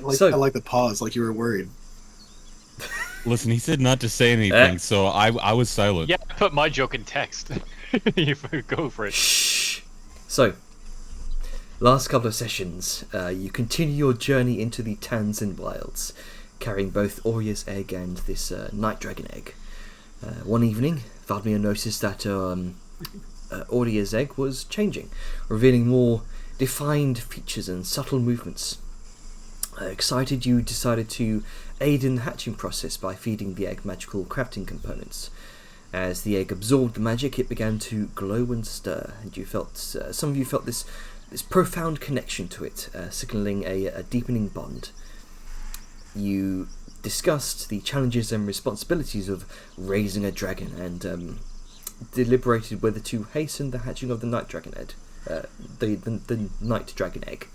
I like the pause, like you were worried. Listen, he said not to say anything, so I was silent. Yeah, I put my joke in text. You go for it. Shh. So, last couple of sessions, you continue your journey into the Tanzan wilds, carrying both Oria's egg and this night dragon egg. One evening, Vladimir noticed that Oria's egg was changing, revealing more defined features and subtle movements. Excited, you decided to aid in the hatching process by feeding the egg magical crafting components. As the egg absorbed the magic, it began to glow and stir, and you felt some of you felt this profound connection to it, signaling a deepening bond. You discussed the challenges and responsibilities of raising a dragon, and deliberated whether to hasten the hatching of the night dragon egg, the night dragon egg.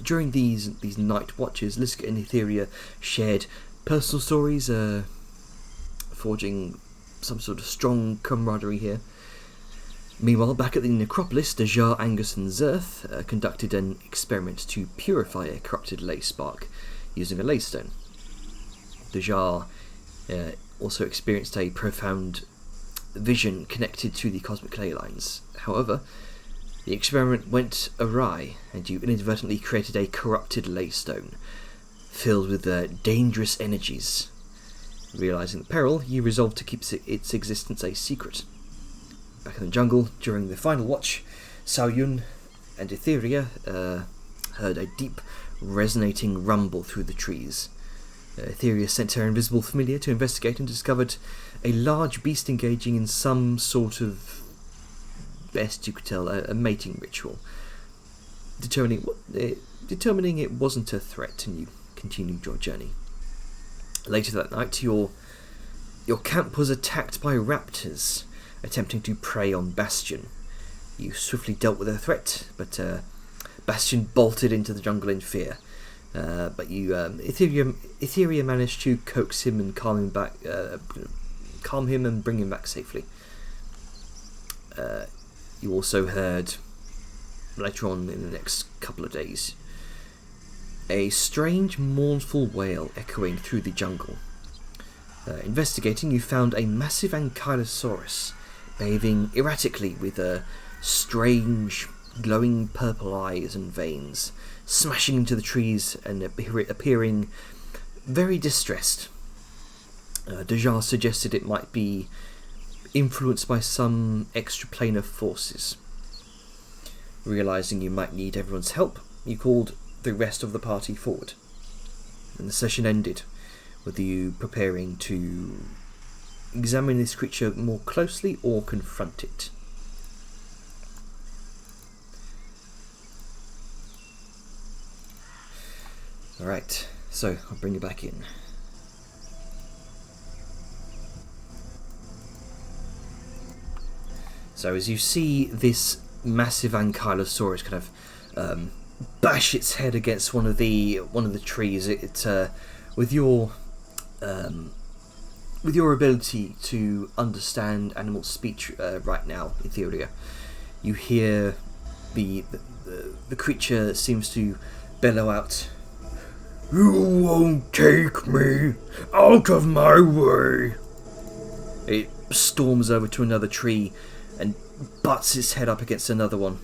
During these night watches, Liska and Etheria shared personal stories, forging some sort of strong camaraderie here. Meanwhile, back at the necropolis, Dajar, Angus and Zerth conducted an experiment to purify a corrupted ley spark using a ley stone. Dajar also experienced a profound vision connected to the cosmic ley lines. However, the experiment went awry, and you inadvertently created a corrupted ley stone, filled with dangerous energies. Realizing the peril, you resolved to keep its existence a secret. Back in the jungle, during the final watch, Saoyun and Etheria heard a deep, resonating rumble through the trees. Etheria sent her invisible familiar to investigate and discovered a large beast engaging in some sort of, best you could tell, a mating ritual. Determining it wasn't a threat, and you continued your journey. Later that night, your camp was attacked by raptors, attempting to prey on Bastion. You swiftly dealt with their threat, but Bastion bolted into the jungle in fear. But Etheria managed to coax him and calm him and bring him back safely. You also heard, later on in the next couple of days, a strange, mournful wail echoing through the jungle. Investigating, you found a massive Ankylosaurus behaving erratically with strange, glowing purple eyes and veins, smashing into the trees and appearing very distressed. Dajar suggested it might be influenced by some extraplanar forces. Realizing you might need everyone's help, you called the rest of the party forward. And the session ended with you preparing to examine this creature more closely or confront it. Alright, so I'll bring you back in. So as you see this massive Ankylosaurus kind of bash its head against one of the trees, it with your ability to understand animal speech right now, Etheria, you hear the creature seems to bellow out, "You won't take me out of my way." It storms over to another tree and butts its head up against another one.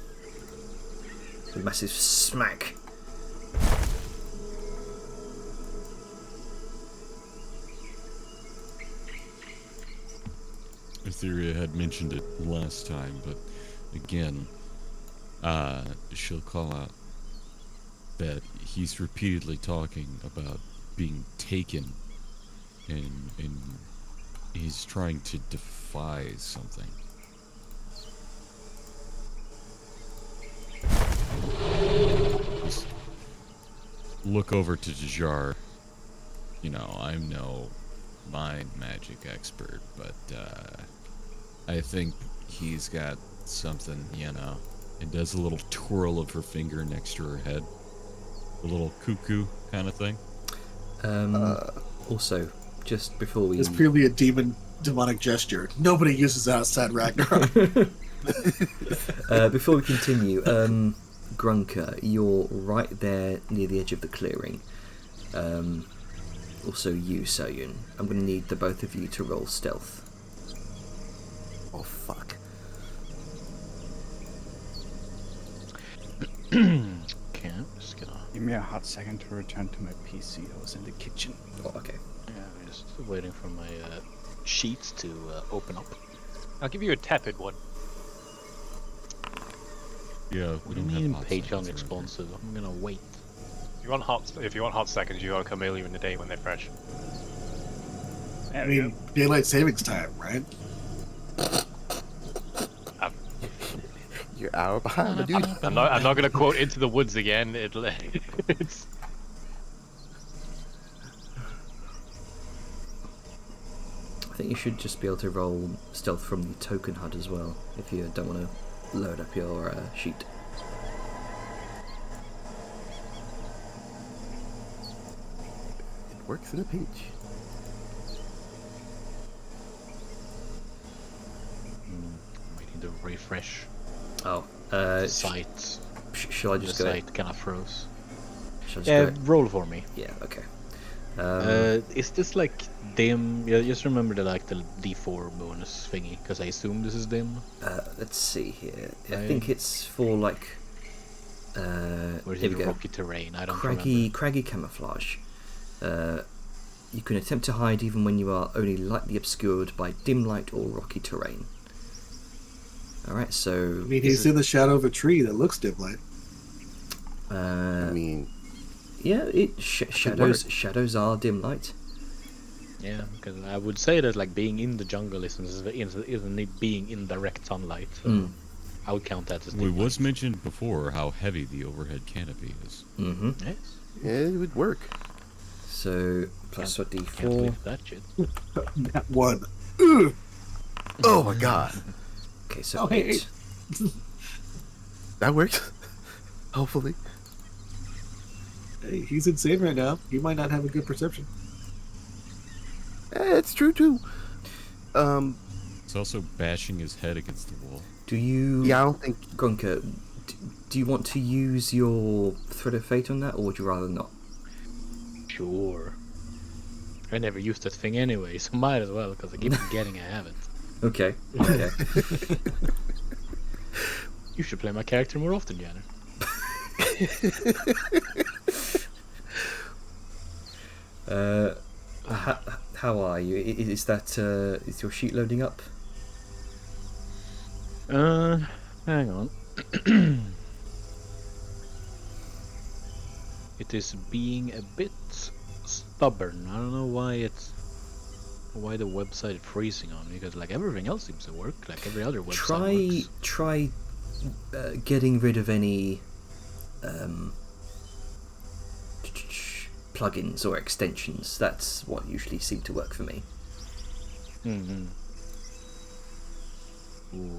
A massive smack. Etheria had mentioned it last time, but again, she'll call out that he's repeatedly talking about being taken, and he's trying to defy something. Just look over to Dajar. You know, I'm no mind magic expert, but I think he's got something, you know. And does a little twirl of her finger next to her head. A little cuckoo kind of thing. Also, just before we... It's purely a demonic gesture. Nobody uses that outside Ragnarok. Before we continue, Grunker, you're right there near the edge of the clearing. Also you, Soyun. I'm going to need the both of you to roll stealth. Oh fuck. Okay, I'm just gonna. Give me a hot second to return to my PC. I was in the kitchen. Oh, okay. Yeah, I'm just waiting for my sheets to open up. I'll give you a tepid one. Yeah, What do you mean Patreon exclusive? I'm gonna wait. If you want hot seconds, you gotta come earlier in the day when they're fresh. I mean, daylight savings time, right? You're hour behind, my dude. I'm not gonna quote Into the Woods again. It's I think you should just be able to roll stealth from the token HUD as well, if you don't want to load up your sheet. It works in a pinch. waiting to refresh Oh, the site. shall I The just go? site kind of froze. Shall I just Yeah, go? roll for me. Yeah, okay. Is this like dim? Yeah, just remember the D4 bonus thingy, because I assume this is dim. Let's see here. I I- think it's for like. Or is Here it we go. rocky terrain? I don't Craggy camouflage. You can attempt to hide even when you are only lightly obscured by dim light or rocky terrain. Alright, so. I mean, he's in the shadow of a tree that looks dim light. I mean, Yeah, shadows are dim light. Yeah, because I would say that like being in the jungle isn't being in direct sunlight. So Mm. I would count that as It dim was light. mentioned before how heavy the overhead canopy is. Mm-hmm. Yes. yeah, it would work. So plus a Can't d4. believe that shit. That one. Oh my god. Okay, so Oh, hey, 8. That works. Hopefully. Hey, he's insane right now. He might not have a good perception. It's true too. It's also bashing his head against the wall. Do you, Yeah, I don't think. Grunker, do you want to use your Thread of Fate on that, or would you rather not? Sure. I never used that thing anyway, so might as well, because I keep forgetting I have it. Okay, okay. You should play my character more often, Janner. How are you? Is that is your sheet loading up? Hang on. It is being a bit stubborn. I don't know why the website is freezing on me, because like everything else seems to work, like every other website works. Try getting rid of any plugins or extensions. That's what usually seem to work for me. Mm-hmm.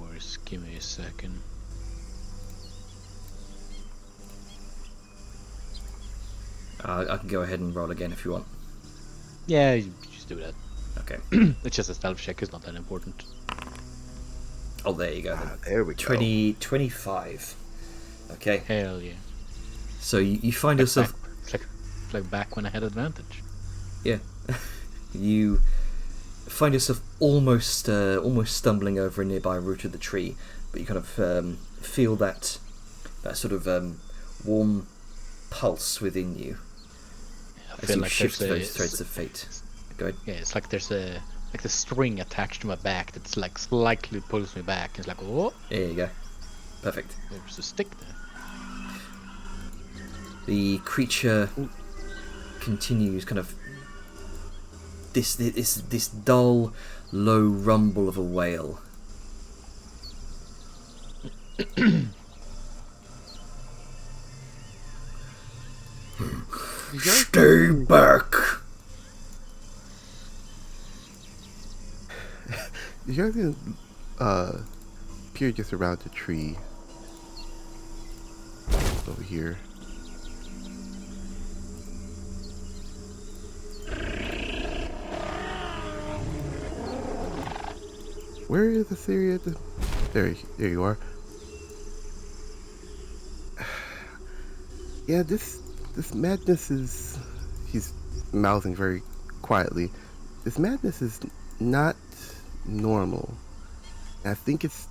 Or give me a second. I can go ahead and roll again if you want. Yeah, you just do that. Okay. It's just a stealth check, it's not that important. Oh, there you go. Then. There we go. 25. Okay. Hell yeah. So you find yourself. It's like back when I had advantage. Yeah. You find yourself almost stumbling over a nearby root of the tree, but you kind of feel that sort of warm pulse within you I as feel you like shift there's those threads of fate. Go ahead. Yeah, it's like there's a the string attached to my back that's like slightly pulls me back. It's like, oh, There you go. Perfect. there's a stick there. The creature continues, kind of this dull, low rumble of a wail. Stay back. You guys can peer just around the tree over here. Where is the theory of the? There you are. Yeah, this madness is... He's mouthing very quietly. This madness is not normal. I think it's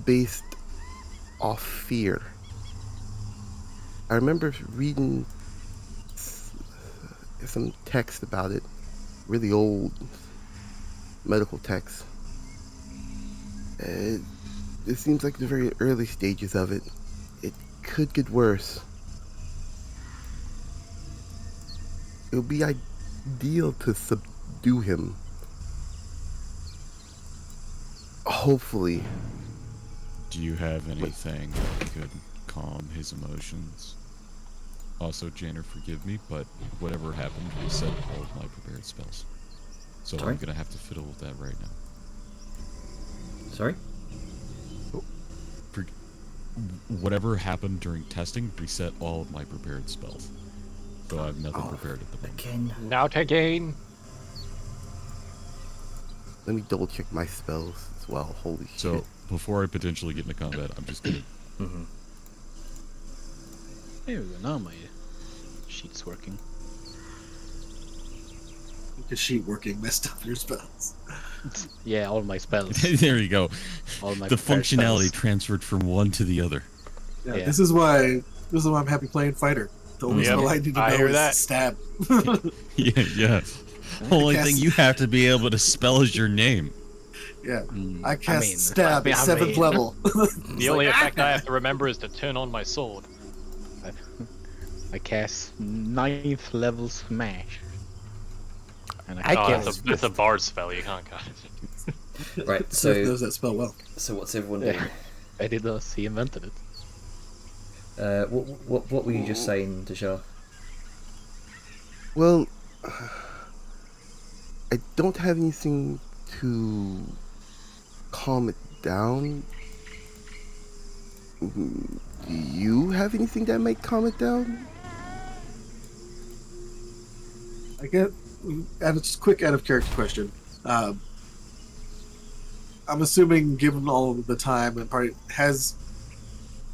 based off fear. I remember reading some text about it, really old medical text. It seems like the very early stages of it. It could get worse. It would be ideal to subdue him. Hopefully. Do you have anything that could calm his emotions? Also, Janner, forgive me, but whatever happened reset all of my prepared spells. So Sorry? I'm gonna have to fiddle with that right now. Sorry? Whatever happened during testing reset all of my prepared spells. So I have nothing prepared at the moment. Again. Not again. Let me double check my spells as well. Holy shit. So before I potentially get into combat, I'm just gonna. Mm-hmm. There we go. Now my sheet's working. The sheet working messed up your spells. Yeah, all my spells. There you go. All my The prepared functionality spells. transferred from one to the other. Yeah, Yeah. This is why I'm happy playing fighter. The only Yep, spell I need to I know hear is that. stab. Yeah. Only cast- thing you have to be able to spell is your name. Yeah. Mm, I cast mean, stab at I 7th mean- level. The only effect I have to remember is to turn on my sword. I cast 9th level smash. And Oh, cast it's a bard spell. You can't cast it. Right, Smith so knows that spell well. what's everyone Yeah. doing? Edidas, he invented it. What were you just saying, Dejar? Well, I don't have anything to calm it down. Do you have anything that might calm it down? I get just quick out of character question. I'm assuming, given all of the time and part, has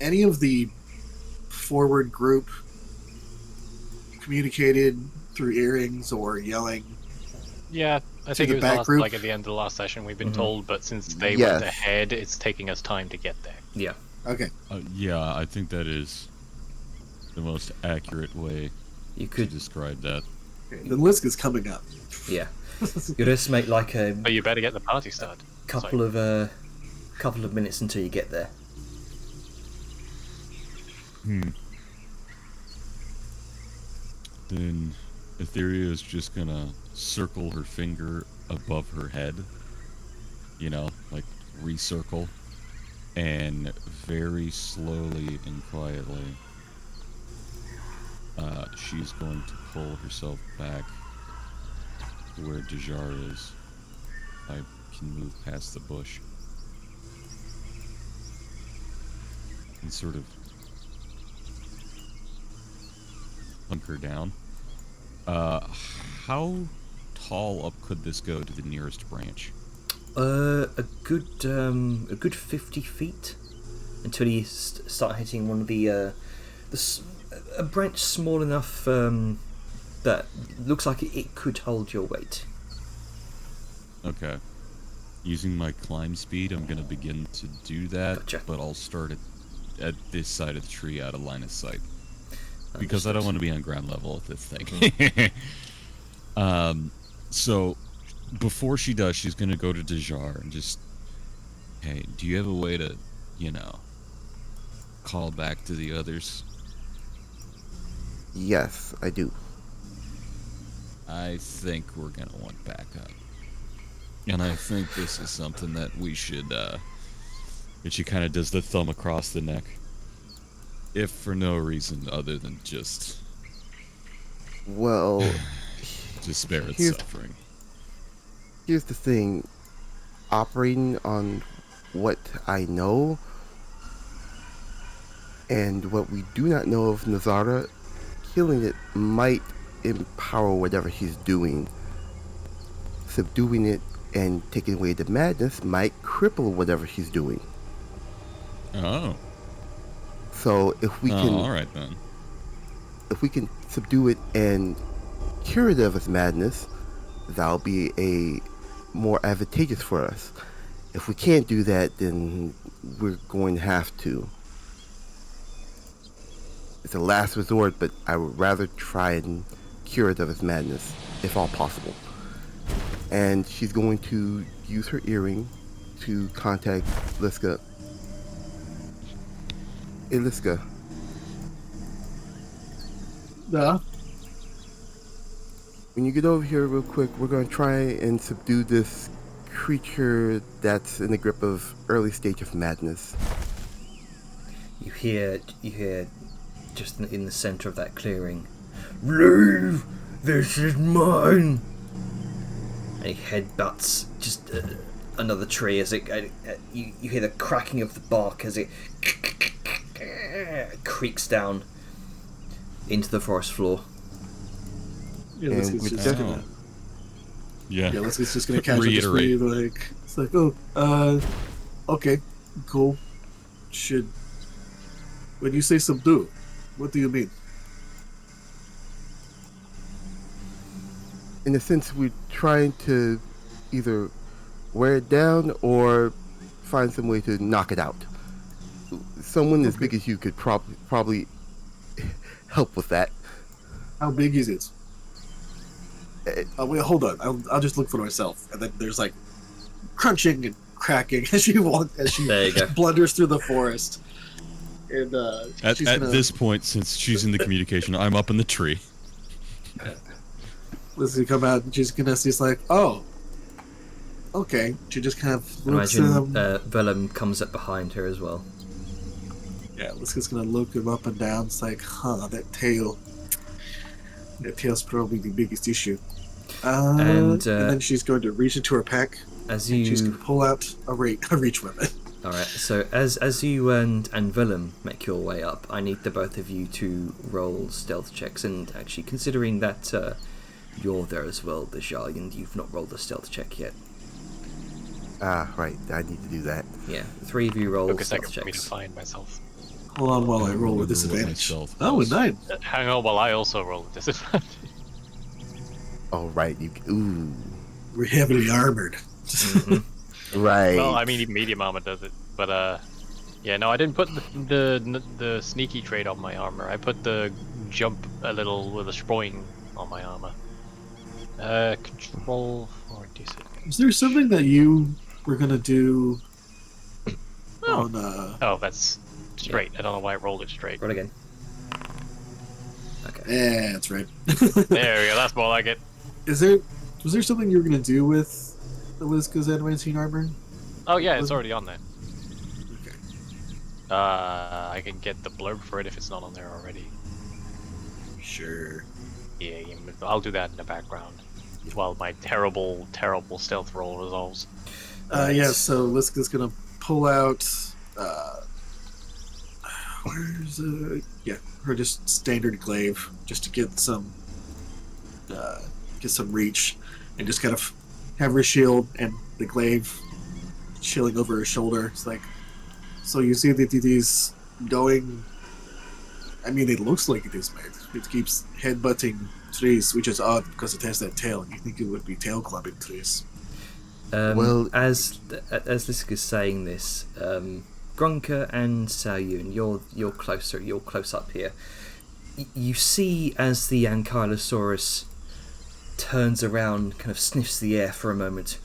any of the forward group communicated through earrings or yelling? Yeah, I think the it was back group? like at the end of the last session we've been Mhm. told, but since they Yes. went ahead, it's taking us time to get there. Yeah. Okay. Yeah, I think that is the most accurate way You to could, describe that. The list is coming up. yeah. You'd estimate like a But you better get the party started. couple of minutes until you get there. Then Etheria is just gonna circle her finger above her head, you know, like recircle, and very slowly and quietly, she's going to pull herself back to where Dejar is. I can move past the bush. And sort of hunker down. How tall up could this go to the nearest branch? A good 50 feet until you start hitting one of a branch small enough that looks like it could hold your weight. Okay. Using my climb speed, I'm gonna begin to do that, Gotcha. but I'll start at this side of the tree out of line of sight. Because I don't want to be on ground level with this thing. So, before she does, she's gonna go to Dejar and just, hey, do you have a way to, call back to the others? Yes, I do. I think we're gonna want backup. And I think this is something that we should, and she kind of does the thumb across the neck. If for no reason other than just Well, to spare its Here's- suffering. here's the thing. Operating on what I know and what we do not know of Nazara, killing it might empower whatever he's doing. Subduing it and taking away the madness might cripple whatever he's doing. Oh. So if we Oh, can all right then. if we can subdue it and cure it of its madness, that'll be a more advantageous for us. If we can't do that, then we're going to have to. It's a last resort, but I would rather try and cure it of its madness, if all possible. And she's going to use her earring to contact Liska. Hey, Liska. Yeah. When you get over here real quick, we're going to try and subdue this creature that's in the grip of early stage of madness. You hear just in the center of that clearing, "Leave! This is mine!" And he headbutts just another tree as you hear the cracking of the bark as it creaks down into the forest floor. Yeah, And Liska's with just that- gonna. Yeah. Yeah, Liska's just gonna catch up just Reiterate. like it's like, okay, cool. When you say subdue, what do you mean? In a sense, we're trying to either wear it down or find some way to knock it out. Someone as big as you could probably help with that. How big is it? Wait, hold on. I'll just look for myself. And then there's like crunching and cracking as she There you go. blunders through the forest. And At she's gonna, this point, since she's in the communication, I'm up in the tree. Liska's gonna come out and she's like, oh, okay. She just kind of looks at Imagine him. Vellum comes up behind her as well. Yeah, Liska's gonna look him up and down. It's like, that tail. That tail's probably the biggest issue. And, and then she's going to reach into her pack. As And she's you, going to pull out a reach weapon. all right. So as you and Vellum make your way up, I need the both of you to roll stealth checks. And actually, considering that you're there as well, Dejah, and you've not rolled a stealth check yet. Ah, right. I need to do that. Yeah, the three of you roll Took a stealth second for me to checks. find myself. Hold on while I roll with Remember what disadvantage. myself Oh, a was. 9. Hang on while I also roll a disadvantage. Oh, right. Ooh. We're heavily armored. Right. Well, I mean, even medium armor does it. But, yeah, no, I didn't put the sneaky trait on my armor. I put the jump a little with a sproing on my armor. Control or disadvantage. Is there something that you were going to do Oh. on... Oh, that's straight. I don't know why I rolled it straight. Roll again. Okay. Yeah, that's right. There we go. That's more like it. Was there something you were going to do with Liska's advancing armor? Oh yeah, it's already on there. Okay. I can get the blurb for it if it's not on there already. Sure. Yeah, I'll do that in the background while my terrible, terrible stealth roll resolves. Yeah, so Liska's going to pull out... her just standard glaive, just to get some reach, and just kind of have her shield and the glaive chilling over her shoulder. It's like, so you see that it is going. I mean, it looks like it is made. It keeps headbutting trees, which is odd because it has that tail. You think it would be tail clubbing trees? Well- as Liska's saying this, Grunker and Saoyun, you're closer. You're close up here. You see as the Ankylosaurus turns around, kind of sniffs the air for a moment,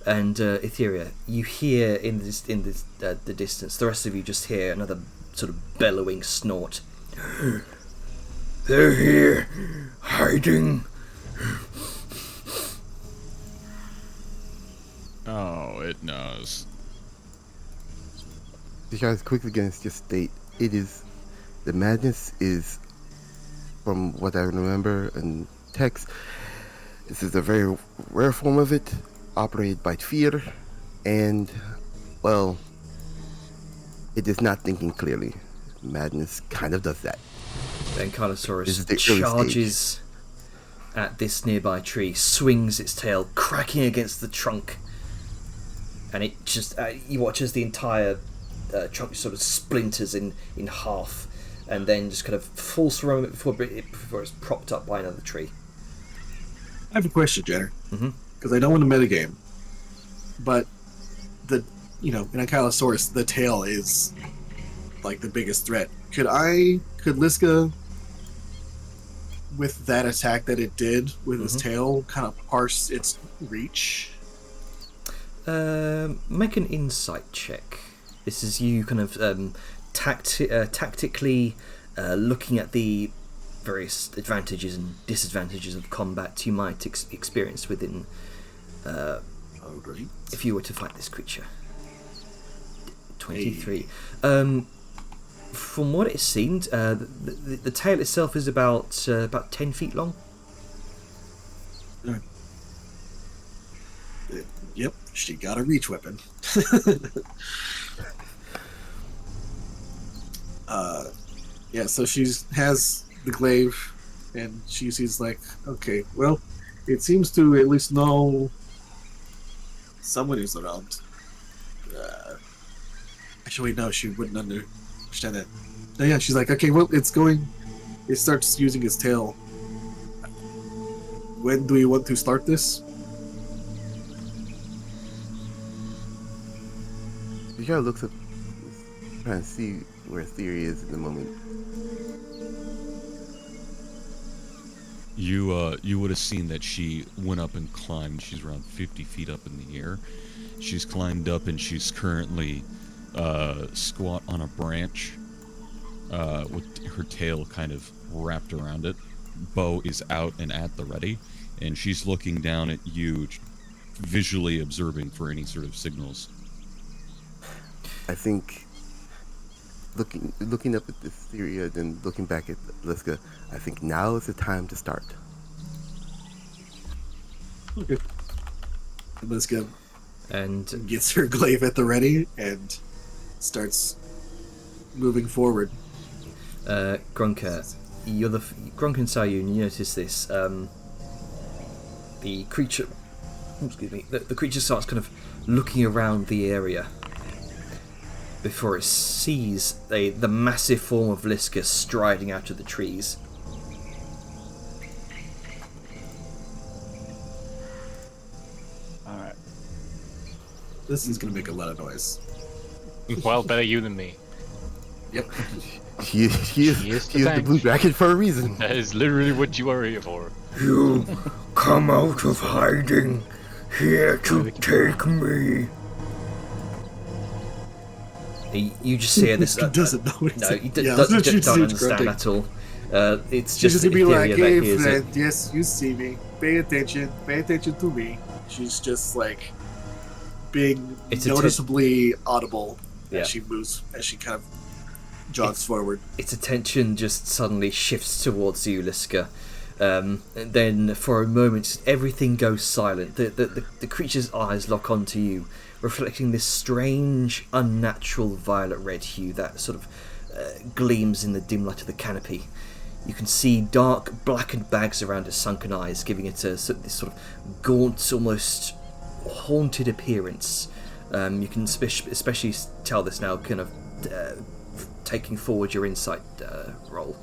and Etheria, you hear in the distance. The rest of you just hear another sort of bellowing snort. They're here, hiding. Oh, it knows. Because quickly going to just state, the madness is, from what I remember in text, this is a very rare form of it, operated by fear, and, well, it is not thinking clearly. Madness kind of does that. Then This is Ankylosaurus the early charges at this nearby tree, swings its tail, cracking against the trunk, and it just you watch as the entire trunk sort of splinters in half, and then just kind of falls for a moment before it's propped up by another tree. I have a question, Jenner. Mhm. Because I don't want to metagame, but in Ankylosaurus, the tail is like the biggest threat. Could Liska, with that attack that it did with its tail, kind of parse its reach? Make an insight check. This is you kind of tactically looking at the various advantages and disadvantages of combat you might experience within Great. if you were to fight this creature. 23. From what it seemed, the tail itself is about 10 feet long. Yep, she got a reach weapon. Yeah, so she has the glaive, and she sees like, okay, well, it seems to at least know someone is around. Actually, no, she wouldn't understand that. No, yeah, she's like, okay, well, it starts using its tail. When do you want to start this? Jar looks up, trying to see where Theory is at the moment. You would have seen that she went up and climbed. She's around 50 feet up in the air. She's climbed up and she's currently squat on a branch with her tail kind of wrapped around it. Bow is out and at the ready, and she's looking down at you, visually observing for any sort of signals. I think looking up at this theory and then looking back at Liska, I think now is the time to start. Okay. Liska And gets her glaive at the ready and starts moving forward. Grunker, Grunker and Sayun, you notice this. The creature, the creature starts kind of looking around the area before it sees the massive form of Liska striding out of the trees. Alright. This is going to make a lot of noise. Well, better you than me. Yep. He is the tank. blue dragon for a reason. That is literally what you are here for. You come out of hiding, here to take me. You just hear this. He doesn't know what he's No, saying. you Yeah, don't she's understand grunting. at all. It's She's just just the gonna be like, Etheria hey that hears it. friend, yes, you see me. Pay attention to me. She's just like being It's a noticeably audible Yeah. as she moves, as she kind of jogs forward. Its attention just suddenly shifts towards you, Liska. And then, for a moment, everything goes silent. The creature's eyes lock onto you, reflecting this strange, unnatural violet-red hue that sort of gleams in the dim light of the canopy. You can see dark, blackened bags around its sunken eyes, giving it this sort of gaunt, almost haunted appearance. You can especially tell this now, kind of taking forward your insight roll.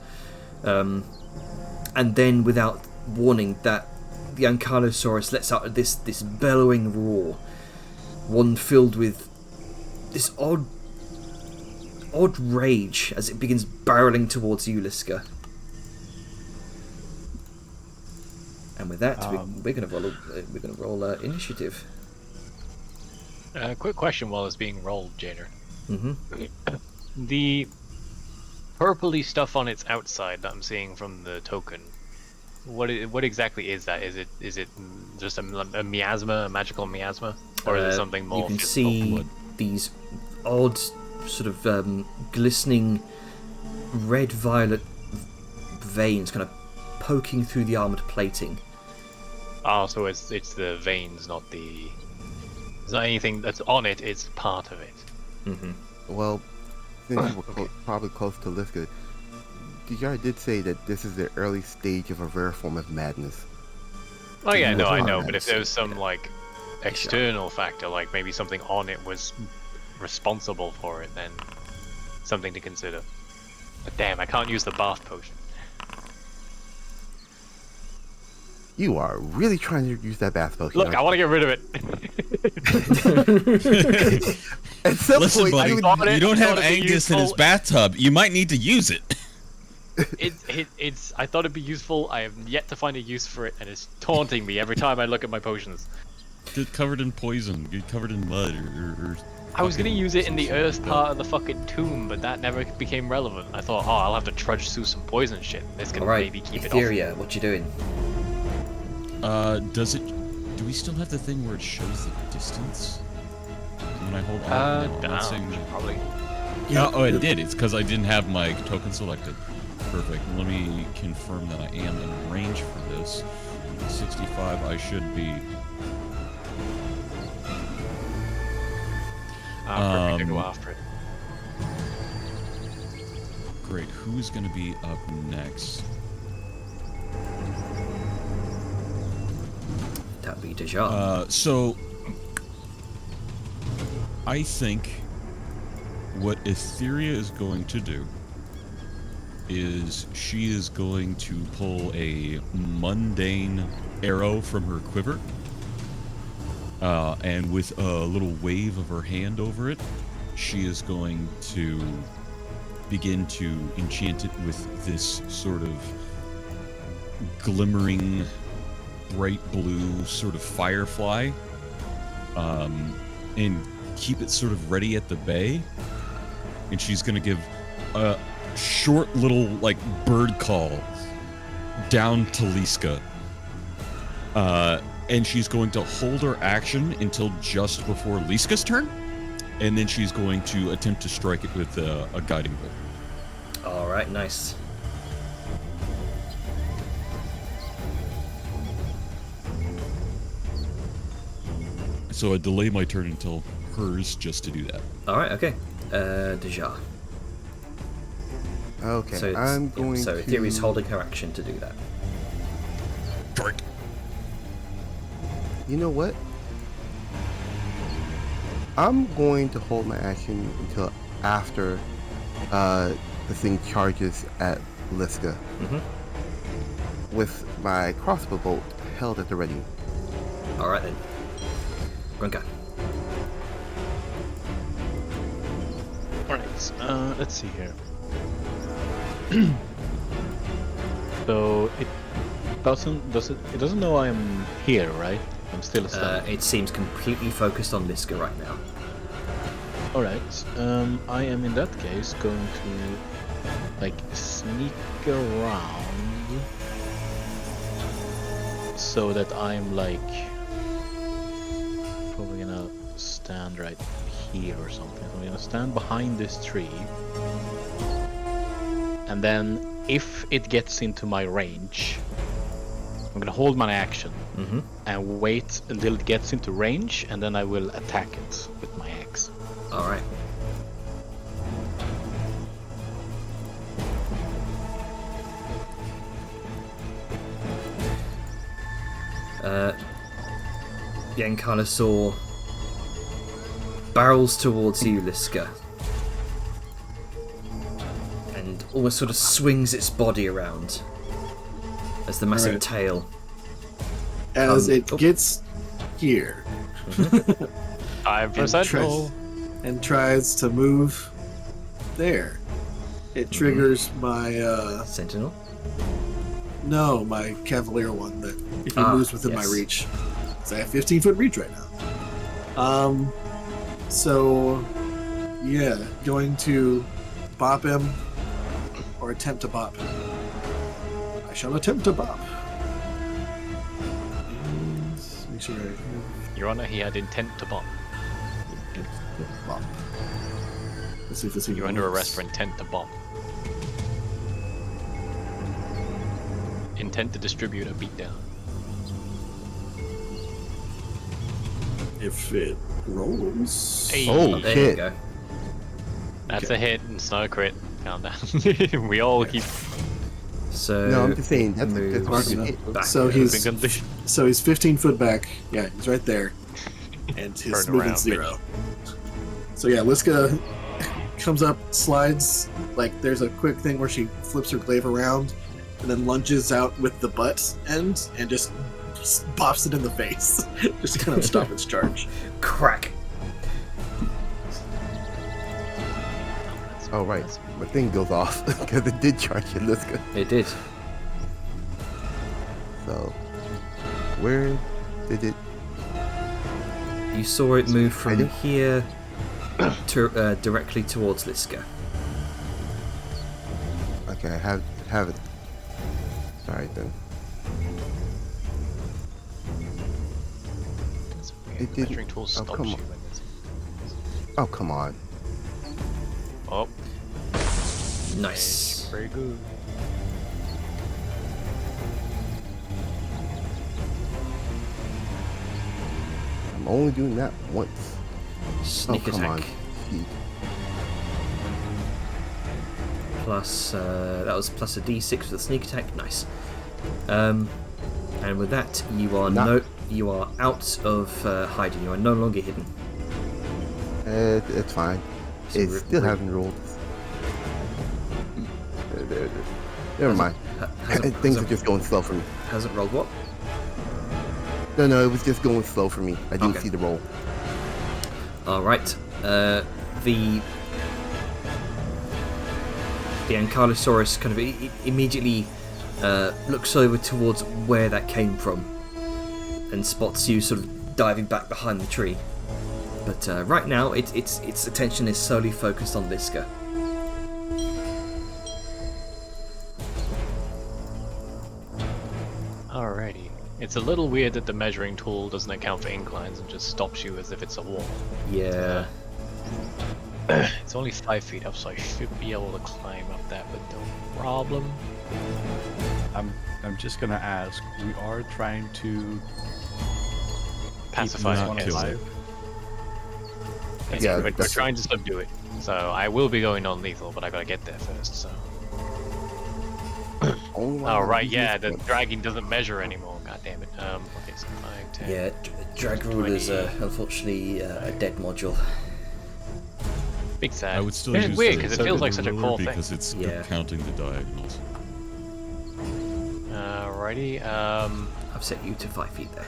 And then, without warning, that the Ankylosaurus lets out this bellowing roar, one filled with this odd rage as it begins barreling towards you, Liska. And with that, we're going to roll initiative. Quick question while it's being rolled, Jader. Mm-hmm. The purpley stuff on its outside that I'm seeing from the token. What exactly is that? Is it just a miasma, a magical miasma, or is it something more? You can physical? see these odd, sort of glistening red-violet veins kind of poking through the armored plating. Oh, so it's the veins, not the. It's not anything that's on it. It's part of it. Mm-hmm. Well, since you were probably close to Liska, Jar did say that this is the early stage of a rare form of madness. Oh yeah, no, I Wow. know. But if there was some like external factor, like maybe something on it was responsible for it, then something to consider. Damn, I can't use the bath potion. You are really trying to use that bath potion. Look, I want to get rid of it. At some Listen, point, buddy, you you thought it- don't have thought it'd be Angus in his useful. bathtub. You might need to use it. It's. I thought it'd be useful. I have yet to find a use for it, and it's taunting me every time I look at my potions. Get covered in poison. Get covered in mud, or I was gonna fucking use it in the some earth shit. part of the fucking tomb, but that never became relevant. I thought, oh, I'll have to trudge through some poison shit. This can Alright, maybe keep it off. Etheria, what you doing? Does it? Do we still have the thing where it shows the distance? When I hold on, no, I'm not down, saying that. probably. Yeah, oh, it did. It's because I didn't have my token selected. Perfect. Let me confirm that I am in range for this. 65, I should be. Perfect to go Um, after it. Great. Who's going to be up next? That'd be Deja. So I think what Etheria is going to do is she is going to pull a mundane arrow from her quiver, and with a little wave of her hand over it, she is going to begin to enchant it with this sort of glimmering bright blue sort of firefly, and keep it sort of ready at the bay. And she's gonna give a short little like bird call down to Liska, and she's going to hold her action until just before Liska's turn, and then she's going to attempt to strike it with a guiding bolt. Alright, nice. So I delay my turn until hers just to do that. Alright, okay. Deja. Okay, So, I'm going so to. Etherea's holding her action to do that. Correct. You know what? I'm going to hold my action until after the thing charges at Liska. With my crossbow bolt held at the ready. Alright then. Grunka. Alright, let's see here. So it doesn't know I'm here, right? I'm still a stand. It seems completely focused on Liska right now. Alright, I am in that case going to like sneak around so that I'm like probably gonna stand right here or something. I'm gonna stand behind this tree, and then if it gets into my range, I'm gonna hold my action and wait until it gets into range, and then I will attack it with my axe. Alright. Yankalasaur barrels towards you, Liska, and almost sort of swings its body around as the massive Alright. tail. As it oh. gets here 5%. and tries to move there, it triggers my Sentinel. no, my Cavalier one that if he Ah, moves within my yes. reach. So I have 15-foot reach right now. So yeah, going to bop him or attempt to bop him. I shall attempt to bop. And make sure I Your Honor, he had intent to bomb. bop. Let's see if this even You're under works. arrest for intent to bomb. Intent to distribute a beatdown. If it rolls. Hey, Oh, There you shit. go. that's okay. a hit and it's not a crit. Calm down. We all keep So No, I'm just saying that's move hard to hit. back. So moving he's condition. so he's 15 foot back. Yeah, he's right there, and his Turn movement's around, 0. So yeah, Liska comes up, slides. Like there's a quick thing where she flips her glaive around, and then lunges out with the butt end and just pops it in the face, just to kind of stop its charge. Crack. Oh, right. My thing goes off because it did charge Liska. It did. So, where did it? You saw it move I from do. here to directly towards Liska. Okay, I have it. Alright then. It didn't. Measuring tool Oh, stops come you on. when it's... Oh, come on. Oh, Nice. very good. I'm only doing that once. Sneak oh, come on. attack. Gee. Plus, that was plus a d6 for the sneak attack. Nice. And with that, you are you are out of hiding. You are no longer hidden. It's fine. So It still re- hasn't rolled. Never mind. Things are just going slow for me. Hasn't rolled what? No, it was just going slow for me. I didn't Okay. see the roll. All right. The Ankylosaurus kind of immediately looks over towards where that came from and spots you sort of diving back behind the tree. But right now, its attention is solely focused on Liska. Alrighty. It's a little weird that the measuring tool doesn't account for inclines and just stops you as if it's a wall. Yeah. It's only 5 feet up, so I should be able to climb up that with no problem. I'm just gonna ask. We are trying to Pacify not it, kill yes. it. Yes, Yeah, we're that's- trying to subdue it. So I will be going non-lethal, but I gotta get there first, so... Only one Oh, of right, these yeah, the ones. dragging doesn't measure anymore, god damn it. Okay, so 5, 10... Yeah. Drag rule is unfortunately a dead module. Big sad. I would still It's use weird, the because it feels like such a ruler cool thing. because it's Yeah. counting the diagonals. Alrighty, I've set you to 5 feet there.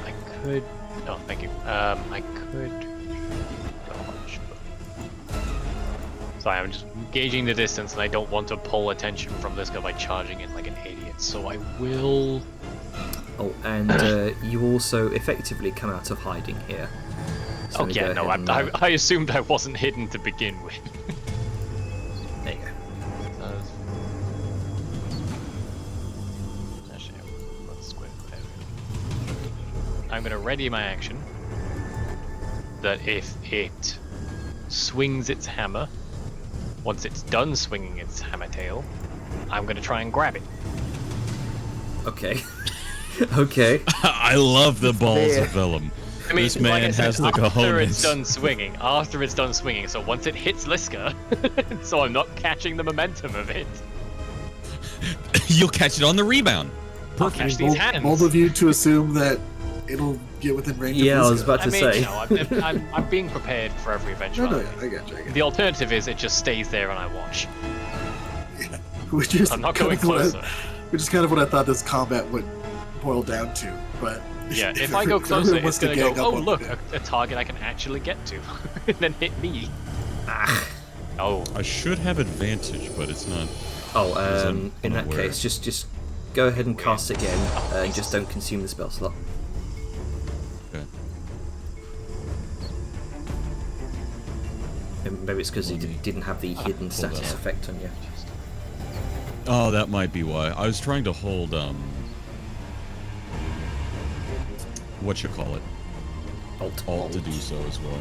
I could... Oh, thank you. I could... Dodge, but... Sorry, I'm just gauging the distance, and I don't want to pull attention from this guy by charging in like an idiot, so I will... Oh, and you also effectively come out of hiding here. So Oh we yeah, go no, ahead and, I assumed I wasn't hidden to begin with. there you go. Actually, let's square there. I'm gonna ready my action. That if it swings its hammer, once it's done swinging its hammer tail, I'm gonna try and grab it. Okay. Okay. I love the balls there. of Vellum. I mean, This like man I said, has the after it's cojones. done swinging. After it's done swinging. So once it hits Liska, so I'm not catching the momentum of it. You'll catch it on the rebound. I'll catch these hands. Bold of you to assume that it'll get within range Yeah, I of was Liska. about I to mean, say. you know, I'm being prepared for every No, eventuality. I got you. The alternative is it just stays there and I watch. Which is I'm not kind going of what I- closer. which is kind of what I thought this combat would boil down to, but... Yeah, if I go everyone closer, wants it's to gonna go, gang up oh on look, me. a target I can actually get to, and then hit me. Oh, I should have advantage, but it's not. Oh, Because I'm in that unaware. case, just go ahead and cast again, and just don't consume the spell slot. Okay. And maybe it's because he didn't have the hidden that status up. effect on you. Oh, that might be why. I was trying to hold what you call it, alt to do so as well.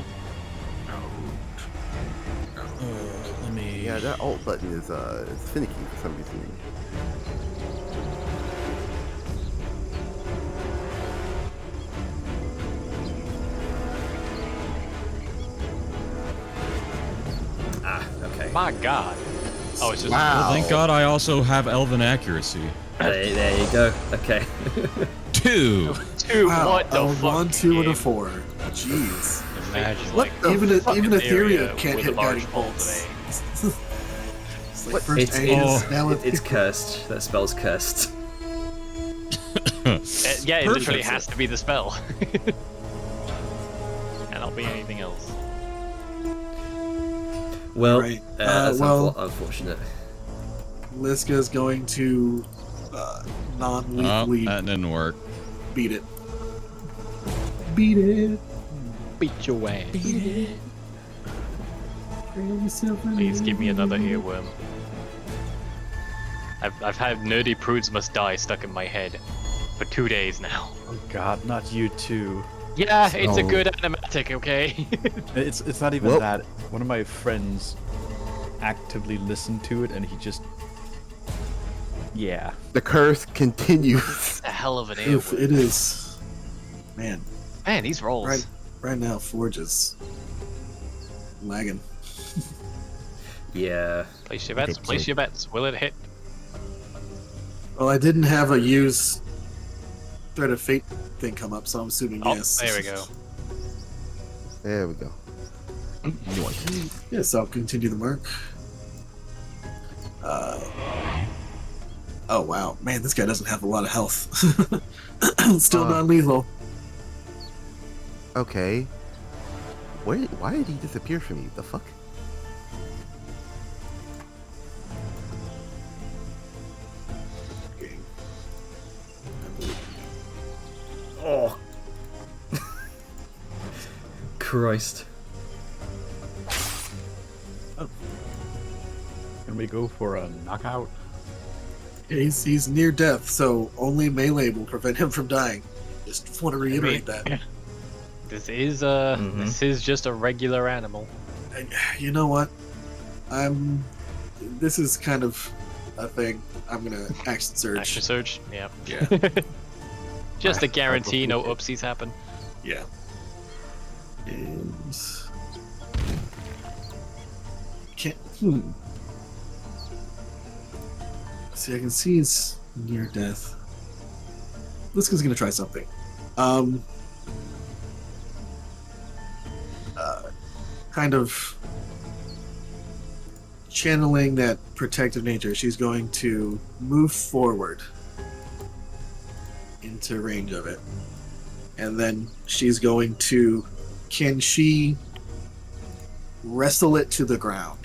Let me. Yeah, that alt button is finicky for some reason. Ah, okay. my god. Oh, it's just Wow. Thank God I also have Elven accuracy. There you go. Okay. 2. Dude, Wow, what the a fuck? 1, 2, and a game? 4. Jeez. imagine What? like Even fucking Etheria area can't with hit a large guiding bolt bolts. of It's like What? first It's, Aegis, it's, now it's cursed. That spell's cursed. Yeah, it literally Perfect. has to be the spell. Cannot be anything else. Well, Right. that's Well- unfortunate. Liska's going to Oh, non-lethally that didn't work. beat it. Beat it. Beat your ass. Please give me another earworm. I've had Nerdy Prudes Must Die stuck in my head for 2 days now. Oh God, not you too. Yeah, it's a Oh. good animatic, okay? It's not even Well- that. One of my friends actively listened to it, and he just. Yeah. The curse continues. It's a hell of an Oof, earworm. it is. Man, Man, these rolls. right now Forge is lagging. Yeah. Place your bets, Good place play. your bets. Will it hit? Well, I didn't have a use Threat of Fate thing come up, so I'm assuming Oh, yes. there we go. There we go. Yes, I'll continue the mark. Oh wow, man, this guy doesn't have a lot of health. Still non-lethal. Okay. Why did he disappear from me? The fuck? Okay. Oh. Christ. Can we go for a knockout? He's near death, so only melee will prevent him from dying. Just want to reiterate that. This is Mhm. this is just a regular animal. And, you know what? This is kind of a thing. I'm gonna action surge. Action surge. Yeah. Yeah. Just a guarantee no oopsies happen. Yeah. And can't. See, I can see he's near death. Liska's gonna try something. Kind of channeling that protective nature. She's going to move forward into range of it, and then she's going to. Can she wrestle it to the ground?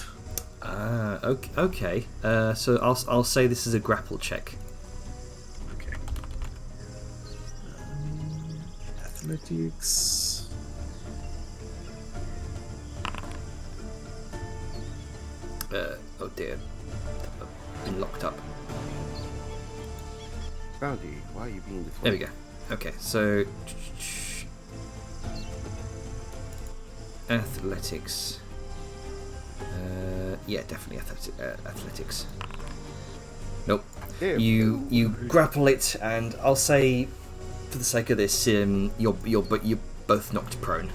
Okay. So I'll say this is a grapple check. Okay. Athletics. Oh dear. I've been locked up. Bounty, why are you being this way? There we go. Okay, so athletics. Yeah, definitely athletics. Nope. There. You grapple it, and I'll say, for the sake of this, you're both knocked prone.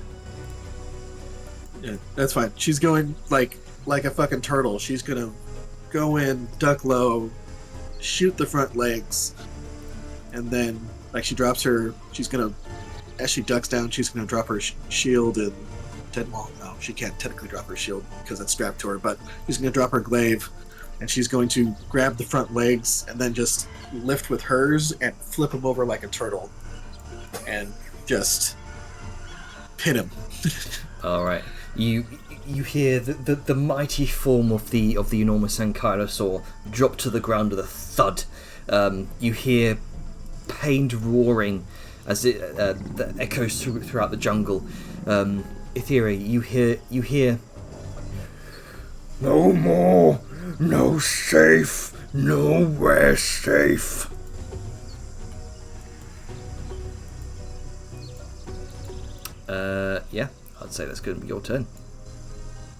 Yeah, that's fine. She's going like a fucking turtle. She's gonna go in, duck low, shoot the front legs, and then like she drops her. She's gonna, as she ducks down, she's gonna drop her shield and. Well, no, she can't technically drop her shield because it's strapped to her. But she's gonna drop her glaive, and she's going to grab the front legs and then just lift with hers and flip him over like a turtle, and just pin him. All right. You hear the mighty form of the enormous Ankylosaur drop to the ground with a thud. You hear pained roaring as it that echoes throughout the jungle. Etheria, you hear. No more, no safe, nowhere safe. Yeah, I'd say that's going to be your turn.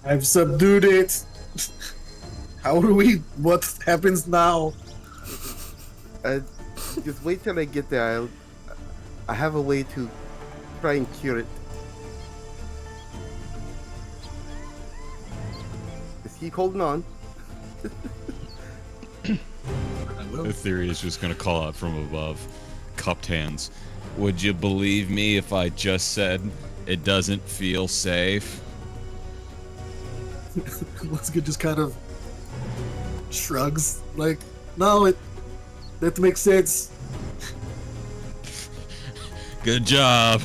I've subdued it. How do we? What happens now? Just wait till I get there. I have a way to try and cure it. Just keep holding on. I will. Etheria is just gonna call out from above, cupped hands. Would you believe me if I just said It doesn't feel safe. Liska just kind of shrugs, like, no, that makes sense. Good job.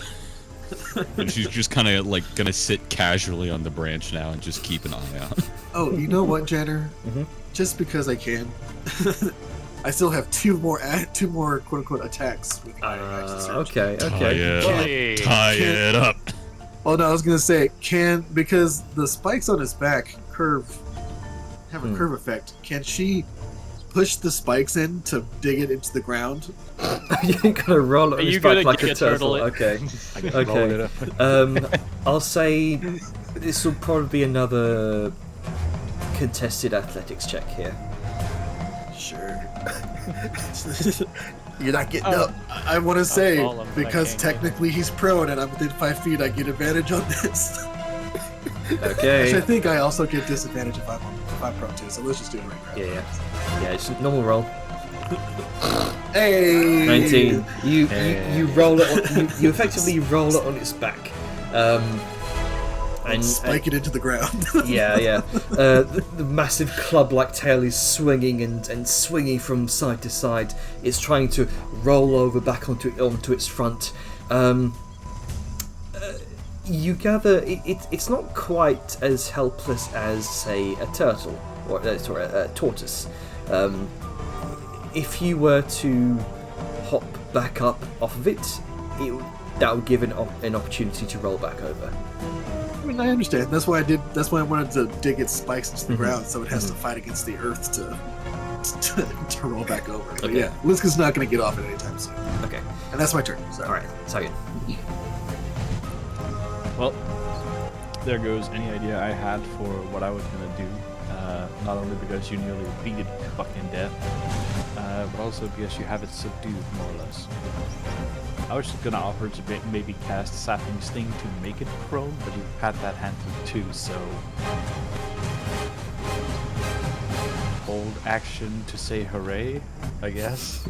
And she's just kind of like gonna sit casually on the branch now and just keep an eye out. Oh, you know what, Jenner? Just because I can, I still have two more quote unquote attacks with my action surge. Okay. Tie it up. Oh no, I was gonna say because the spikes on his back have a curve effect. Can she push the spikes in to dig it into the ground? You're gonna roll it on Are his you back gonna like a get turtle. turtle it? Okay. I guess roll it up. I'll say this will probably be another contested athletics check here. Sure. You're not getting up. I want to say, fall him, because I can't technically he's prone and I'm within 5 feet, I get advantage on this. Okay. Actually, I think I also get disadvantage if I'm prone too, so let's just do it right now. Yeah, it's a normal roll. Hey! 19. You roll it. You effectively roll it on its back. And spike it into the ground. Yeah. The massive club-like tail is swinging and swinging from side to side. It's trying to roll over back onto its front. You gather it's not quite as helpless as, say, a turtle or a tortoise. If you were to hop back up off of it, that would give an opportunity to roll back over. I mean, I understand. That's why I wanted to dig its spikes into the ground, so it has to fight against the earth to roll back over. But Okay. yeah, Liska's not going to get off it anytime soon. Okay. And that's my turn. Sorry. All right. Sagan. Well, there goes any idea I had for what I was gonna do. Not only because you nearly beat it fucking death, but also because you have it subdued more or less. I was just gonna offer to maybe cast Sapping Sting to make it prone, but you've had that handled too, so hold action to say hooray, I guess.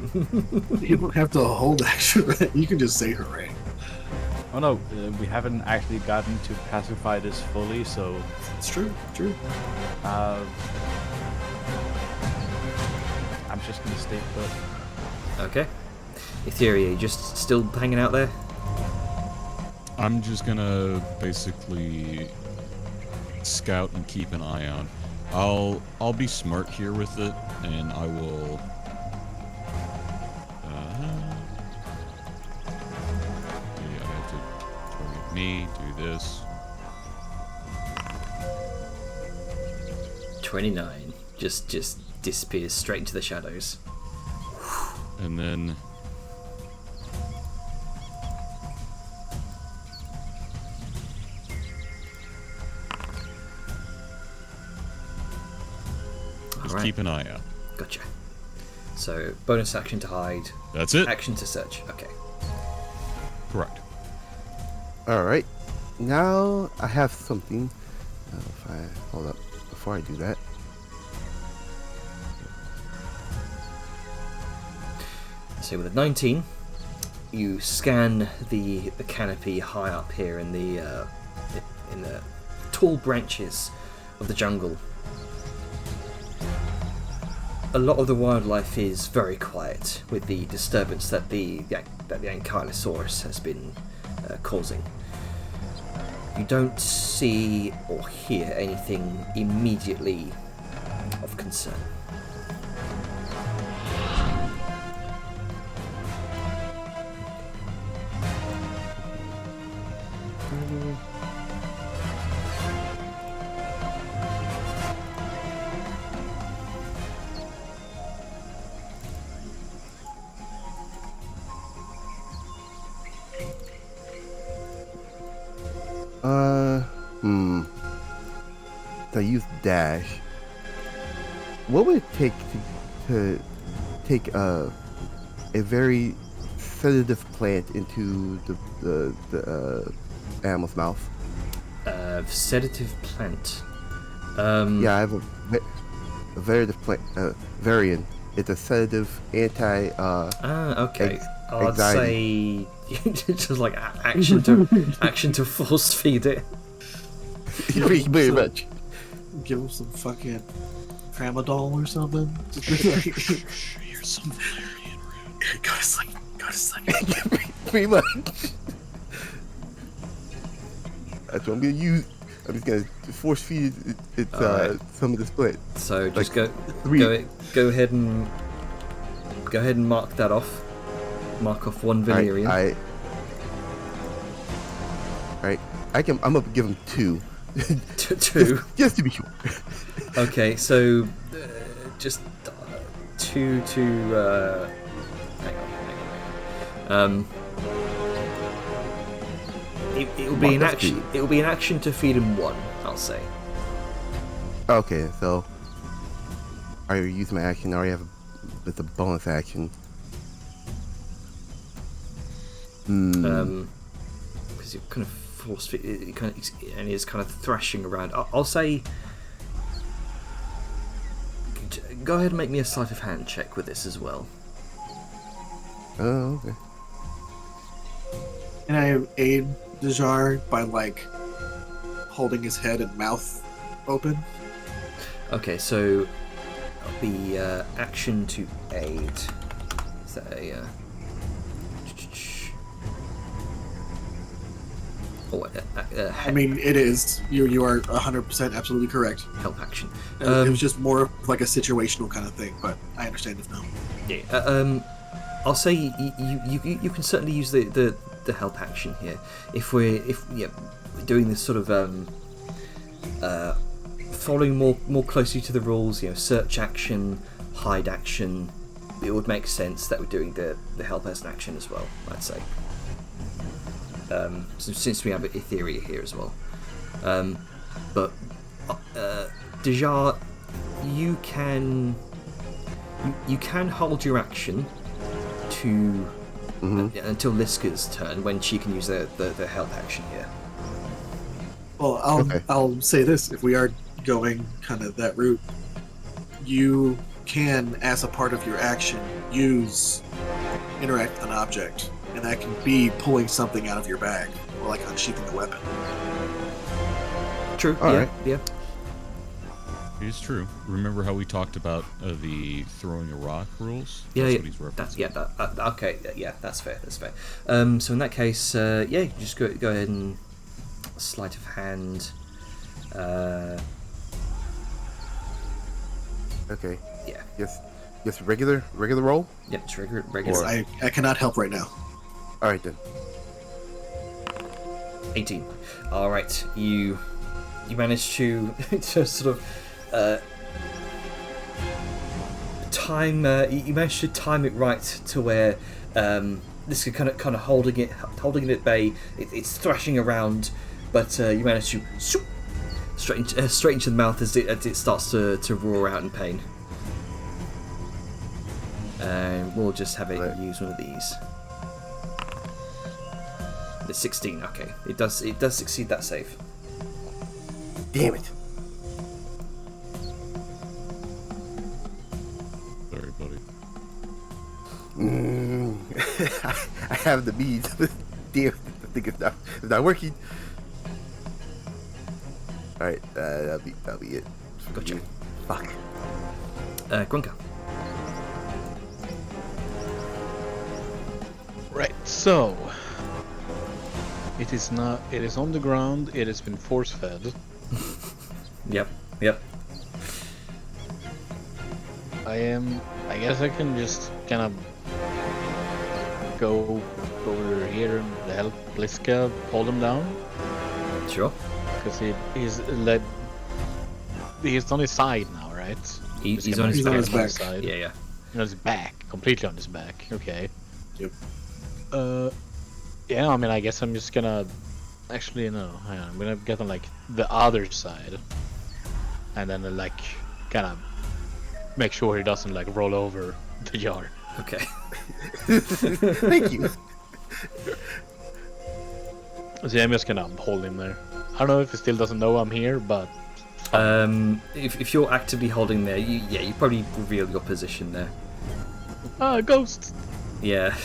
You don't have to hold action, right? You can just say hooray. Oh no, we haven't actually gotten to pacify this fully, so It's true. I'm just gonna stay put. Okay. Etheria, you just still hanging out there? I'm just gonna basically scout and keep an eye out. I'll be smart here with it, and I will. Yeah, I have to target me. Do this. 29. Just disappears straight into the shadows. And then just Alright. keep an eye out. Gotcha. So, bonus action to hide, That's it. action to search. Okay. Correct. All right. Now I have something. If I hold up before I do that. So with a 19, you scan the canopy high up here in the tall branches of the jungle. A lot of the wildlife is very quiet with the disturbance that the Ankylosaurus has been causing. You don't see or hear anything immediately of concern. I use dash. What would it take to take a very sedative plant into the animal's mouth? Sedative plant. Yeah, I have a sedative plant. Varian. It's a sedative anti. Okay. I'd anxiety. say just like action to force feed it. Very much. Give him some fucking tramadol or something. You're so Valerian rude. Go to sleep. Go to sleep. Pretty much. That's what I'm gonna use. I'm just gonna force feed it Alright. some of the split. So just Like, go ahead and mark that off. Mark off one Valerian. Alright. I'm gonna give him 2. Two. Just to be sure. Okay, so just 2 to hang on. It'll be an Mark, that's action. two. It'll be an action to feed him 1. I'll say. Okay, so I already used my action. I already have it's a bonus action. Because you kind of force feed, it kind of, and it's kind of thrashing around. I'll say. Go ahead and make me a sleight of hand check with this as well. Oh, okay. And I aid Dejar by like holding his head and mouth open. Okay, so the action to aid. Is that a? I mean, it is. You are 100% absolutely correct. Help action. It was just more of like a situational kind of thing, but I understand it now. Yeah. I'll say you can certainly use the help action here if we're doing this sort of following more closely to the rules. Search action, hide action. It would make sense that we're doing the help as an action as well. I'd say. So since we have Etheria here as well, but Dejar, you can hold your action to until Liska's turn when she can use the help action here. Well, I'll say this: if we are going kind of that route, you can, as a part of your action, interact with an object. And that can be pulling something out of your bag, or like unsheathing a weapon. True. All yeah. right. Yeah. It's true. Remember how we talked about the throwing a rock rules? Yeah. That's Yeah. what he's referencing. Okay. Yeah. That's fair. That's fair. So in that case, you just go ahead and sleight of hand. Okay. Yeah. Just regular roll. Yep. It's regular. Yes, I cannot help right now. All right then. 18. All right, you managed to sort of time. You managed to time it right to where this is kind of holding it at bay. It's thrashing around, but you managed to straight into the mouth as it starts to roar out in pain. And we'll just have it use one of these. The 16, okay. It does succeed that save. Damn it. Sorry, buddy. I have the means. Damn, I think it's not working. All right, that'll be it. Gotcha. Fuck. Grunka. Right, so it is on the ground, it has been force fed. Yep. I guess I can just kind of go over here and help Bliska hold him down. Sure. Because he's on his side now, right? He's on his back. Side. Yeah. On his back, completely on his back. Okay. Yep. Yeah, I mean, I guess I'm just gonna... Actually, no, hang on. I'm gonna get on, like, the other side. And then, like, kind of make sure he doesn't, like, roll over the yard. Okay. Thank you. So yeah, I'm just gonna hold him there. I don't know if he still doesn't know I'm here, but... If you're actively holding there, you probably reveal your position there. Ghost! Yeah.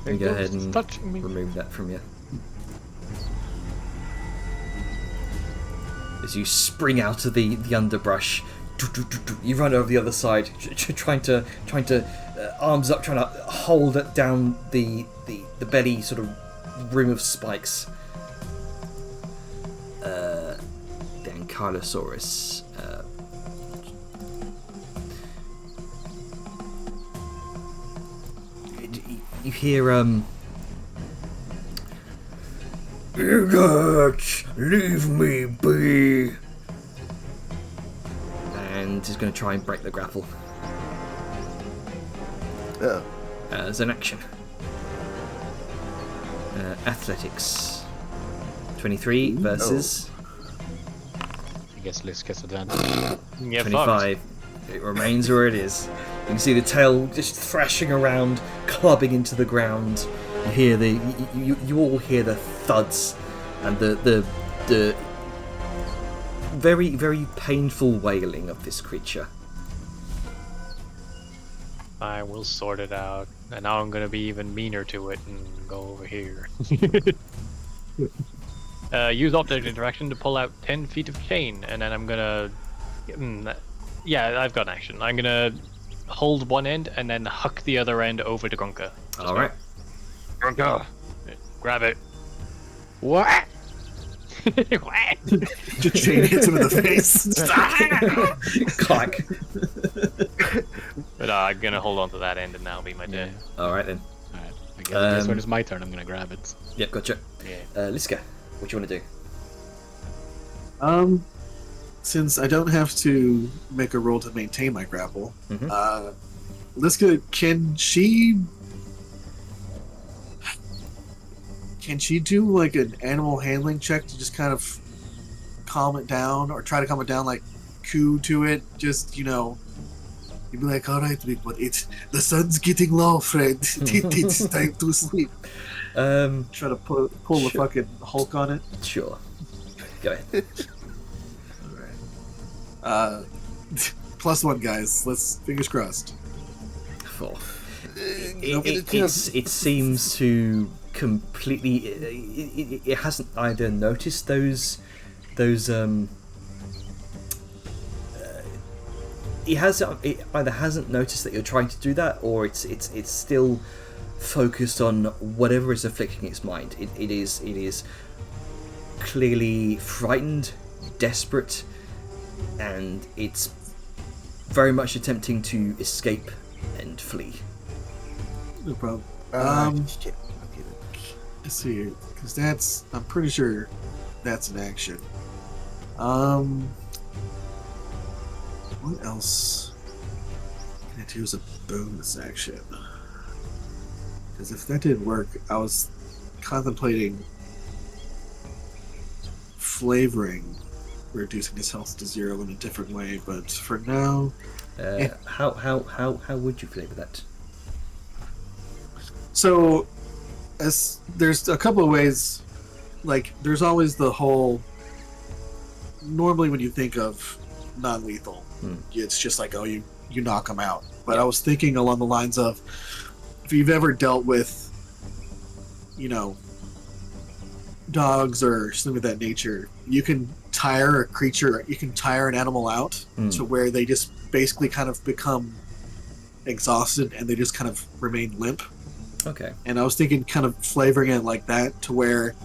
Let me go ahead It's and touching me. remove that from you. As you spring out of the underbrush, you run over the other side, trying to arms up, trying to hold it down the belly sort of rim of spikes. Then Carlosaurus. You hear Bigot, leave me be. And he's going to try and break the grapple Oh. as an action. Athletics. 23 versus I guess Liz gets advantage. Yeah, fucked. 25. It remains where it is. You can see the tail just thrashing around, clubbing into the ground. You hear you all hear the thuds and the very, very painful wailing of this creature. I will sort it out. And now I'm gonna be even meaner to it and go over here. Use object interaction to pull out 10 feet of chain, and then I'm gonna... yeah, I've got an action. I'm gonna hold one end and then huck the other end over to Grunka. Alright. Grunka! Grab it. What? What? Just chain hits him in the face. Clack. But I'm gonna hold on to that end and that'll be my turn. Alright then. Alright, I guess when it's my turn, I'm gonna grab it. Yep, gotcha. Yeah. Liska, what do you want to do? Since I don't have to make a roll to maintain my grapple, Mhm. Liska, can she do like an animal handling check to just kind of calm it down, or try to calm it down, like coo to it? Just, you'd be like, all right, big one, the sun's getting low, friend. It's time to sleep. Try to pull the fucking Hulk on it. Sure. Go ahead. +1, guys. Let's fingers crossed. 4. Don't get a chance. It seems to completely. It hasn't either noticed those. It either hasn't noticed that you're trying to do that, or it's still focused on whatever is afflicting its mind. It is clearly frightened, desperate, and it's very much attempting to escape and flee. No problem. Shit. Okay, Let's see here, because I'm pretty sure that's an action. What else can I do as a bonus action? Because if that didn't work, I was contemplating flavoring, reducing his health to 0 in a different way, but for now, How would you flavor that? so as there's a couple of ways. Like, there's always the whole, normally when you think of non-lethal, it's just like, oh, you knock them out. But I was thinking along the lines of, if you've ever dealt with, dogs or something of that nature, you can tire a creature, you can tire an animal out to where they just basically kind of become exhausted and they just kind of remain limp. Okay. And I was thinking kind of flavoring it like that, to where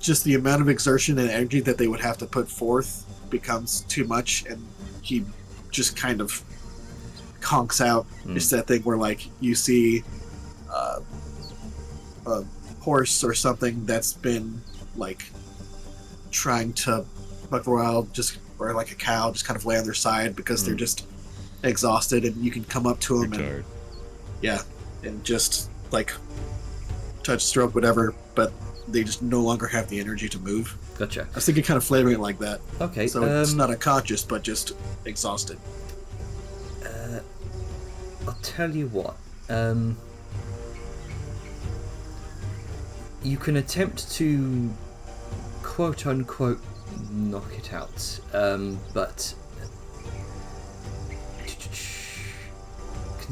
just the amount of exertion and energy that they would have to put forth becomes too much, and he just kind of conks out. It's that thing where, like, you see a horse or something that's been, like, trying to buck wild, or like a cow, just kind of lay on their side because they're just exhausted, and you can come up to them Retard. and just, like, touch, stroke, whatever, but they just no longer have the energy to move. Gotcha. I was thinking kind of flavoring it like that. Okay. So it's not unconscious, but just exhausted. I'll tell you what. You can attempt to quote unquote knock it out, but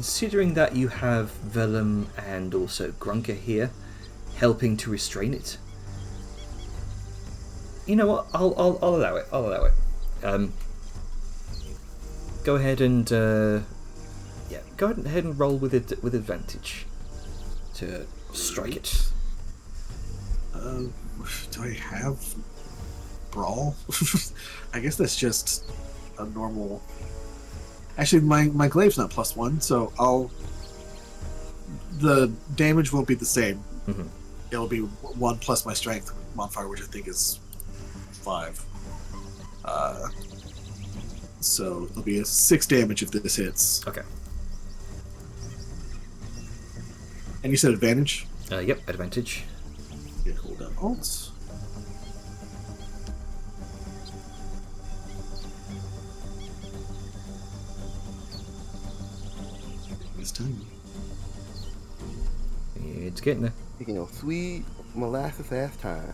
considering that you have Vellum and also Grunker here, helping to restrain it, you know what? I'll allow it. I'll allow it. Go ahead and go ahead and roll with it with advantage to strike it. Do I have brawl? I guess that's just a normal. Actually, my glaive's not +1, so the damage won't be the same. Mhm. It'll be 1 plus my strength modifier, which I think is 5. So it'll be a 6 damage if this hits. Okay. And you said advantage? Yep, advantage. Yeah, hold down Alt. This time. It's getting there. You know, sweet molasses ass time.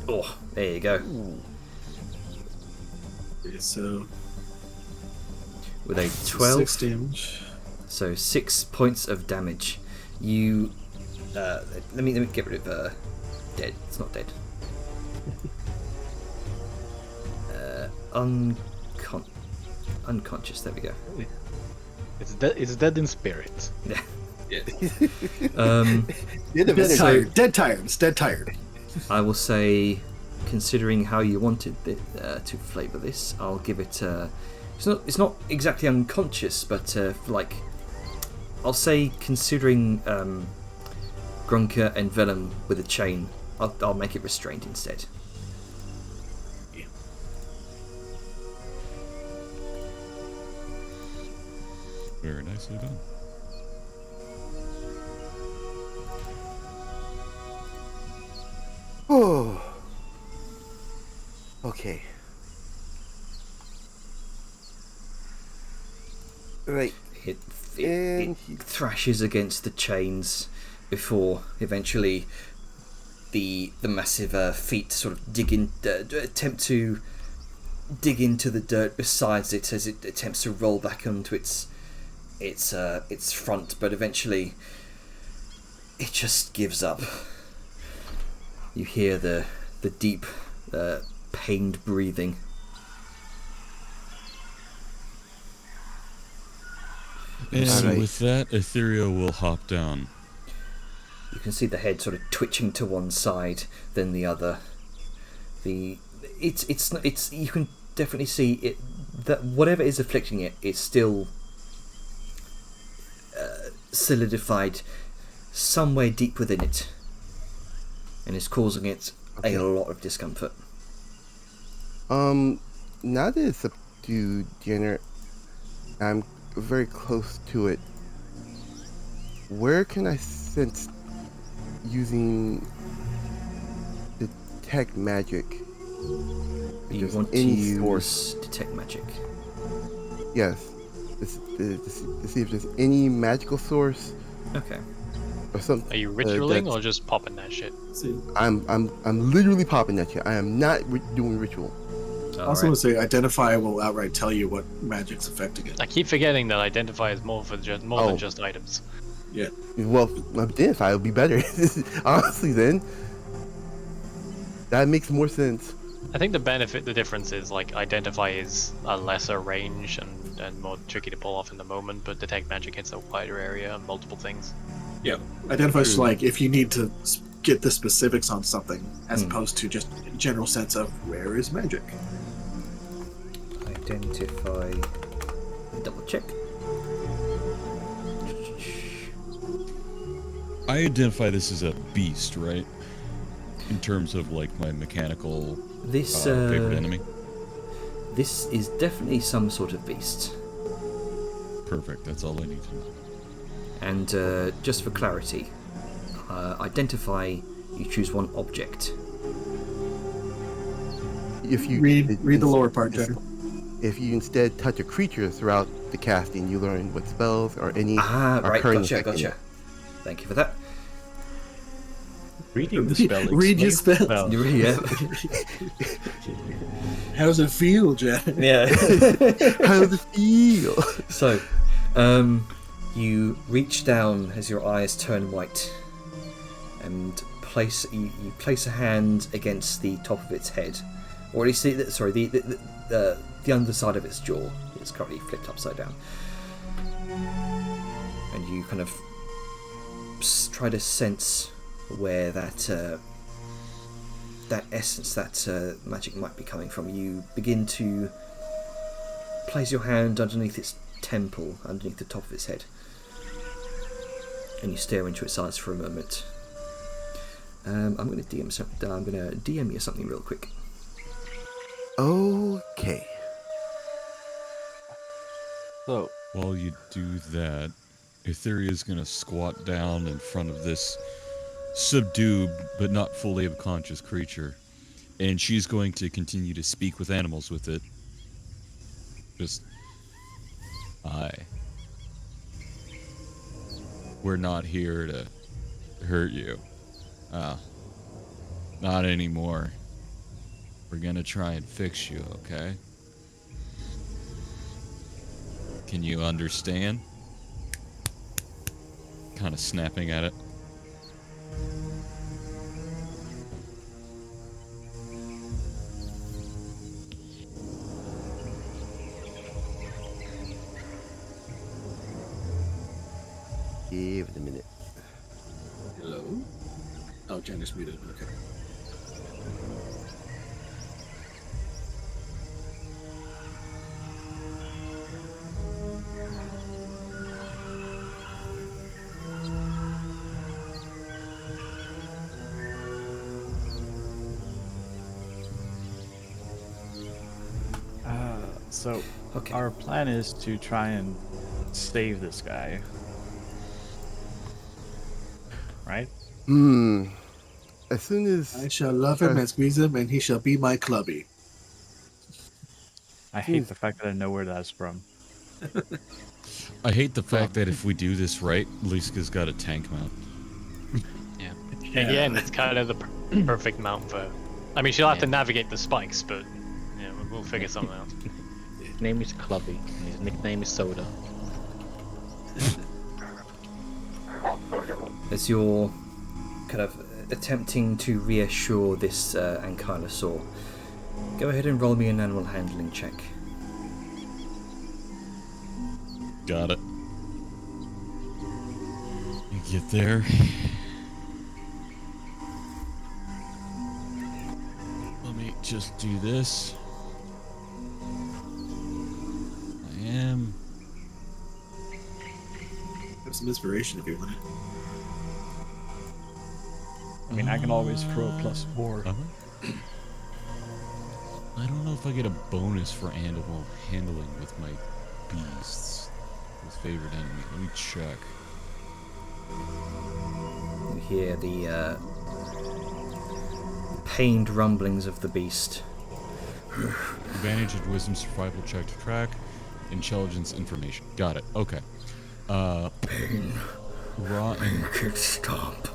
Oh, there you go. Okay, so With a 12, 6 damage. so 6 points of damage. You, let me get rid of dead. It's not dead. Unconscious. There we go. It's dead in spirit. Yeah. You're the Dead better tired. Dead tired. It's dead tired. I will say, considering how you wanted to flavour this, I'll give it. It's not exactly unconscious, but like, I'll say, considering Grunker and Vellum with a chain, I'll make it restrained instead. Yeah. Very nicely done. Oh. Okay. Right. It And thrashes against the chains before eventually the massive feet sort of attempt to dig into the dirt beside it as it attempts to roll back onto its front, but eventually it just gives up. You hear the deep pained breathing. And Alright. with that, Ethereal will hop down. You can see the head sort of twitching to one side, then the other. It's you can definitely see it that whatever is afflicting it is still solidified somewhere deep within it, and is causing it Okay. a lot of discomfort. Now that it's subdued, Jenner, I'm very close to it. Where can I sense using detect magic? If You there's want to any use source? detect magic. Yes. To see if there's any magical source Okay. or something. Are you ritualing or just popping that shit? See, I'm literally popping that shit. I am not doing ritual. I also want to say identify will outright tell you what magic's affecting it. I keep forgetting that identify is more Oh. than just items. Yeah. Well, identify would be better. Honestly, then that makes more sense. I think the difference is like identify is a lesser range and more tricky to pull off in the moment, but detect magic hits a wider area and multiple things. Yeah. Identify's like if you need to get the specifics on something, as Hmm. opposed to just a general sense of where is magic. Identify. Double check. I identify this as a beast, right? In terms of like my mechanical This favorite enemy. this is definitely some sort of beast. Perfect. That's all I need to know. And just for clarity, identify. You choose one object. If you Read the lower part, Jenner. If you instead touch a creature throughout the casting, you learn what spells or any Right. arcane Gotcha. effect in Gotcha. it. Thank you for that. Reading the spell. Read your explains the spell. Yeah. How does it feel, Jenner? Yeah. How does it feel? So, You reach down as your eyes turn white, and you place a hand against the top of its head, or at least the underside of its jaw. It's currently flipped upside down, and you kind of try to sense where that essence, that magic might be coming from. You begin to place your hand underneath its temple, underneath the top of its head, and you stare into its eyes for a moment. I'm going to DM you something real quick. Okay. So, While you do that, Etherea's gonna squat down in front of this subdued but not fully unconscious creature, and she's going to continue to speak with animals with it. Just, hi. We're not here to hurt you. Not anymore. We're gonna try and fix you, okay? Can you understand? Kind of snapping at it. Give it a minute. Hello? Oh, Jen is muted. Okay. so Okay. our plan is to try and save this guy. Right? As soon as I shall love him and squeeze him, and he shall be my clubby. I hate the fact that I know where that's from. I hate the fact that if we do this right, Liska's got a tank mount. Yeah. Again, it's kind of the perfect mount for. I mean, she'll have to navigate the spikes, but yeah, we'll figure something out. His name is Clubby, and his nickname is Soda. As you're kind of attempting to reassure this ankylosaur, go ahead and roll me an animal handling check. Got it. You get there. Let me just do this. I am. Have some inspiration if you want it. I mean, I can always throw a +4. I don't know if I get a bonus for animal handling with my beasts. His favorite enemy. Let me check. You hear the pained rumblings of the beast. Advantage of wisdom survival check to track. Intelligence information. Got it. Okay. Pain. Raw and Can't stop.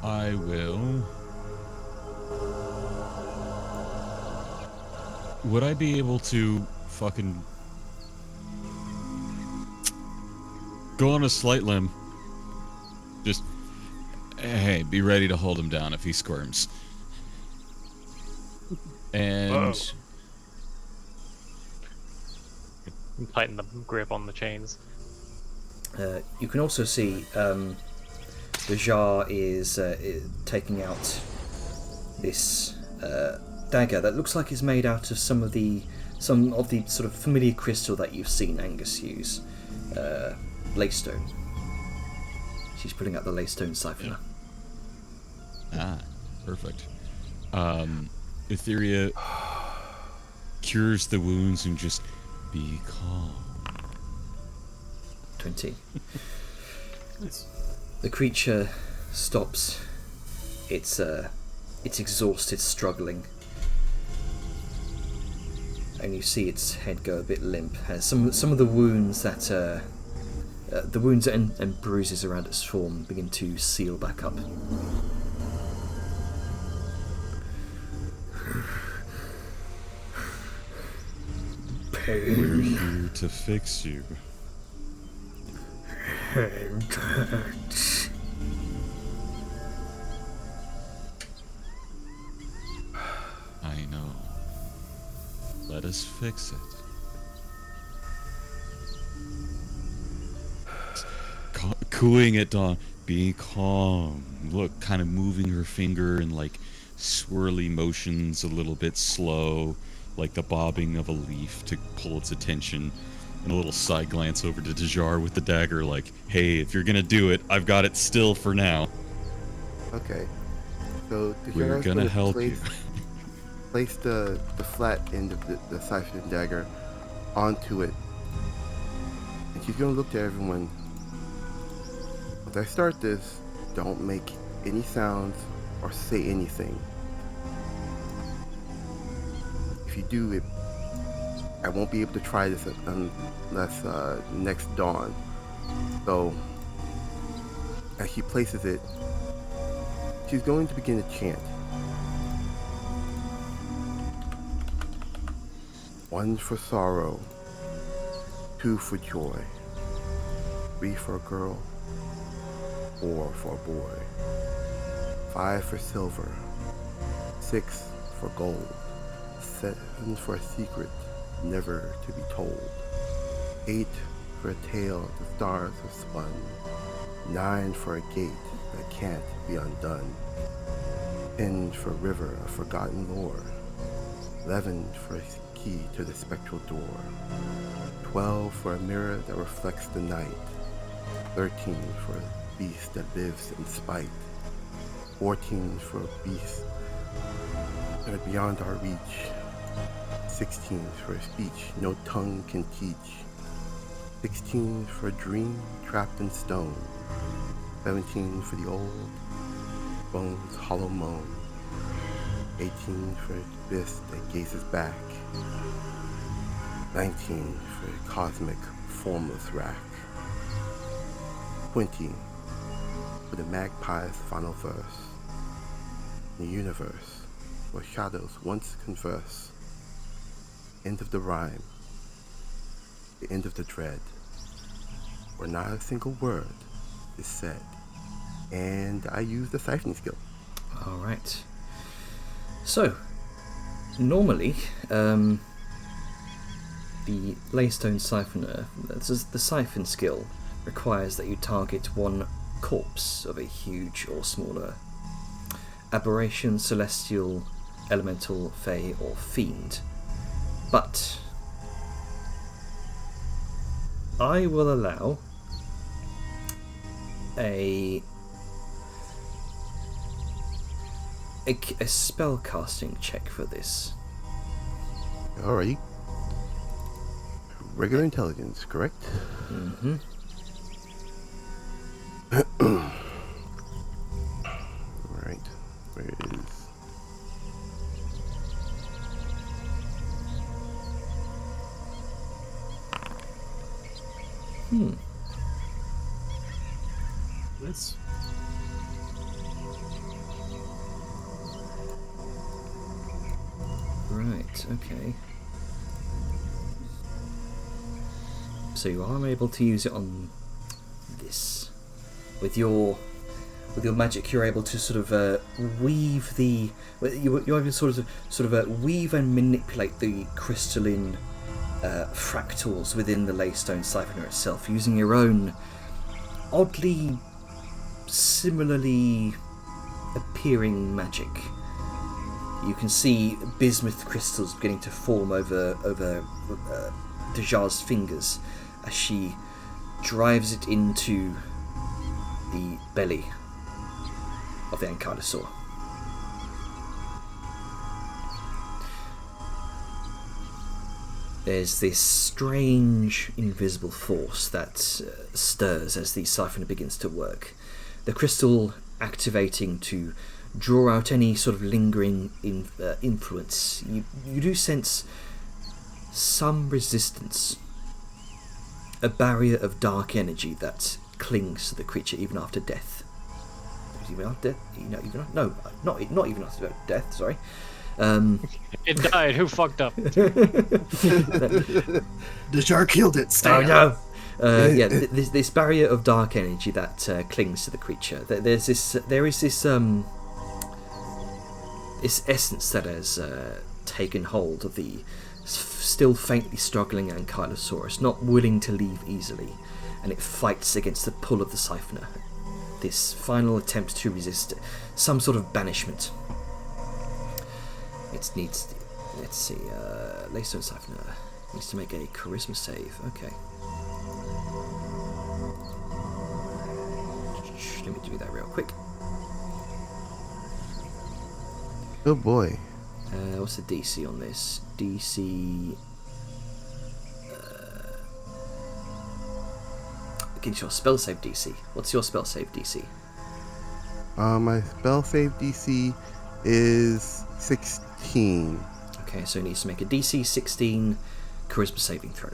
I will. Would I be able to fucking go on a slight limb? Just, hey, be ready to hold him down if he squirms. And Tighten the grip on the chains. You can also see the jar is taking out this dagger that looks like it's made out of some of the sort of familiar crystal that you've seen Angus use, Laystone. She's putting out the Laystone siphoner. ah, perfect. Etheria cures the wounds and just be calm. 20. Nice. The creature stops. It's exhausted, struggling, and you see its head go a bit limp. Some of the wounds that the wounds and bruises around its form begin to seal back up. We're here to fix you. I know. Let us fix it. Cooing at dawn. Be calm. Look, kind of moving her finger in like swirly motions, a little bit slow, like the bobbing of a leaf to pull its attention. And a little side glance over to Dejar with the dagger, like, hey, if you're gonna do it, I've got it still for now. Okay. So We're Dejar's gonna help place, you. place the flat end of the siphon dagger onto it. And she's gonna look to everyone. As I start this, don't make any sounds or say anything. If you do it, I won't be able to try this unless next dawn. So, as she places it, she's going to begin to chant. 1 for sorrow, 2 for joy, 3 for a girl, 4 for a boy, 5 for silver, 6 for gold, 7 for a secret never to be told, 8 for a tale the stars have spun, 9 for a gate that can't be undone, 10 for a river of forgotten lore, 11 for a key to the spectral door, 12 for a mirror that reflects the night, 13 for a beast that lives in spite, 14 for a beast that are beyond our reach, 16 for a speech no tongue can teach, 16 for a dream trapped in stone, 17 for the old bones hollow moan, 18 for an abyss that gazes back, 19 for a cosmic formless rack, 20 for the magpie's final verse, the universe where shadows once converse. End of the rhyme, the end of the dread, where not a single word is said. And I use the siphoning skill. Alright. So, normally, the Laystone Siphoner, the siphon skill, requires that you target one corpse of a huge or smaller aberration, celestial, elemental, fey, or fiend. But I will allow a spell casting check for this. Alrighty. Regular intelligence, correct? Mm-hmm. Right. Where is... Let's. Right, okay. So you are able to use it on this. With your magic, you're able to sort of weave the. You're able to sort of weave and manipulate the crystalline fractals within the Laystone Siphoner itself, using your own oddly similarly appearing magic. You can see bismuth crystals beginning to form over Dejar's fingers as she drives it into the belly of the Ankylosaur. There's this strange invisible force that stirs as the siphoner begins to work. The crystal activating to draw out any sort of lingering influence. You do sense some resistance, a barrier of dark energy that clings to the creature even after death. Even after death? No, not even after death. Sorry. It died. Who fucked up? The shark killed it. Stay Oh out. no! Yeah, this barrier of dark energy that clings to the creature. There is this essence that has taken hold of the still faintly struggling Ankylosaurus, not willing to leave easily, and it fights against the pull of the Siphoner. This final attempt to resist some sort of banishment. It needs. Let's see. Laystone Siphoner needs to make a charisma save. Okay. Let me do that real quick. Oh boy. What's the DC on this? DC. Gives your spell save DC. What's your spell save DC? My spell save DC is 16. Okay, so it needs to make a DC 16 charisma saving throw.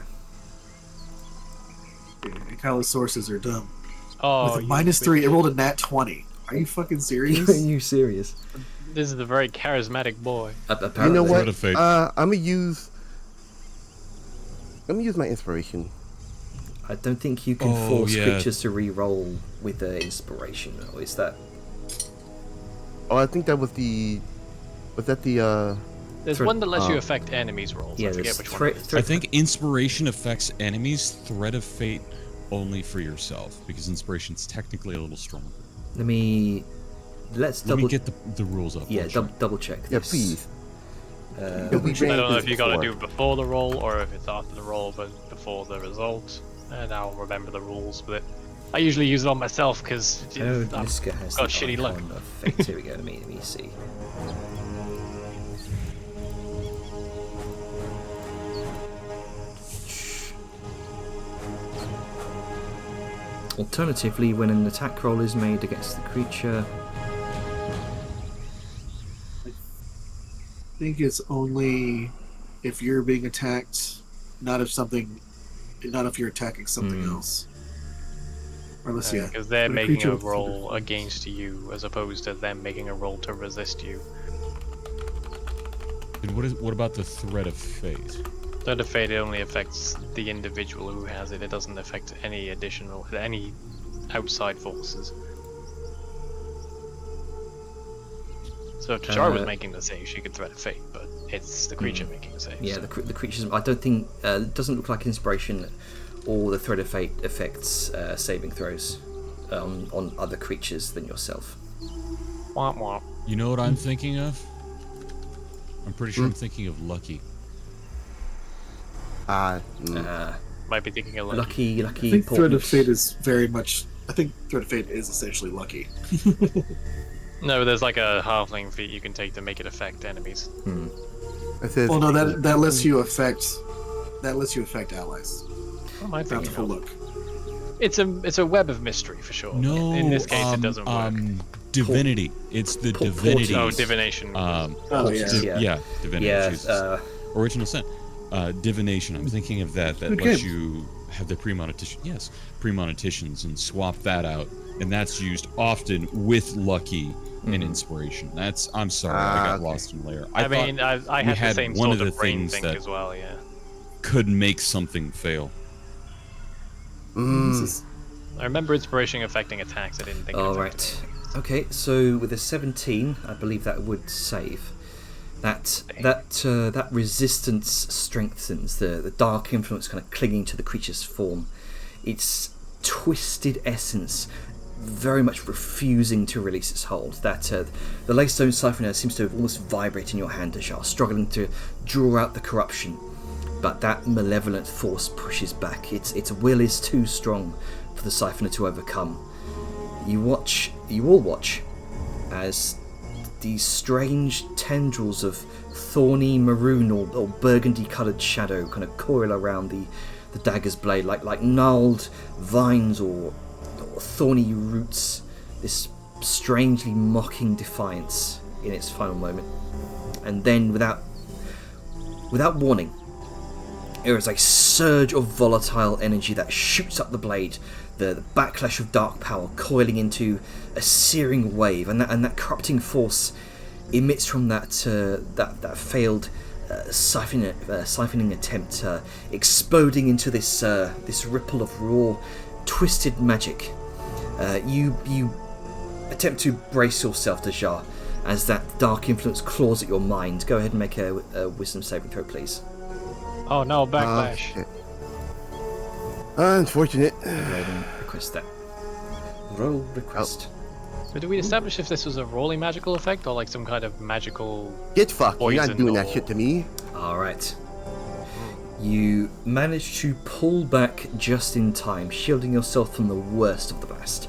Ankylosaurus are dumb. Oh, With a -3, it rolled a nat 20. Are you fucking Are serious? you serious? This is a very charismatic boy. Apparently. You know what? Thread of fate. I'm gonna use my inspiration. I don't think you can Oh, force yeah. creatures to re-roll with their inspiration, or is that? Oh, I think that was the. Was that the? There's Thread- one that lets you oh. affect enemies' rolls. Yeah, I forget there's which one. threat. it is. I think inspiration affects enemies. Thread of fate only for yourself, because inspiration's technically a little stronger. Let's Let double. me get the rules up. Yeah, one sec. double check. Yeah, This. please. Uh, Yeah, we I ran don't know this if you gotta before. do it before the roll or if it's after the roll but before the result. And I'll remember the rules, but I usually use it on myself because I know I've Niska has got the shitty luck. icon effect. Here we go. Let me see. Alternatively, when an attack roll is made against the creature, I think it's only if you're being attacked, not if you're attacking something else. Or unless, yeah. Because they're When making creature a with- roll against you as opposed to them making a roll to resist you. And what about the thread of fate? Thread of Fate only affects the individual who has it. It doesn't affect any outside forces. So if Jar was making the save, she could Thread of Fate, but it's the creature making the save. yeah, so. the creatures. I don't think it doesn't look like inspiration or the thread of fate affects saving throws on other creatures than yourself. Womp womp. You know what I'm thinking of? I'm pretty sure I'm thinking of Lucky. Might be thinking of Lucky I think Thread of portents. Fate is very much. I think Thread of Fate is essentially lucky. No, there's like a halfling feat you can take to make it affect enemies. It says, Well, no, that lets you affect allies. What am I thinking Bountiful of? look. It's a web of mystery for sure. No, In this case, it doesn't work. Divinity. It's the Por- divinity. Oh, divination. Oh yeah. Yeah. Divinity. Yeah, Jesus. Original Sin. Divination. I'm thinking of that Good lets game. you have the premonition. Yes, premonitions and swap that out, and that's used often with Lucky and Inspiration. I'm sorry, I got okay. lost in layer. I thought mean, I we had the had same one sort of of the brain things think that as well, yeah. could make something fail. This is- I remember inspiration affecting attacks. I didn't think. it All affected right. Okay, so with a 17, I believe that would save. That resistance strengthens the dark influence kind of clinging to the creature's form. Its twisted essence very much refusing to release its hold. That the Laystone Siphoner seems to have almost vibrate in your hand, Ajar, struggling to draw out the corruption. But that malevolent force pushes back. Its will is too strong for the Siphoner to overcome. You all watch as these strange tendrils of thorny maroon or burgundy coloured shadow kind of coil around the dagger's blade like gnarled vines or thorny roots, this strangely mocking defiance in its final moment. And then without warning, there is a surge of volatile energy that shoots up the blade, the backlash of dark power coiling into a searing wave, and that corrupting force emits from that failed siphoning attempt, exploding into this ripple of raw, twisted magic. You attempt to brace yourself, Dajar, as that dark influence claws at your mind. Go ahead and make a wisdom saving throw, please. Oh no, backlash. Shit. Unfortunate. Go ahead and request that. Roll request. But did we establish if this was a rolling magical effect or like some kind of magical? Get fucked. You're not Poison doing that or- shit to me. Alright. You manage to pull back just in time, shielding yourself from the worst of the blast.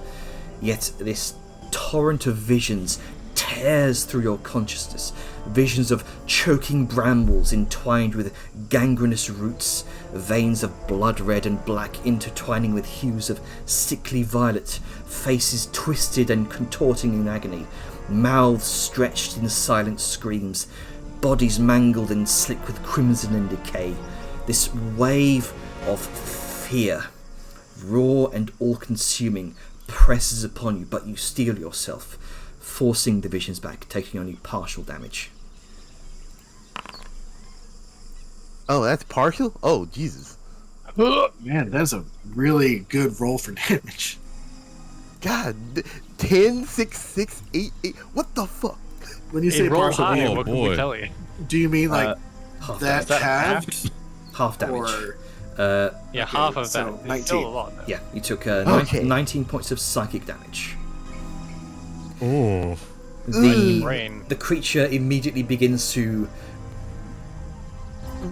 Yet this torrent of visions tears through your consciousness. Visions of choking brambles entwined with gangrenous roots, veins of blood red and black intertwining with hues of sickly violet, faces twisted and contorting in agony, mouths stretched in silent screams, bodies mangled and slick with crimson and decay. This wave of fear, raw and all-consuming, presses upon you, but you steel yourself, forcing the visions back, taking only partial damage. Oh, that's partial? Oh, Jesus. Man, that's a really good roll for damage. God, 10, 6, 6, 8, 8. What the fuck? When you Hey, say roll partial, high. Oh, What can boy. we tell you? do you mean like Half that damage. halved? Half damage. Or Yeah, Okay, half of so that. It's still a 19. lot. Though. Yeah, you took Okay. 19 points of psychic damage. Oh. Brain. The creature immediately begins to...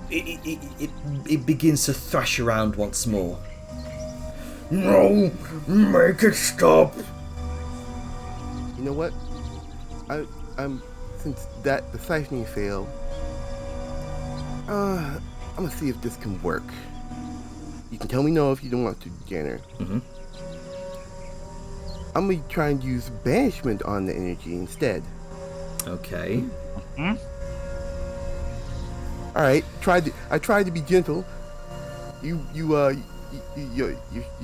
It begins to thrash around once more. No! Make it stop! You know what? I'm since that the siphoning failed. I'm gonna see if this can work. You can tell me no if you don't want to, Janner. Mhm. I'm gonna try and use banishment on the energy instead. Okay. All right, I tried to be gentle. You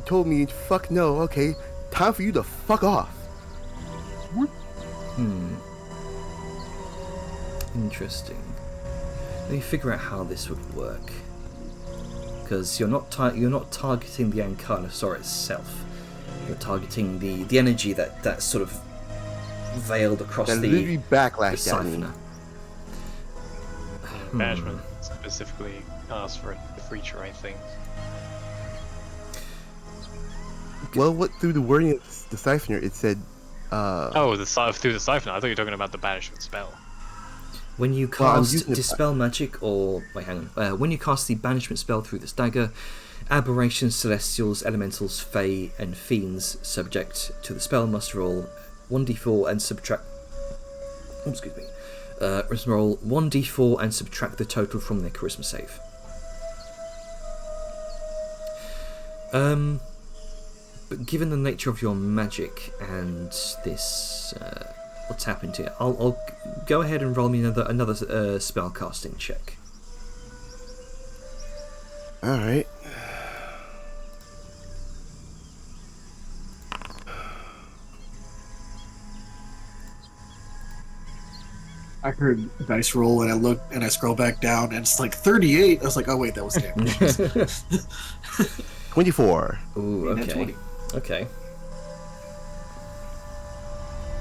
told me fuck no. Okay, time for you to fuck off. Interesting. Let me figure out how this would work. Because you're not targeting the Ankylosaur itself. You're targeting the energy that sort of veiled across That the literally the backlash at me. siphoner. Banishment specifically asks for a creature, I think. Well, what through the wording of the siphoner, it said, Oh, through the siphon. I thought you were talking about the banishment spell. When you Well, I'm cast using it- Dispel Magic, or... Wait, hang on. When you cast the Banishment spell through this dagger, aberrations, celestials, elementals, fae, and fiends subject to the spell must roll 1d4 and subtract... Oh, excuse me. Must roll 1d4 and subtract the total from their charisma save. But given the nature of your magic and this... what's happened here? I'll go ahead and roll me another spell casting check. all right. I heard dice roll and I looked and I scroll back down and it's like 38. I was like, oh wait, that was damage. 24. Ooh, Nat okay. 20. Okay.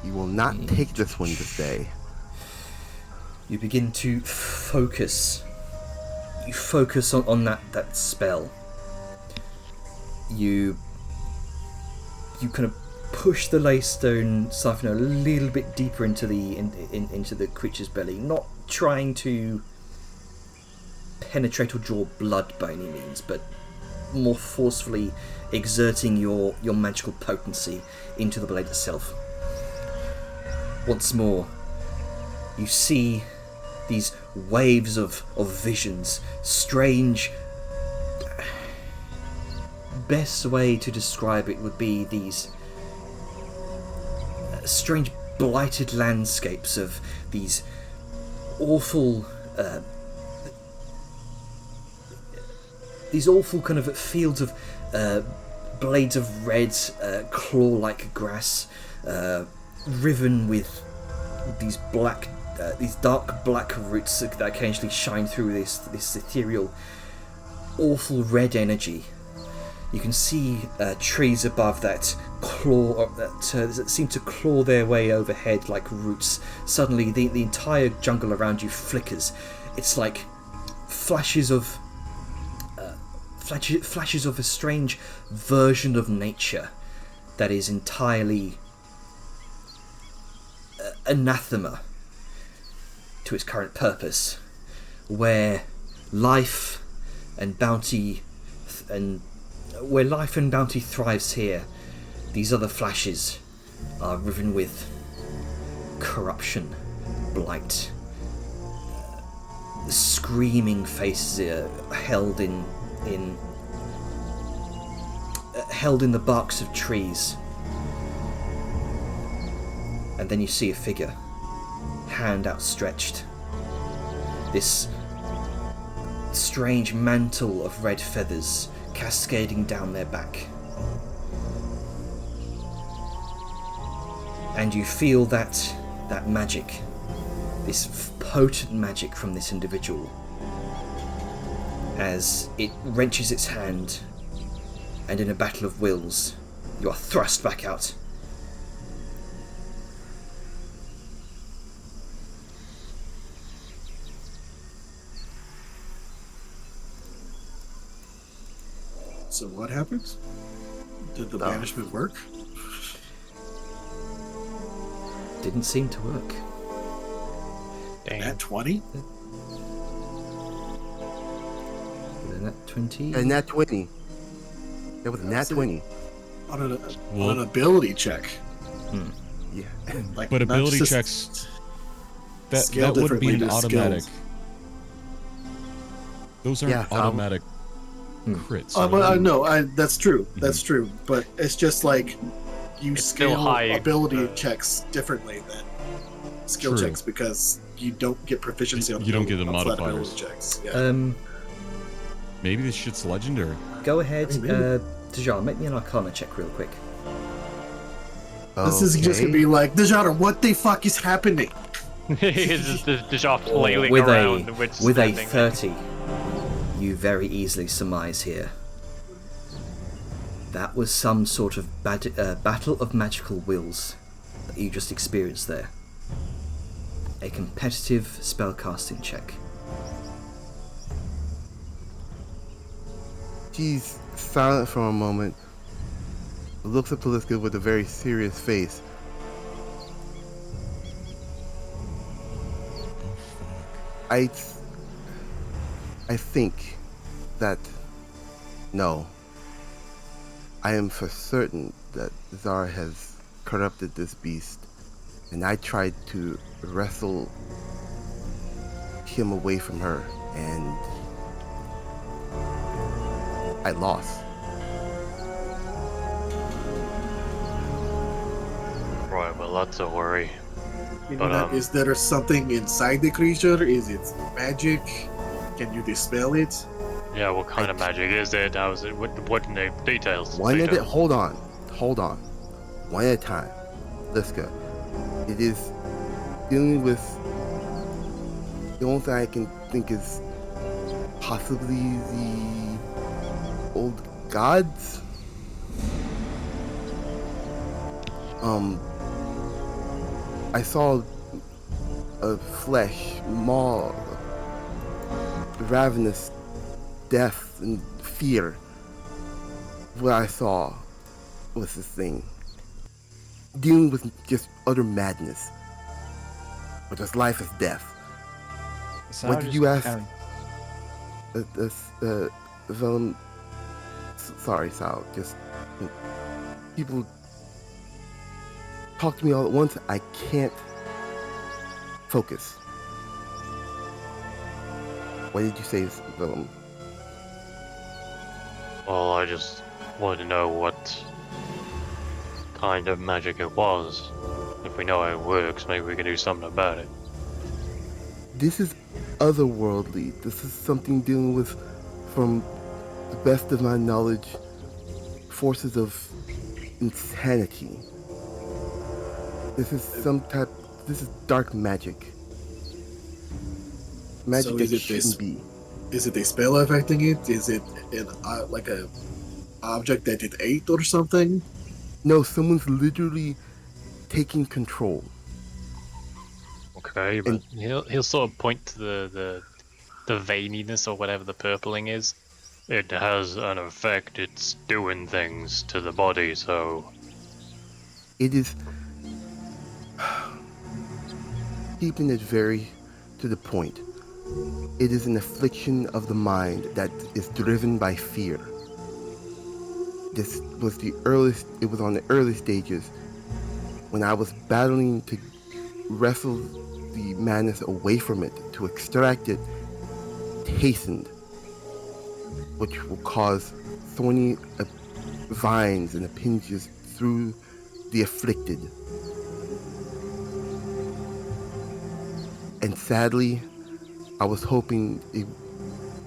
You will not take this one this day. You begin to focus. You focus on that spell. You kind of push the Laystone siphoner a little bit deeper into the creature's belly, not trying to penetrate or draw blood by any means, but more forcefully exerting your magical potency into the blade itself. Once more, you see these waves of visions, strange... Best way to describe it would be these strange blighted landscapes of these awful kind of fields of blades of red claw-like grass riven with these black these dark black roots that occasionally shine through this ethereal, awful red energy. You can see trees above that that seem to claw their way overhead like roots. Suddenly, the entire jungle around you flickers. It's like flashes of a strange version of nature that is entirely anathema to its current purpose, where life and bounty thrives here. These other flashes are riven with corruption, blight, screaming faces held in the barks of trees. And then you see a figure, hand outstretched. This strange mantle of red feathers cascading down their back. And you feel that magic, this potent magic from this individual, as it wrenches its hand, and in a battle of wills, you are thrust back out. So what happens? Did the banishment work? Didn't seem to work. Dang. At 20? Then that 20. A nat 20. That was a nat 20. On an ability check. Yeah. Like, But not ability just checks, that scale wouldn't be an differently to automatic. skills. Those aren't Yeah, automatic crits. No, that's true. That's true. But it's just like you It's still scale high, ability checks differently than skill True. checks because you don't get proficiency on You don't get the on flat modifiers. ability checks. Yeah. Maybe this shit's legendary. Go ahead, Maybe. Dejar, make me an Arcana check real quick. This is just gonna be like, Dejara, what the fuck is happening? It's just the shop flailing With around. the witch a standing. 30, you very easily surmise here that was some sort of battle of magical wills that you just experienced there. A competitive spellcasting check. She's silent for a moment, looks at Taliska with a very serious face. I think that no. I am for certain that Zara has corrupted this beast, and I tried to wrestle him away from her, and I lost. Right, well, that's a worry. Meaning is there something inside the creature? Is it magic? Can you dispel it? Yeah, what kind of magic is it? How is it? What in the details? One at a Details. hold on. One at a time. Let's go. It is dealing with the only thing I can think is possibly the old gods. I saw a flesh maw, ravenous death and fear. What I saw was this thing dealing with just utter madness, but as life as death. So What I did just you ask? kinda- Vellum. Sorry, Sal. Just people talk to me all at once. I can't focus. What did you say, Vellum? Well, I just wanted to know what kind of magic it was. If we know how it works, maybe we can do something about it. This is otherworldly. This is something dealing with, from the best of my knowledge, forces of insanity. This is dark magic. magic So that is it this- shouldn't be. Is it a spell affecting it? Is it like a object that it ate or something? No, someone's literally taking control. Okay, but And- he'll sort of point to the veininess or whatever the purpling is. It has an effect. It's doing things to the body. So It is keeping it very to the point. It is an affliction of the mind that is driven by fear. This was it was on the early stages when I was battling to wrestle the madness away from it, to extract it, hastened, which will cause thorny vines and appendages through the afflicted. And sadly, I was hoping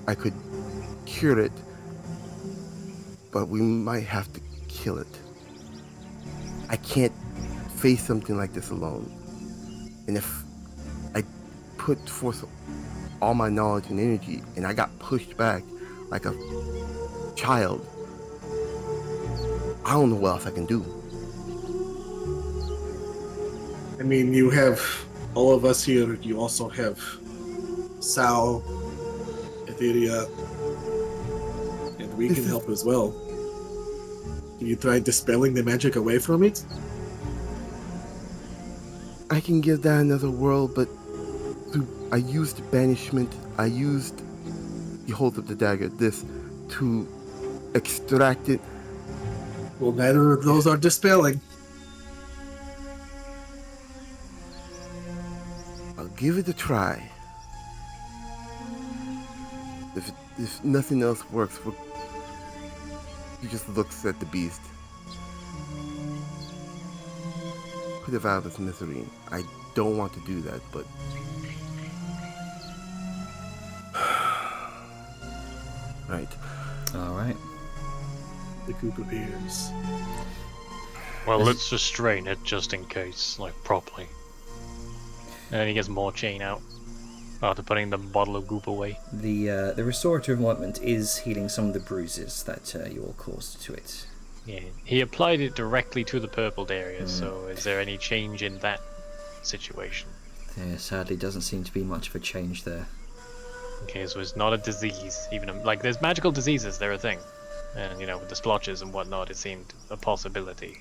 I could cure it, but we might have to kill it. I can't face something like this alone. And if I put forth all my knowledge and energy and I got pushed back like a child, I don't know what else I can do. I mean, you have all of us here. You also have Sal, Etheria, and we This can is- help as well. Can you try dispelling the magic away from it? I can give that another whirl, but I used banishment, I used the hold of the dagger, this, to extract it. Well, neither of those are dispelling. I'll give it a try. If nothing else works, he just looks at the beast. Put it out of its misery. I don't want to do that, but right. All right. The group appears. well, Is- let's restrain it just in case, like properly. And then he gets more chain out after putting the bottle of goop away. The restorative ointment is healing some of the bruises that you all caused to it. Yeah, he applied it directly to the purpled area. So is there any change in that situation? There sadly doesn't seem to be much of a change there. Okay, so it's not a disease. Even like there's magical diseases, they're a thing, and you know with the splotches and whatnot, it seemed a possibility.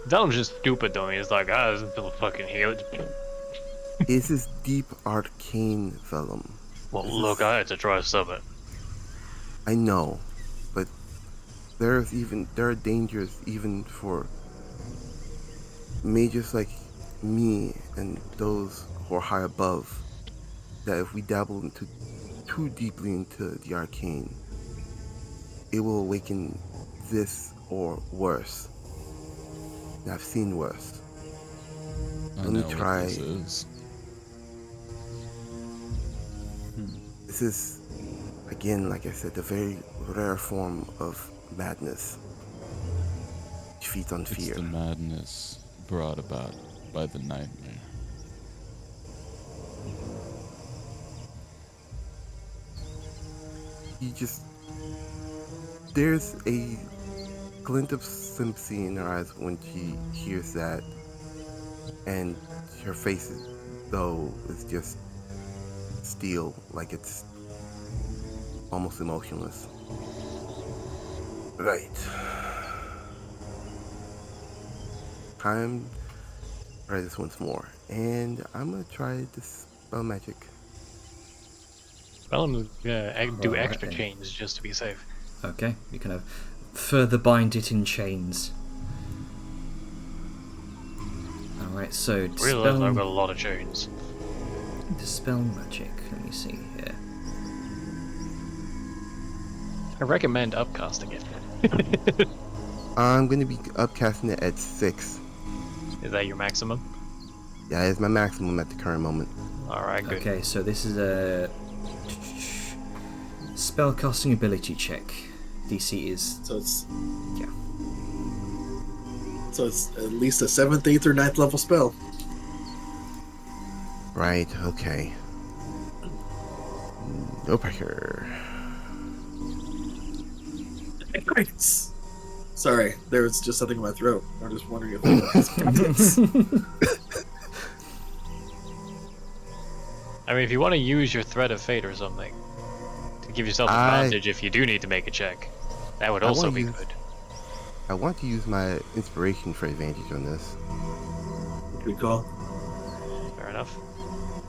That was just stupid though. He's like, this will fucking heal it. This is deep arcane vellum. Well, look, I had to try something. I know, but there are dangers even for mages like me and those who are high above, that if we dabble too deeply into the arcane, it will awaken this or worse. And I've seen worse. I Let me know try. what this is. This is, again, like I said, a very rare form of madness, which feeds on It's fear. the madness brought about by the nightmare. There's a glint of sympathy in her eyes when she hears that, and her face, though, is just steel, like it's almost emotionless. Right. Time to try this once more, and I'm gonna try this spell magic. Well, I'm gonna do Alright extra then. chains just to be safe. Okay, you kind of further bind it in chains. Alright, so Realize I've got a dispel, lot of chains. dispel magic. Let me see here. I recommend upcasting it. I'm gonna be upcasting it at 6. Is that your maximum? Yeah, it's my maximum at the current moment. Alright, good. Okay, so this is a spellcasting ability check. DC is So it's yeah. so it's at least a 7th, 8th, or 9th level spell. Right, okay. No pressure. Thanks. Sorry, there was just something in my throat. I'm just wondering if it was I mean, if you want to use your thread of fate or something to give yourself advantage if you do need to make a check, that would also be good. I want to use my inspiration for advantage on this. Good call. Fair enough.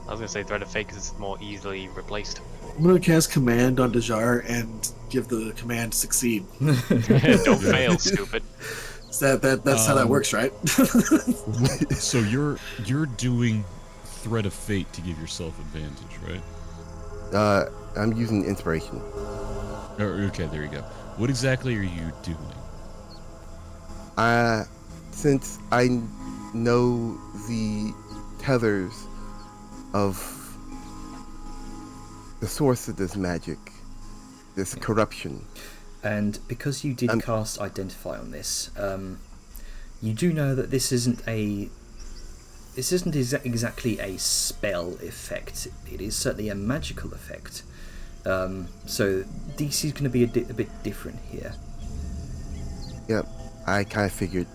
I was gonna say thread of fate because it's more easily replaced. I'm gonna cast command on Dejar and give the command succeed. Don't fail, stupid. So that's how that works, right? So you're doing thread of fate to give yourself advantage, right? I'm using inspiration. Okay, there you go. What exactly are you doing? Since I know the tethers of the source of this magic, this corruption. And because you did cast Identify on this, you do know that this isn't exactly a spell effect. It is certainly a magical effect. So DC is going to be a bit different here. Yep, I kind of figured.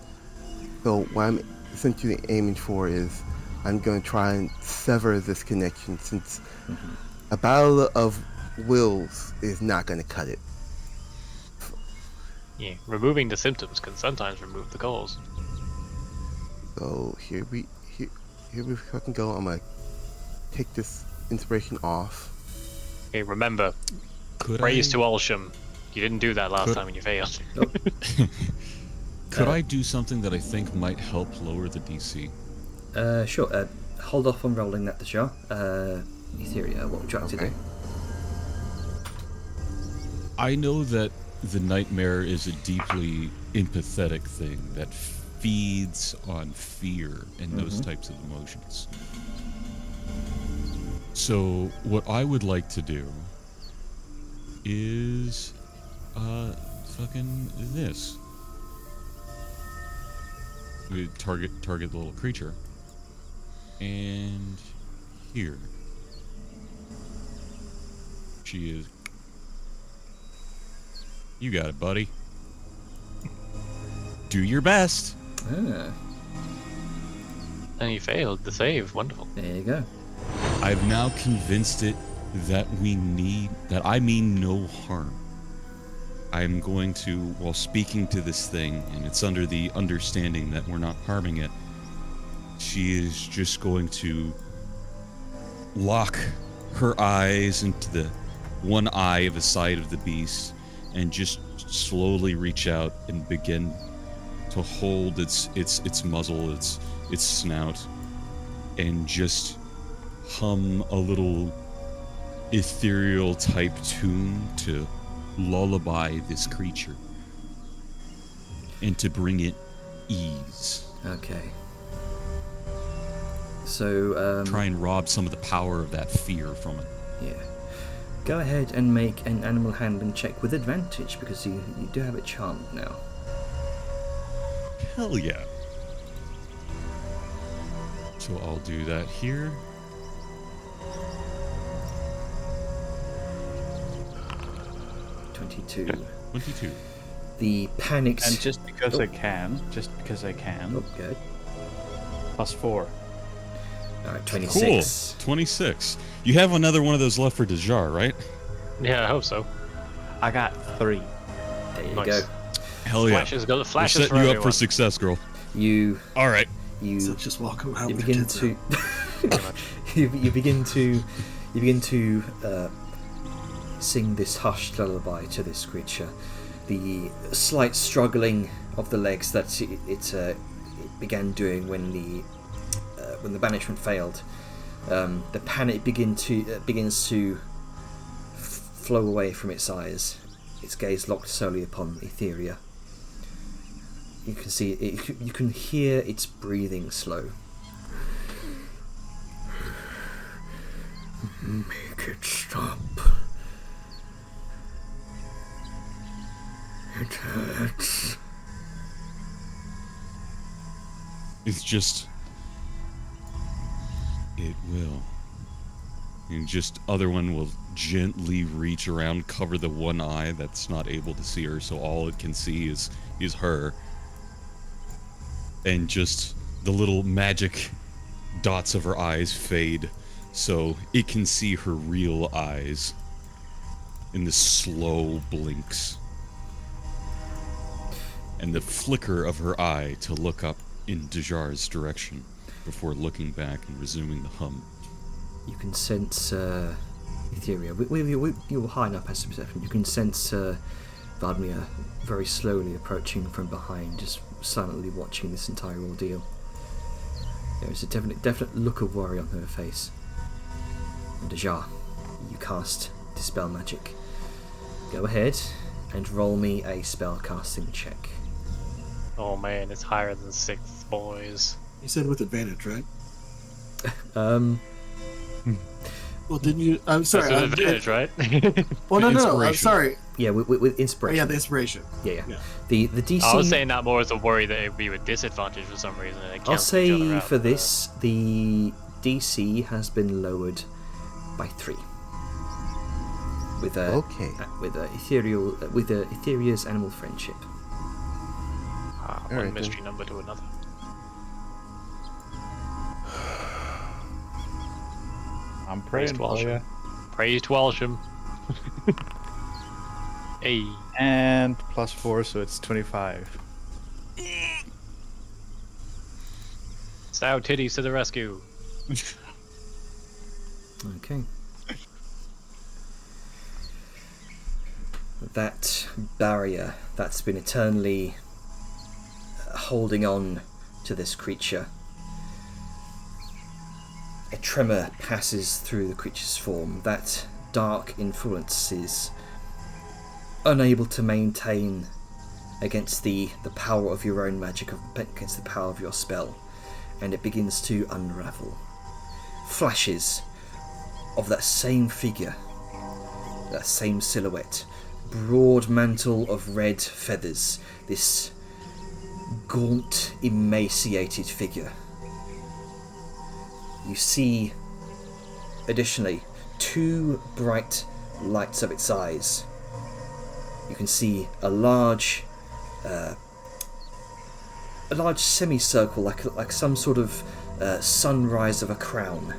So what I'm essentially aiming for is I'm going to try and sever this connection, since a battle of wills is not going to cut it. Yeah, removing the symptoms can sometimes remove the cause. So here we fucking go. I'm gonna take this inspiration off. Okay, remember, praise to Alsham. You didn't do that last time and you failed. Could I do something that I think might help lower the DC? Sure. Hold off on rolling that, Dejar. Etheria, what would you like to do? I know that the nightmare is a deeply empathetic thing that feeds on fear and those types of emotions. So what I would like to do is fucking this. We target the little creature. And here. She is. You got it, buddy. Do your best. Ah, And you failed the save. Wonderful. there you go. I've now convinced it that I mean no harm. I'm going to, while speaking to this thing, and it's under the understanding that we're not harming it, she is just going to lock her eyes into the one eye of the side of the beast and just slowly reach out and begin to hold its muzzle, its snout, and just hum a little ethereal type tune to lullaby this creature and to bring it ease. Okay. So, Try and rob some of the power of that fear from it. yeah. Go ahead and make an animal handling check with advantage, because you do have it charmed now. Hell yeah. So I'll do that here. — 22. 22. The panicked... And just because Oh. I can, Oh, good. +4. Alright, Cool. 26. 26. You have another one of those left for Dejar, right? Yeah, I hope so. I got 3. There you Nice. go. Hell yeah. Flashes go. We're Flashes for setting you up for everyone. success, girl. You All right. So just walk around you with begin your tits to out. you begin to sing this hushed lullaby to this creature. The slight struggling of the legs that it began doing when the banishment failed, the panic begins to flow away from its eyes. Its gaze locked solely upon Etheria. You can see it. You can hear its breathing slow. Make it stop. It hurts. It's just. It will. And just other one will gently reach around, cover the one eye that's not able to see her, so all it can see is her. And just the little magic dots of her eyes fade, so it can see her real eyes in the slow blinks. And the flicker of her eye to look up in Dejar's direction before looking back and resuming the hum. You can sense Etheria. With your high enough passive perception, you can sense Vladimir very slowly approaching from behind, just silently watching this entire ordeal. There is a definite look of worry on her face. And Dejar, you cast Dispel Magic. Go ahead and roll me a spellcasting check. Oh man, it's higher than 6, boys. You said with advantage, right? Well, didn't you? I'm sorry. That's an advantage, right? Well, no. I'm Inspiration. sorry. Yeah, with Oh, inspiration. yeah, the inspiration. Yeah. Yeah. The DC. I was saying that more as a worry that it would be with disadvantage for some reason. And it I'll cancels each other say out, for but- this, the DC has been lowered by 3. With a Okay. with a ethereal with a Etheria's animal friendship. One Alright, mystery number to another. I'm Praise praying to for Alsham. you. Praise to Alsham. Hey. And +4, so it's 25. Sow titties to the rescue. Okay. That barrier that's been eternally holding on to this creature. A tremor passes through the creature's form. That dark influence is unable to maintain against the power of your own magic, against the power of your spell, and it begins to unravel. Flashes of that same figure, that same silhouette, broad mantle of red feathers, this gaunt, emaciated figure. You see, additionally, 2 bright lights of its eyes. You can see a large semicircle, like some sort of sunrise of a crown,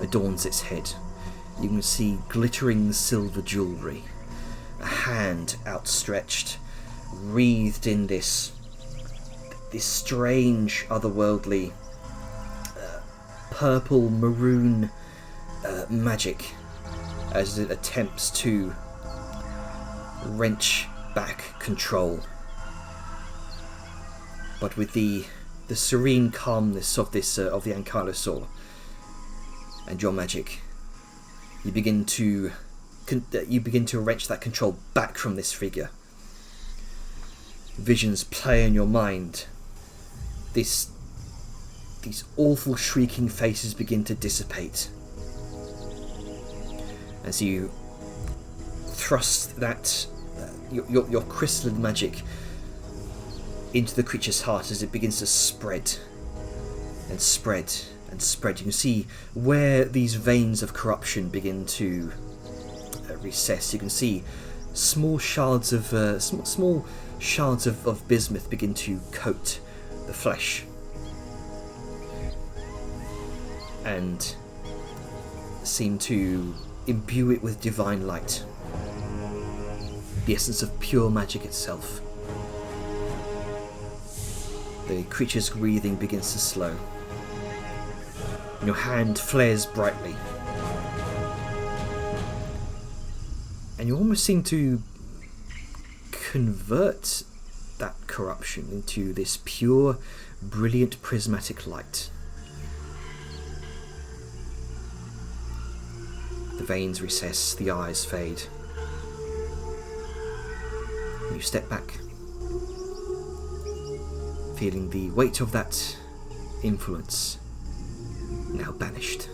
adorns its head. You can see glittering silver jewellery, a hand outstretched, wreathed in this strange, otherworldly, purple maroon magic, as it attempts to wrench back control. But with the serene calmness of this of the Ankylosaur and your magic, you begin to wrench that control back from this figure. Visions play in your mind. These awful shrieking faces begin to dissipate as you thrust that your crystalline magic into the creature's heart as it begins to spread and spread and spread. You can see where these veins of corruption begin to recess. You can see small shards of of bismuth begin to coat the flesh and seem to imbue it with divine light, the essence of pure magic itself. The creature's breathing begins to slow. Your hand flares brightly, and you almost seem to convert that corruption into this pure, brilliant prismatic light. The veins recess, the eyes fade. You step back, feeling the weight of that influence now banished.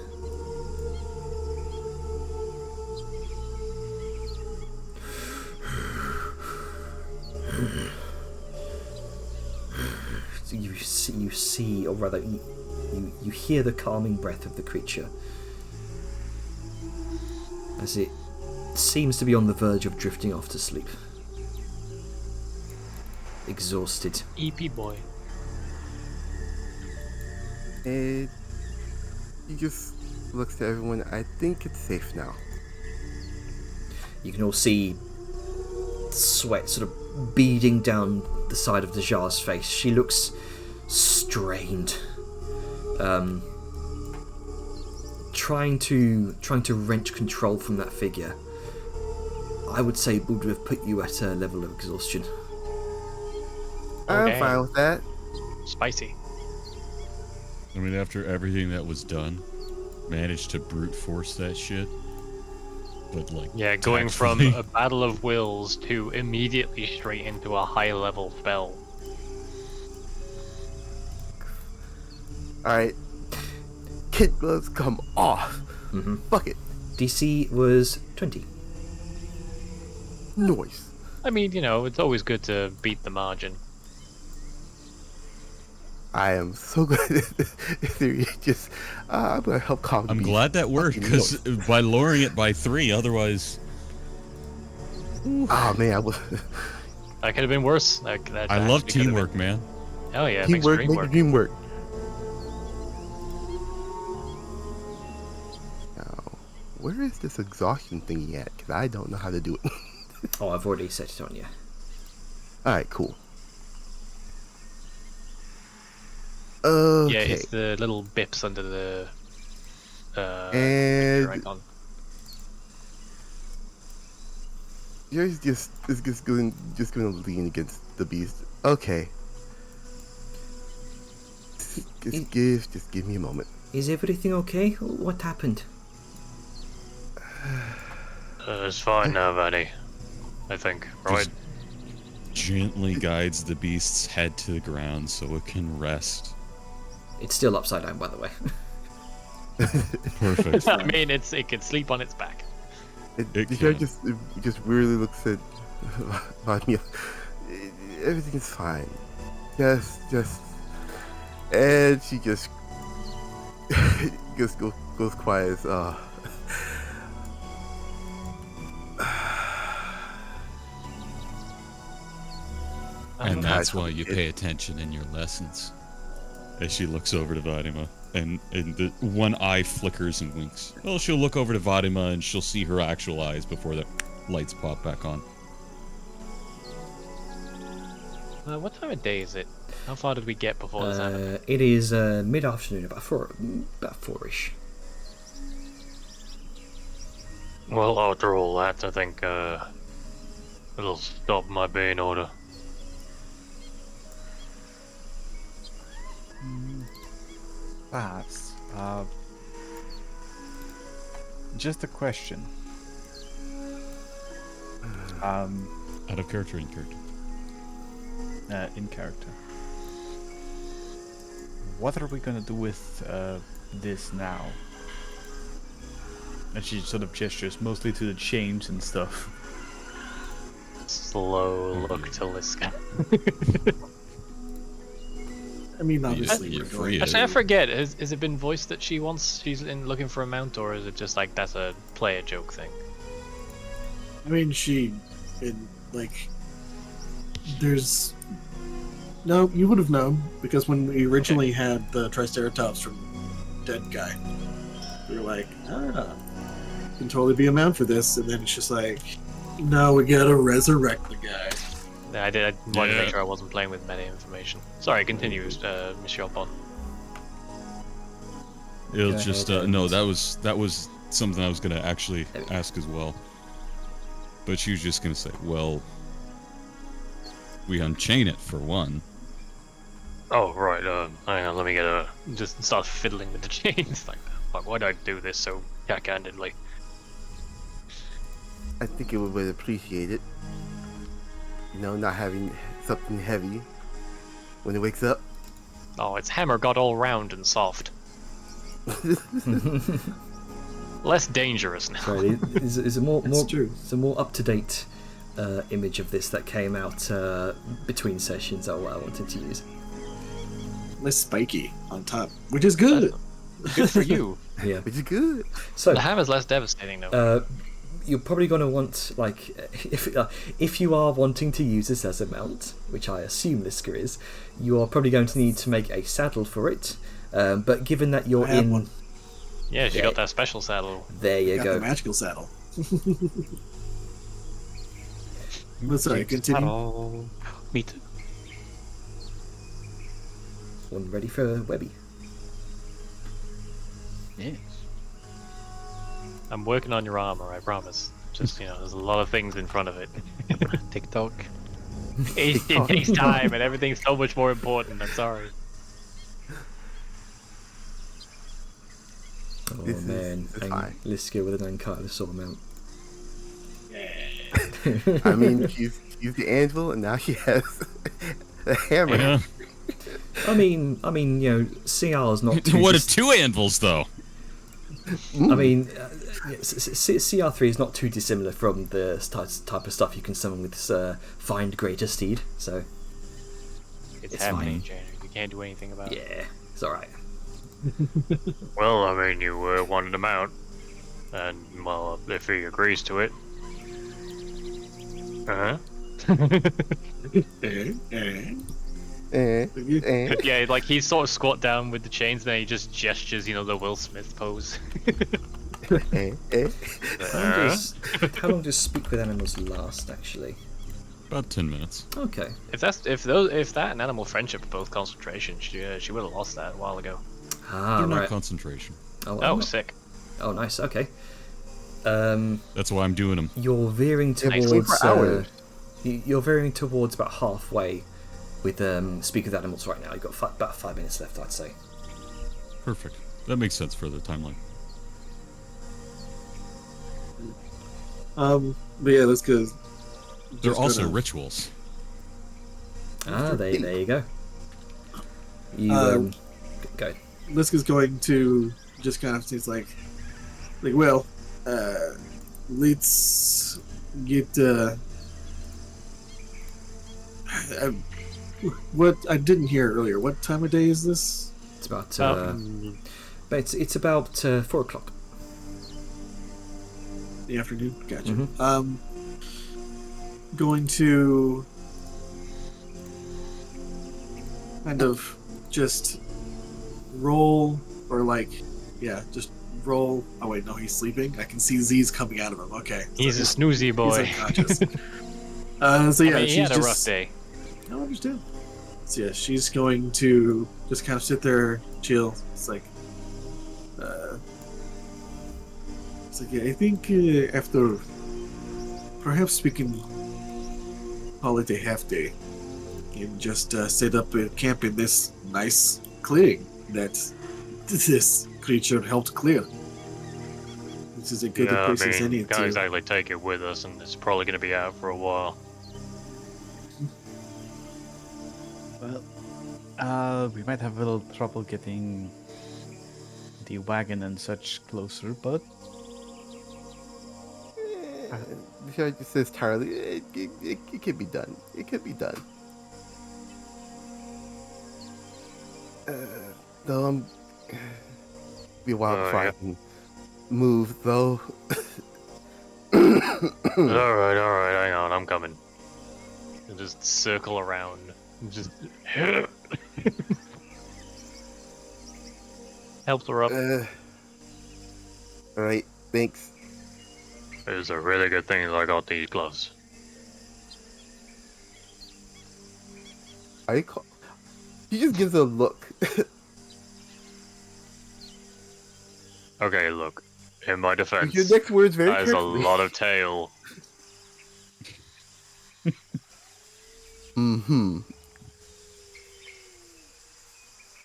You see, or rather, you hear the calming breath of the creature as it seems to be on the verge of drifting off to sleep. Exhausted. EP boy. And he just looks to everyone. I think it's safe now. You can all see sweat sort of beading down the side of Dajar's face. She looks strained, trying to wrench control from that figure. I would say would have put you at a level of exhaustion. I'm Okay. fine with that. Spicy. I mean, after everything that was done, managed to brute force that shit. But like, Yeah, going from tactfully. a battle of wills to immediately straight into a high level spell. Alright. Kid gloves come off. Mm-hmm. Fuck it. DC was 20. Noise. I mean, you know, it's always good to beat the margin. I am so glad that just I'm gonna help calm the I'm beast. glad that worked, Fucking because noise. by lowering it by 3, otherwise, Oh man, I was That could have been worse. That I love actually could have teamwork, man. been- Hell yeah, teamwork, teamwork, make the dream work. Now, where is this exhaustion thingy at? Because I don't know how to do it. Oh, I've already set it on you. Alright, cool. Okay. Yeah, it's the little bips under the and picture icon. yours just is just going to lean against the beast. Okay. Just give me a moment. Is everything okay? What happened? It's fine now, buddy. I think, right? Just gently guides the beast's head to the ground so it can rest. It's still upside down, by the way. Perfect. I mean, it can sleep on its back. It The guy can. just weirdly looks at Vanya. Everything's fine. Just and she just goes quiet as And tired that's from why the you kid. pay attention in your lessons. As she looks over to Vadima, and the one eye flickers and winks. Well, she'll look over to Vadima and she'll see her actual eyes before the lights pop back on. What time of day is it? How far did we get before this happened? It is mid-afternoon, about 4-ish. Well, after all that, I think it'll stop my bane order. Perhaps. Just a question. Out of character, in character. In character. What are we gonna do with this now? And she sort of gestures mostly to the chains and stuff. Slow look to Liska. I mean, obviously, you're we're free going to- Actually, I forget. Has it been voiced that she's in looking for a mount, or is it just like that's a player joke thing? I mean, there's no, you would have known because when we originally had the Triceratops from Dead Guy, we were like, can totally be a mount for this, and then it's just like, no, we gotta resurrect the guy. Yeah, I wanted to Yeah. make sure I wasn't playing with meta information. Sorry, continue, Monsieur Bon. It'll Go just ahead, no, that was something I was gonna actually Okay. ask as well. But she was just gonna say, well, we unchain it for one. Oh right, hang on, let me get just start fiddling with the chains. Like, fuck, why do I do this so cack-handedly? I think it would appreciate it. You know, not having something heavy when it wakes up. Oh, its hammer got all round and soft. Less dangerous now. Sorry, is a more It's true. it's a more up-to-date image of this that came out between sessions. That what I wanted to use. Less spiky on top, which is good. Good for you. Yeah. Which is good. So The hammer's less devastating though. you're probably going to want, like, if you are wanting to use this as a mount, which I assume Liska is, you are probably going to need to make a saddle for it. But given that you're I have in, one. Yeah, she Yeah. got that special saddle. there you Got go. the magical saddle. But sorry, continue. Me too. One ready for Webby. Yes. I'm working on your armor, I promise. Just, there's a lot of things in front of it. TikTok. It takes time, and everything's so much more important. I'm sorry. Oh This is- man, it's and fine. Liska with an Ankara sword mount. I mean, she's the anvil, and now she has a hammer. Yeah. I mean, CR's not too. What are two anvils though? I mean, CR3 is not too dissimilar from the type of stuff you can summon with Find Greater Steed. So It's, It's happening, fine. Janet. You can't do anything about it. yeah, it's all right. Well, I mean, you wanted him out. And, well, if he agrees to it. Uh-huh. Yeah, like he sort of squat down with the chains, then he just gestures, the Will Smith pose. How long does Speak with Animals last, actually? About 10 minutes. Okay. If that and animal friendship are both concentration, she would have lost that a while ago. Ah, They're not right. concentration. Oh, Oh, I'm not- sick. oh, nice. Okay. That's why I'm doing them. You're veering Nice. towards. For hours. You're veering towards about halfway with Speak with Animals right now. You've got about 5 minutes left, I'd say. Perfect. That makes sense for the timeline. But yeah, let's go. They're Just also gonna- rituals. Ah, there you go. You go. Liska's going to just kind of seems like, well, let's get what I didn't hear earlier. What time of day is this? It's about. Oh. It's about 4 o'clock. The afternoon. Gotcha. Mhm. Going to kind of just roll or just roll. Oh wait, no, he's sleeping. I can see Z's coming out of him. Okay, He's a so snoozy he's boy. unconscious. So yeah, I mean, he she's had a just. rough day. I understand. So yeah, she's going to just kind of sit there, chill. It's like, yeah, I think after perhaps we can call it a half day and just set up a camp in this nice clearing that this creature helped clear. This is a good Yeah, I place as mean, any can't to. exactly take it with us, and it's probably going to be out for a while. Well, we might have a little trouble getting the wagon and such closer, but She just says tiredly, it could be done. It could be done. Though be a while Oh, before yeah. I can move, though. Alright, hang on, I'm coming. And just circle around. And just helps her up. Alright, thanks. It's a really good thing that I got these gloves. Are you call- He just gives a look. Okay, look. In my defense, Your next words very that is a carefully. lot of tail. Mm-hmm.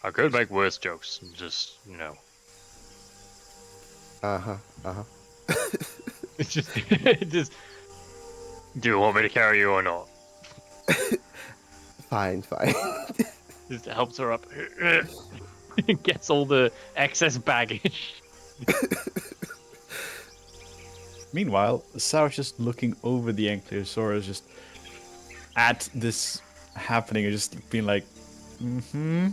I could make worse jokes. Just, Uh-huh. Uh-huh. just. Do you want me to carry you or not? Fine, fine. Just helps her up. Gets all the excess baggage. meanwhile, Sarah's just looking over the Ankylosaurus, just at this happening, and just being like, mm-hmm.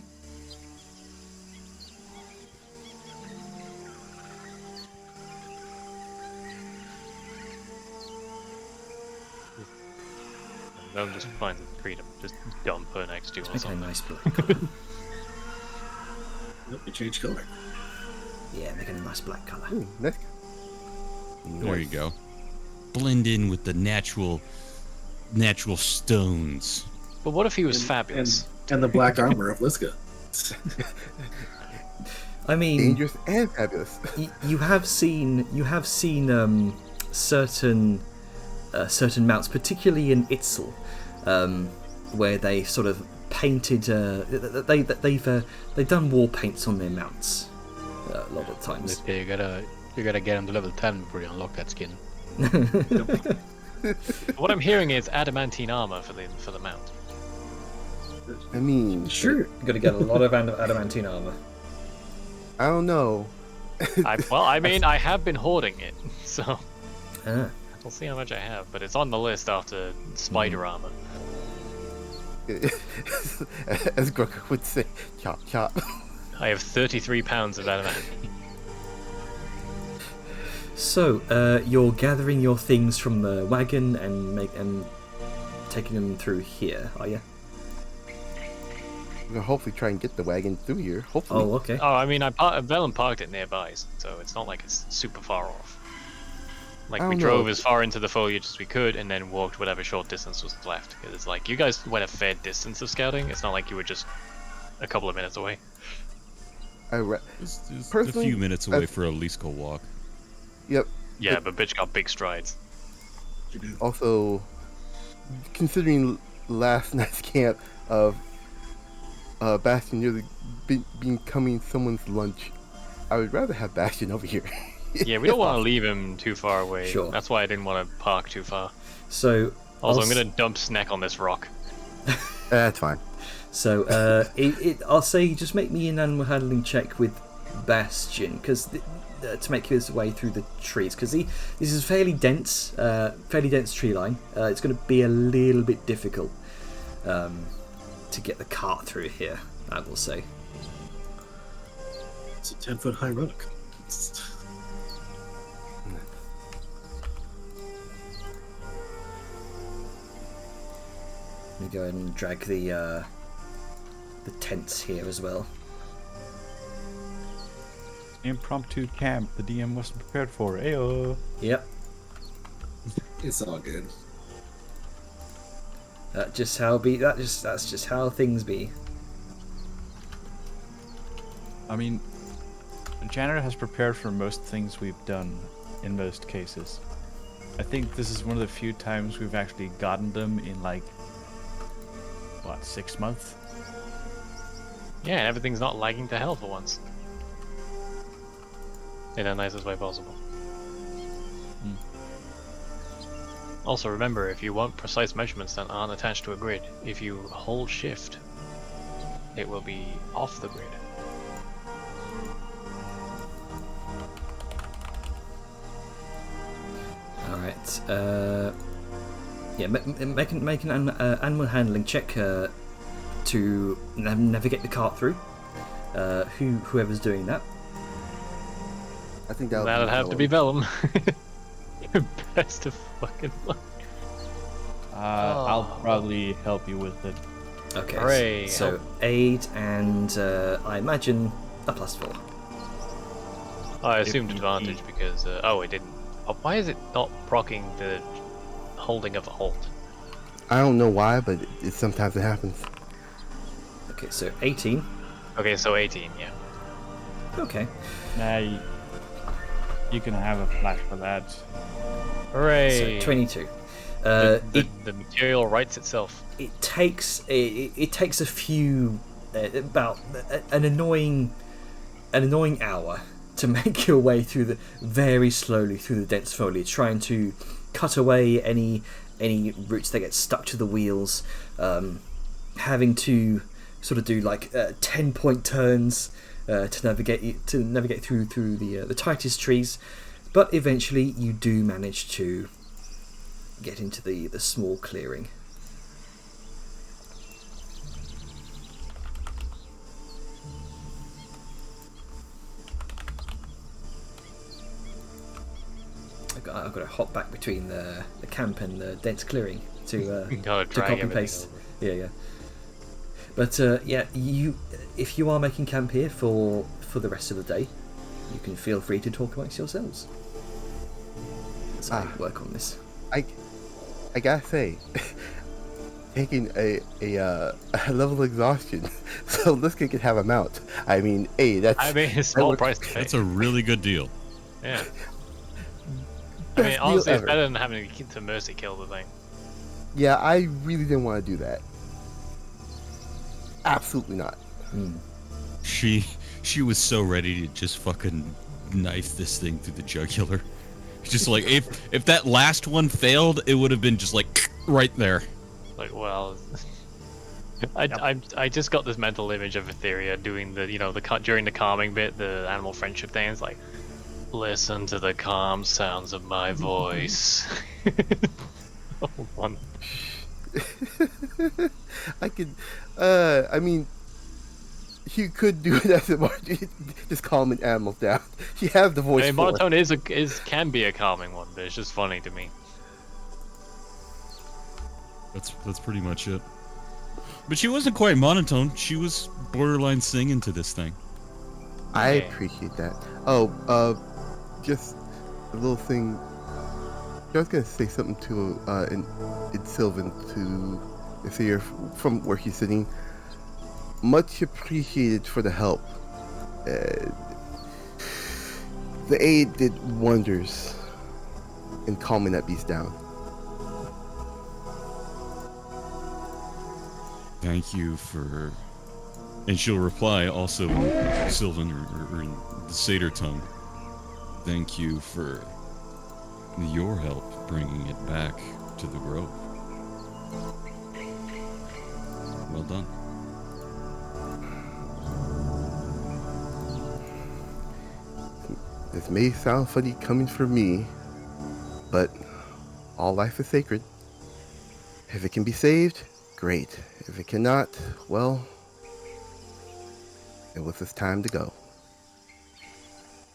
Don't just find the tree to just dump her next to or Make it a something. nice black colour. Nope, it changed color. Yeah, make it a nice black colour. Nice. There you go. Blend in with the natural stones. But what if he was fabulous? And the black armor of Liska. I mean, Dangerous and fabulous. you have seen certain mounts, particularly in Itzel, where they sort of painted. They've done war paints on their mounts a lot of times. Yeah, you gotta get him to level 10 before you unlock that skin. What I'm hearing is adamantine armor for the mount. I mean, Sure. You got to get a lot of adamantine armor. I don't know. I mean, I have been hoarding it, so Ah. we'll see how much I have. But it's on the list after spider armor. As Groker would say, chop chop. I have 33 pounds of adamantine. So, you're gathering your things from the wagon and taking them through here, are you? We're gonna hopefully try and get the wagon through here. Hopefully. Oh, okay. Oh, I mean, Velen parked it nearby, so it's not like it's super far off. Like, I we don't drove know. as far into the foliage as we could, and then walked whatever short distance was left. Because it's like, you guys went a fair distance of scouting. It's not like you were just a couple of minutes away. Just a Personally, few minutes away for a Lisko walk. Yep. Yeah, but bitch got big strides. Also, considering last night's camp of Bastion nearly becoming someone's lunch, I would rather have Bastion over here. Yeah, we don't want to leave him too far away. Sure. That's why I didn't want to park too far. So, Also, I'll I'm gonna dump Snack on this rock. That's fine. So, I'll say just make me an animal handling check with Bastion, because to make his way through the trees, because this is fairly dense tree line. It's going to be a little bit difficult to get the cart through here, I will say. It's a 10-foot high rock. Let me go ahead and drag the tents here as well. Impromptu camp the DM wasn't prepared for. Ayo. Yep, It's all good. that's just how things be. I mean, Janitor has prepared for most things we've done in most cases. I think this is one of the few times we've actually gotten them in like, what, 6 months? Yeah, and everything's not lagging to hell for once. In the nicest way possible. Also remember, if you want precise measurements that aren't attached to a grid, if you hold shift, it will be off the grid. Alright, yeah, make an animal handling check to navigate the cart through. Whoever's doing that. I think That'd have to be Vellum. Best of fucking luck. I'll probably help you with it. Okay, Hooray, so 8 and I imagine a +4. I assumed If advantage indeed. because oh, it didn't. Oh, why is it not proccing the holding of a halt? I don't know why, but sometimes it happens. Okay, so 18. Okay, so 18, yeah. Okay. Nah, you can have a flash for that. Hooray! So 22. The material writes itself. It takes a few about an annoying hour to make your way through very slowly through the dense foliage, trying to cut away any roots that get stuck to the wheels, having to sort of do like 10-point turns to navigate through the tightest trees, but eventually you do manage to get into the small clearing. I've got to hop back between the camp and the dense clearing. You gotta to drag copy and everything paste. over. Yeah. But if you are making camp here for the rest of the day, you can feel free to talk amongst yourselves as I work on this. I gotta say, taking a level of exhaustion, so this kid can have a mount. I mean, hey, that's. I mean, it's small price to pay. That's a really good deal. Yeah. I best mean, deal honestly, it's ever. better than having to mercy kill the thing. Yeah, I really didn't want to do that. Absolutely not. She was so ready to just fucking knife this thing through the jugular. Just like if that last one failed, it would have been just like right there. Like, well, I just got this mental image of Etheria doing the during the calming bit, the animal friendship thing. It's like, listen to the calm sounds of my voice. Hold on. I could. I mean, you could do it as a margin. Just calming animals down. You have the voice. I mean, for it. monotone can be a calming one, but it's just funny to me. That's pretty much it. But she wasn't quite monotone. She was borderline singing to this thing. I Yeah. appreciate that. Oh, just a little thing. I was gonna say something to in Sylvan to Ethir from where he's sitting. Much appreciated for the help. The aid did wonders in calming that beast down. Thank you for. And she'll reply also in Sylvan or in the Satyr tongue. Thank you for your help bringing it back to the grove. Well done. This may sound funny coming from me, but all life is sacred. If it can be saved, great. If it cannot, well, it was just time to go.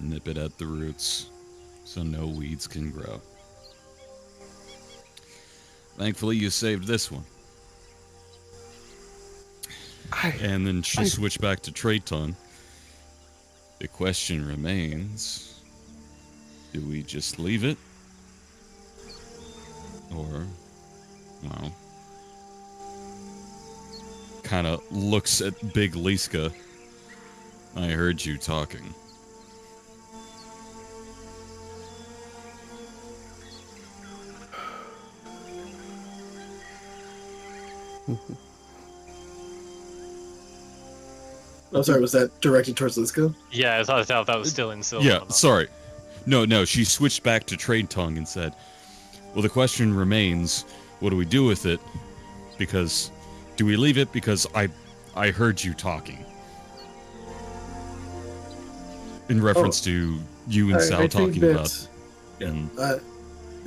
Nip it at the roots so no weeds can grow. Thankfully, you saved this one. And then she'll switch back to trade tongue. The question remains, do we just leave it? Or, well, kind of looks at Big Liska. I heard you talking. I'm sorry, was that directed towards Liska? Yeah, I thought that was still in Sylvan. Yeah, sorry. No, she switched back to trade tongue and said, well, the question remains, what do we do with it? Because, do we leave it because I heard you talking? In reference to you and Sal I think talking that- about... And I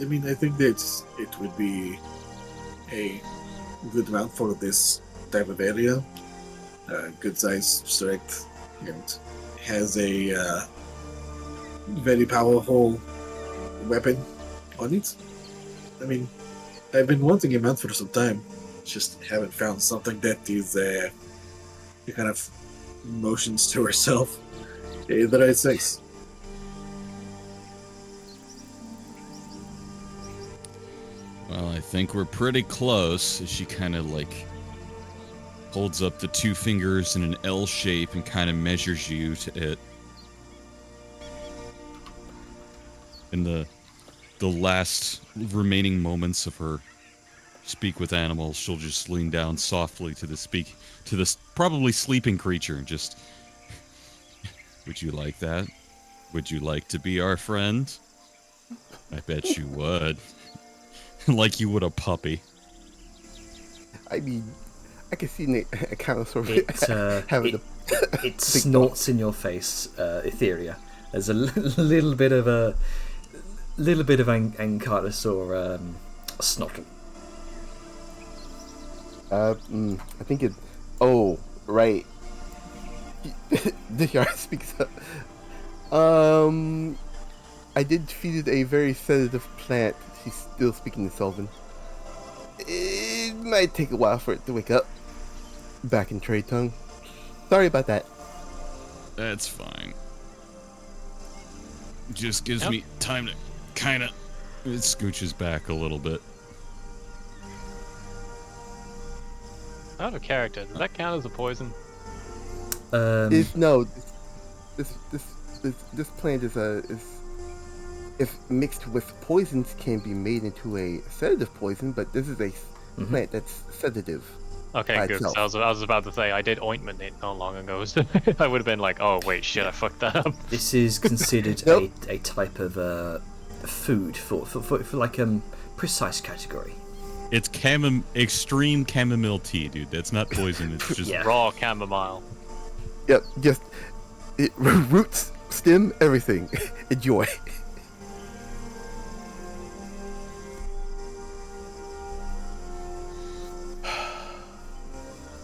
mean, I think that it would be a good mount for this type of area. Good size, strength, and has a very powerful weapon on it. I mean, I've been wanting a mount for some time. Just haven't found something that is kind of motions to herself the right size. well, I think we're pretty close. She kind of like holds up the two fingers in an L shape and kind of measures you to it. In the last remaining moments of her speak with animals, she'll just lean down softly to this probably sleeping creature and just, would you like that? Would you like to be our friend? I bet you would. Like you would a puppy. I mean, I can see Nate kind of sort of It, having it snorts in your face, Etheria. There's a little bit of Ankylosaur snottle. I think it. Oh, right. This yard speaks up. I did feed it a very sedative plant. She's still speaking in Sylvan. It might take a while for it to wake up. Back in trade tongue. Sorry about that. That's fine. Just gives Yep. me time to kind of. It scooches back a little bit. Out of character. Does that count as a poison? No, this plant is if mixed with poisons can be made into a sedative poison, but this is a plant that's sedative. Okay, by good. 'Cause itself. I was about to say I did ointment it not long ago, so I would have been like, oh wait, shit, I fucked that up. This is considered Nope. a type of food for like precise category. It's extreme chamomile tea, dude. That's not poison. It's just Yeah. Raw chamomile. Yep, just roots, stem, everything. Enjoy.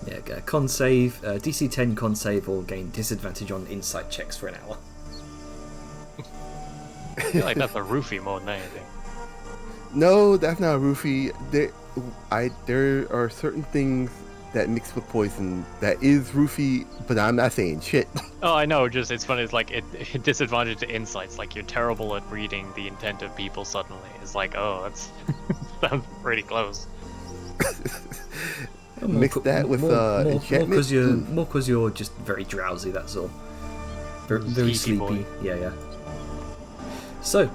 Yeah, con save, DC 10 con save, or gain disadvantage on insight checks for an hour. I feel like that's a roofie more than anything. No, that's not a roofie. There are certain things that mix with poison that is roofie, but I'm not saying shit. Oh, I know. Just it's funny. It's like it disadvantage to insights. Like you're terrible at reading the intent of people. Suddenly, it's like, oh, that's sounds pretty close. Mix that with enchantment. More because you're just very drowsy. That's all. Very Sleepy sleepy. boy. Yeah. So,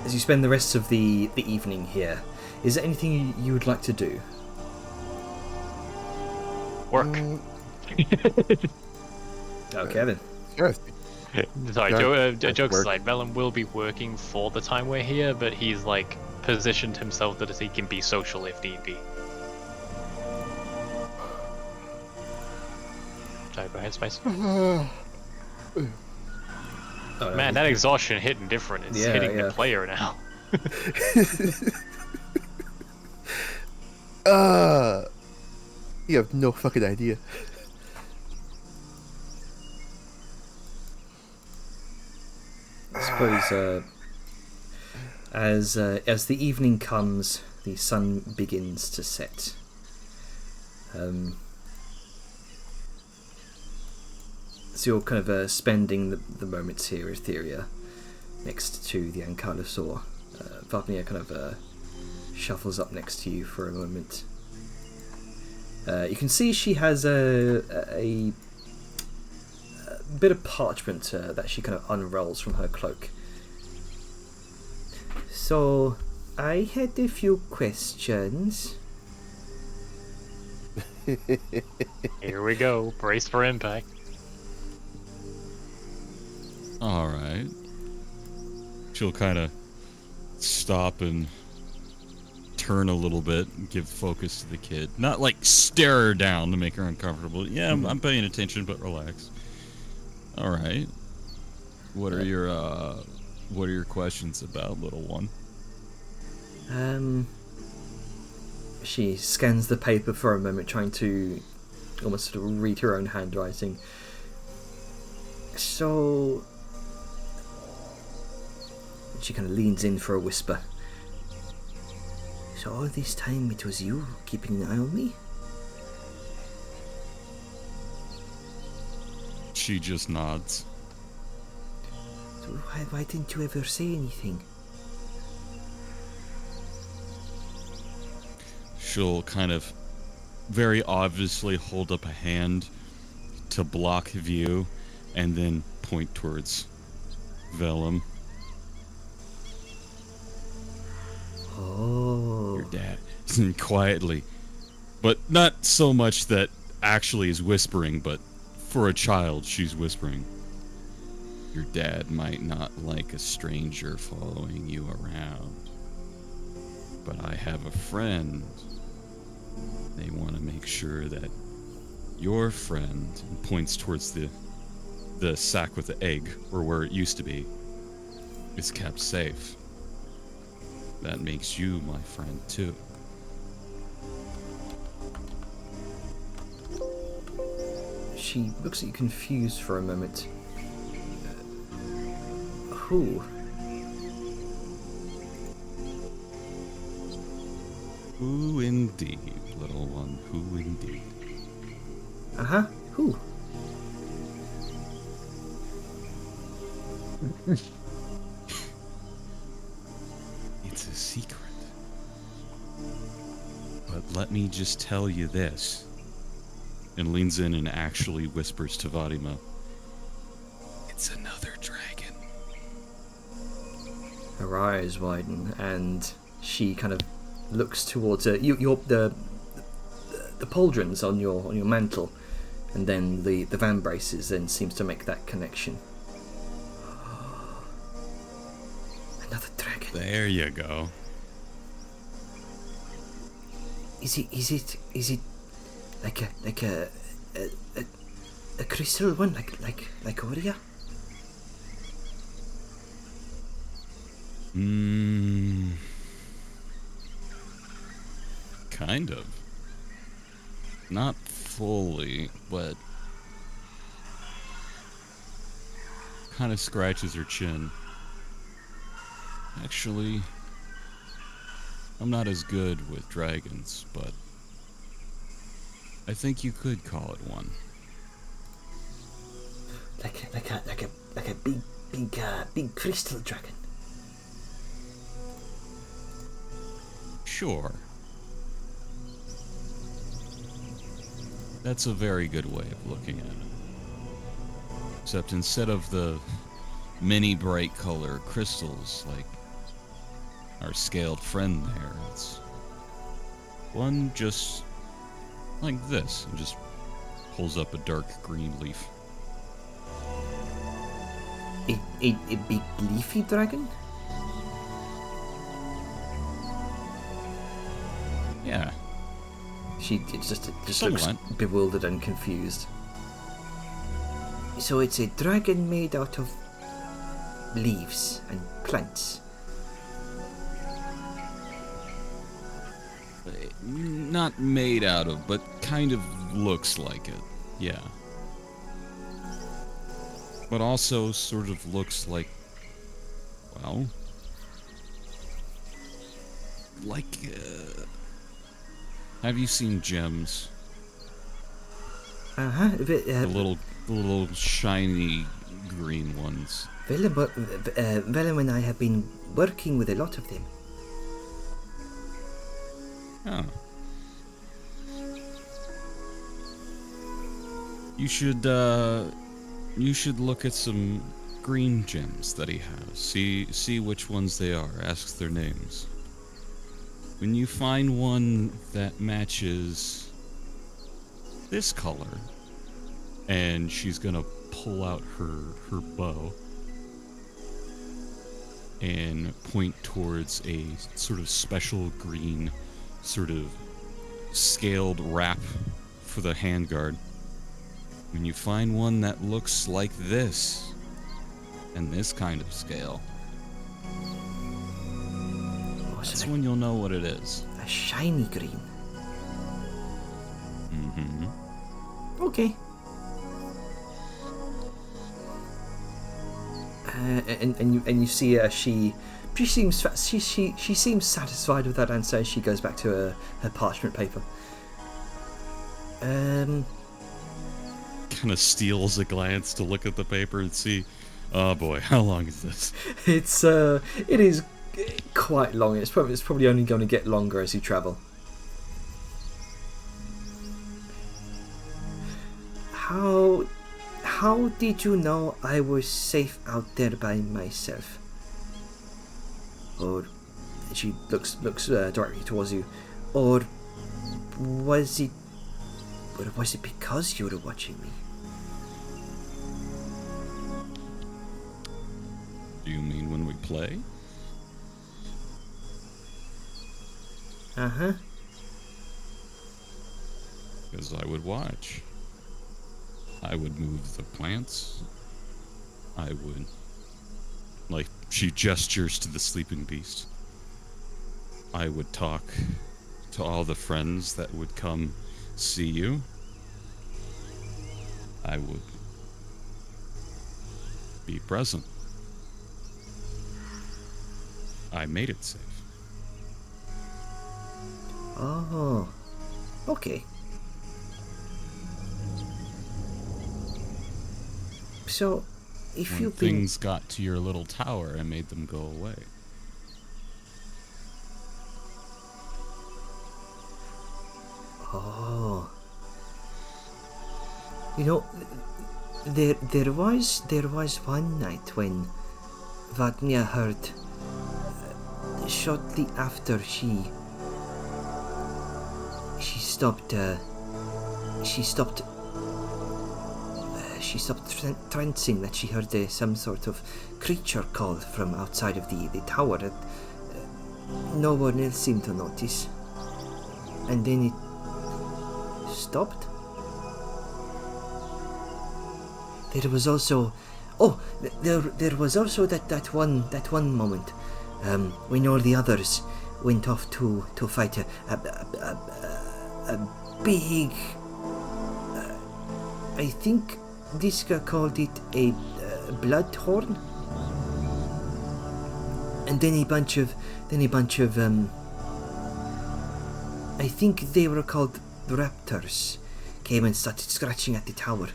as you spend the rest of the evening here, is there anything you would like to do? Work. Okay then. Yes. Sorry, Yeah, jokes work. aside, Vellum will be working for the time we're here, but he's like positioned himself that he can be social if need be. Sorry, go ahead, Spice. Oh, no, Man, that exhaustion hitting different. It's Yeah, hitting yeah. the player now. You have no fucking idea. I suppose as the evening comes, the sun begins to set. So you're kind of spending the moments here, Etheria, next to the Ankylosaur. Vapnia kind of shuffles up next to you for a moment. You can see she has a bit of parchment that she kind of unrolls from her cloak. So, I had a few questions. Here we go. Brace for impact. all right. She'll kind of stop and turn a little bit and give focus to the kid. Not like stare her down to make her uncomfortable. Yeah, I'm paying attention, but relax. All right. What are your questions about, little one? She scans the paper for a moment, trying to almost sort of read her own handwriting. So, she kind of leans in for a whisper. So all this time it was you keeping an eye on me? She just nods. So why didn't you ever say anything? She'll kind of very obviously hold up a hand to block view and then point towards Vellum. Oh. Your dad. Quietly. But not so much that actually is whispering, but for a child, she's whispering. Your dad might not like a stranger following you around. But I have a friend. They want to make sure that your friend, and points towards the sack with the egg, or where it used to be, is kept safe. That makes you my friend too. She looks at you confused for a moment. Who? Who indeed, little one, who indeed? Uh-huh. Who? It's a secret. But let me just tell you this. And leans in and actually whispers to Vadima. It's another dragon. Her eyes widen, and she kind of looks towards the pauldrons on your mantle, and then the van braces then seems to make that connection. Another dragon. There you go. Is it like a crystal one, like Oria? Kind of. Not fully, but kind of scratches her chin. Actually, I'm not as good with dragons, but I think you could call it one. Like a big crystal dragon. Sure. That's a very good way of looking at it. Except instead of the many bright color crystals like our scaled friend there, it's one just like this, and just pulls up a dark green leaf. A big leafy dragon? Yeah. It's just looks Somewhat. bewildered and confused. So it's a dragon made out of leaves and plants. Not made out of, but kind of looks like it. Yeah. But also sort of looks like, well, like, have you seen gems? Uh-huh. The little shiny green ones. Vellum and I have been working with a lot of them. Oh. You should look at some green gems that he has. See which ones they are. Ask their names. When you find one that matches this color, and she's gonna pull out her bow and point towards a sort of special green, sort of scaled wrap for the handguard. When you find one that looks like this, and this kind of scale, that's when you'll know what it is. A shiny green. Mm-hmm. Okay. And you see she seems satisfied with that answer as she goes back to her parchment paper. Kind of steals a glance to look at the paper and see, oh boy, how long is this? It is quite long. It's probably only going to get longer as you travel. How did you know I was safe out there by myself? Or she looks directly towards you. Or was it because you were watching me? Do you mean when we play? Uh-huh. Because I would watch. I would move the plants. I would... Like, she gestures to the sleeping beast. I would talk to all the friends that would come see you. I would be present. I made it safe. Oh, okay. So, if When you've been... things got to your little tower, I made them go away. Oh. You know, there was one night when Vanya heard shortly after she stopped trancing, that she heard some sort of creature call from outside of the tower that no one else seemed to notice, and then it stopped. There was also, there was also that one moment when all the others went off to fight a big. I think Diska called it a bloodhorn, and then a bunch of I think they were called raptors came and started scratching at the tower,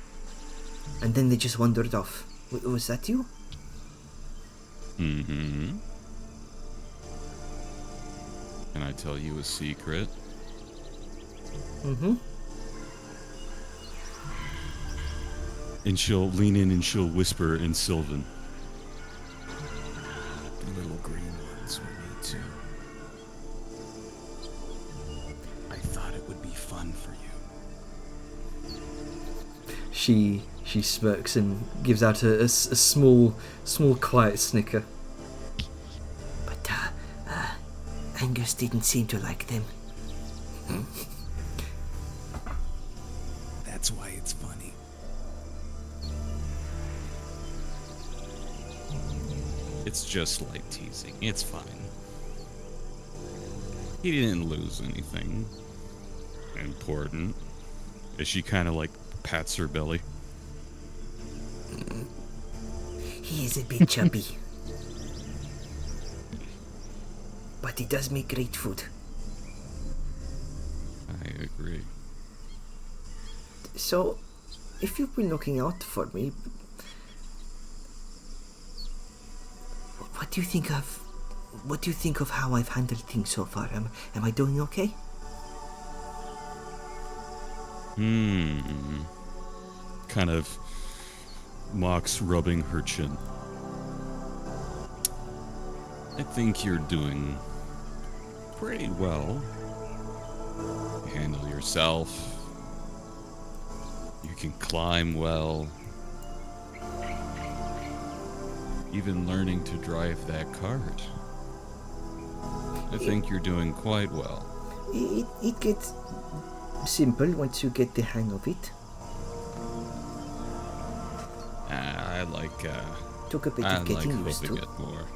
and then they just wandered off. Was that you? Mm-hmm. Can I tell you a secret? Mm-hmm. And she'll lean in and she'll whisper in Sylvan. The little green ones were me too. I thought it would be fun for you. She smirks and gives out a small quiet snicker. But Angus didn't seem to like them. That's why it's funny. It's just light teasing. It's fine. He didn't lose anything important. As she kind of like pats her belly. He is a bit chubby. But he does make great food. I agree. So, if you've been looking out for me, what do you think of how I've handled things so far? Am I doing okay? Kind of mocks rubbing her chin. I think you're doing pretty well. You handle yourself. You can climb well. Even learning to drive that cart. I think you're doing quite well. It gets simple once you get the hang of it. I like Took a bit I of like getting used hoping to. it more.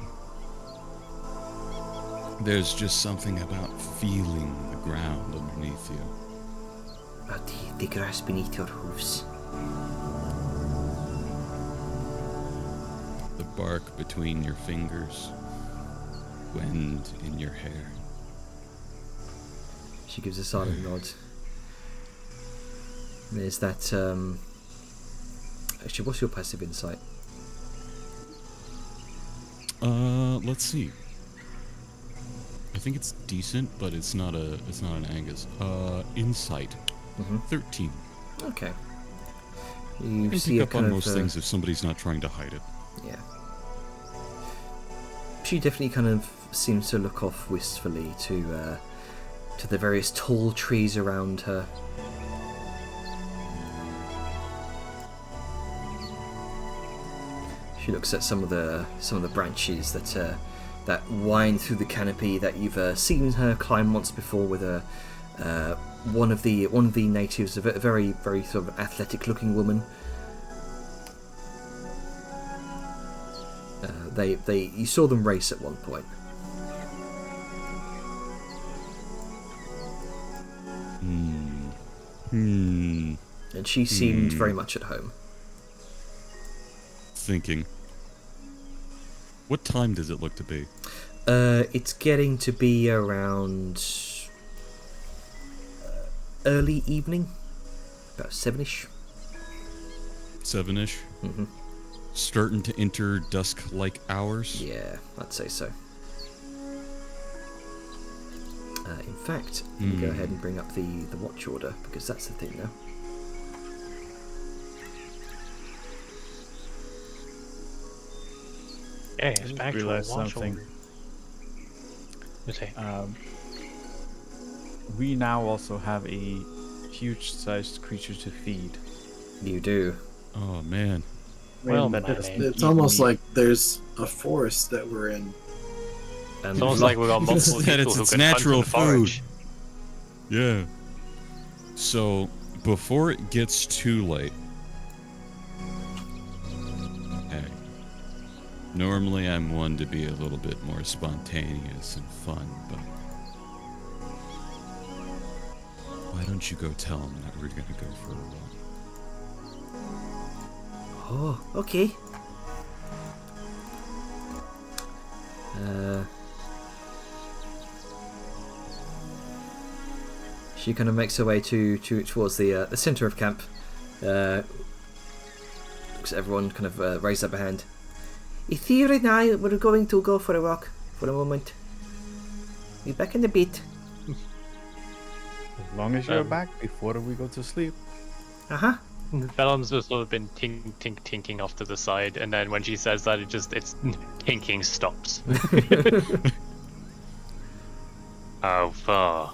There's just something about feeling the ground underneath you. About the grass beneath your hooves. The bark between your fingers. Wind in your hair. She gives a silent nod. There's that, actually, what's your passive insight? Let's see. I think it's decent, but it's not an Angus. Insight. 13. Okay. You You can see pick a up kind on of, most things if somebody's not trying to hide it. yeah. She definitely kind of seems to look off wistfully to the various tall trees around her. She looks at some of the branches that wind through the canopy that you've seen her climb once before with one of the natives, a very sort of athletic looking woman. You saw them race at one point. And she seemed very much at home. Thinking. What time does it look to be? It's getting to be around early evening, about 7ish. 7ish. Mm-hmm. Starting to enter dusk-like hours. Yeah, I'd say so. In fact, let me go ahead and bring up the watch order, because that's the thing now. Yeah, it's back to a realized watch something. order. Okay. We now also have a huge-sized creature to feed. You do. Oh man. Well, That man, is It's almost eating like there's a forest that we're in. And It's almost like we got multiple That people it's who its can hunt natural and forage. Yeah. So, before it gets too late. Hey. Normally I'm one to be a little bit more spontaneous and fun, but why don't you go tell him that we're gonna go for a run? Oh, okay. She kind of makes her way towards the center of camp. Looks at everyone, kind of raise up a hand. Etheria and I were going to go for a walk for a moment. Be back in a bit. As long as you're back before we go to sleep. Uh-huh. Vellum's just sort of been tinking off to the side, and then when she says that, it's tinking stops. How far?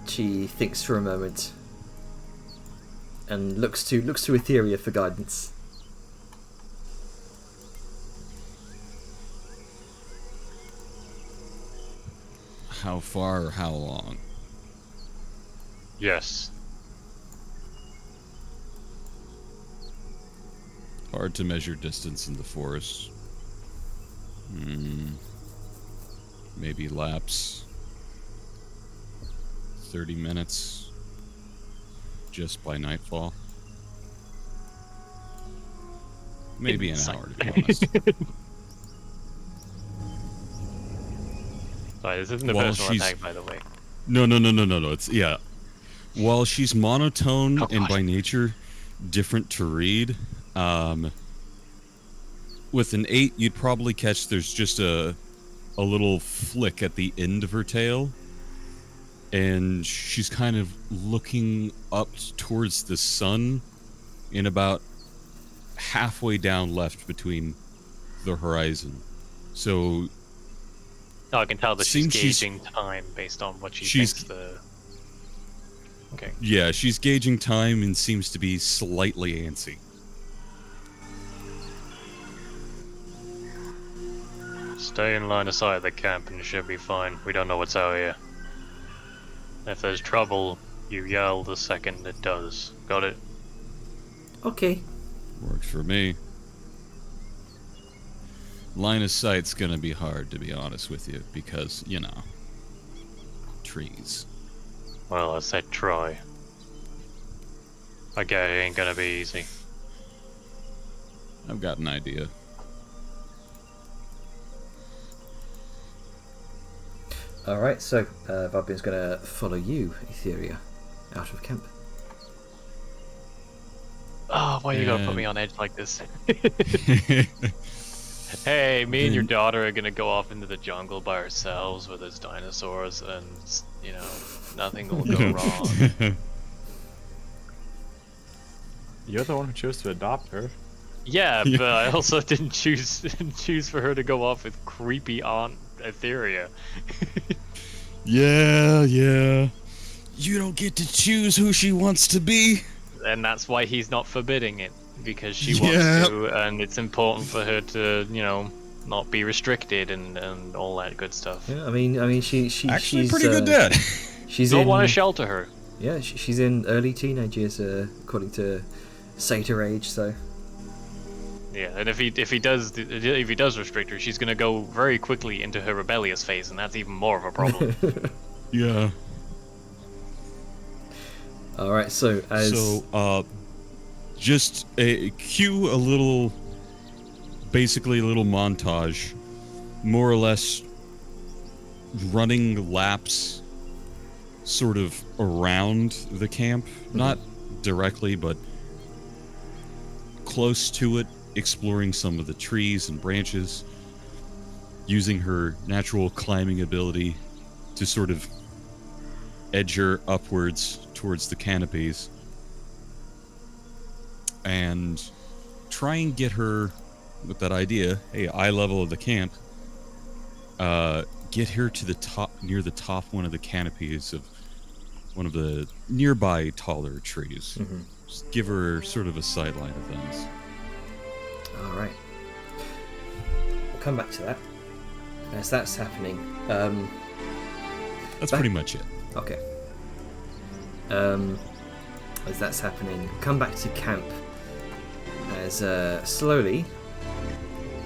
She thinks for a moment and looks to Etheria for guidance. How far or how long? Yes. Hard to measure distance in the forest. Maybe laps. 30 minutes. Just by nightfall. Maybe an hour, to be honest. Sorry, this isn't a While personal she's- attack, by the way. No. It's, yeah. While she's monotone Oh, and God. by nature different to read, with an 8, you'd probably catch there's just a little flick at the end of her tail. And she's kind of looking up towards the sun in about halfway down left between the horizon. So Oh, I can tell that she's Seems she's- gauging time based on what she she's- thinks the... Okay. yeah, she's gauging time and seems to be slightly antsy. Stay in line of sight of the camp and it should be fine. We don't know what's out here. If there's trouble, you yell the second it does. Got it? Okay. Works for me. Line of sight's gonna be hard, to be honest with you, because, you know, trees. Well, I said try. I get it ain't gonna be easy. I've got an idea. Alright, so Vabin's going to follow you, Etheria, out of camp. Oh, why you gotta put me on edge like this? Hey, me and your daughter are gonna go off into the jungle by ourselves where there's dinosaurs and, you know, nothing will go wrong. You're the one who chose to adopt her. Yeah, but I also didn't choose for her to go off with creepy Aunt Etheria. Yeah. You don't get to choose who she wants to be. And that's why he's not forbidding it, because she Yep. wants to, and it's important for her to, you know, not be restricted and all that good stuff. Yeah, I mean, she's Actually, pretty good dad. She's Don't in. want to shelter her. Yeah, she's in early teenage years, according to Satyr age. So Yeah, and if he does restrict her, she's gonna go very quickly into her rebellious phase, and that's even more of a problem. Yeah. all right. So as Just cue a little, basically a little montage, more or less running laps sort of around the camp, not directly, but close to it, exploring some of the trees and branches, using her natural climbing ability to sort of edge her upwards towards the canopies and try and get her with that idea, hey, eye level of the camp, get her to the top, near the top one of the canopies of one of the nearby taller trees. Just give her sort of a sideline of things. All right. We'll come back to that. As that's happening, That's pretty much it. okay. As that's happening, come back to camp. As slowly,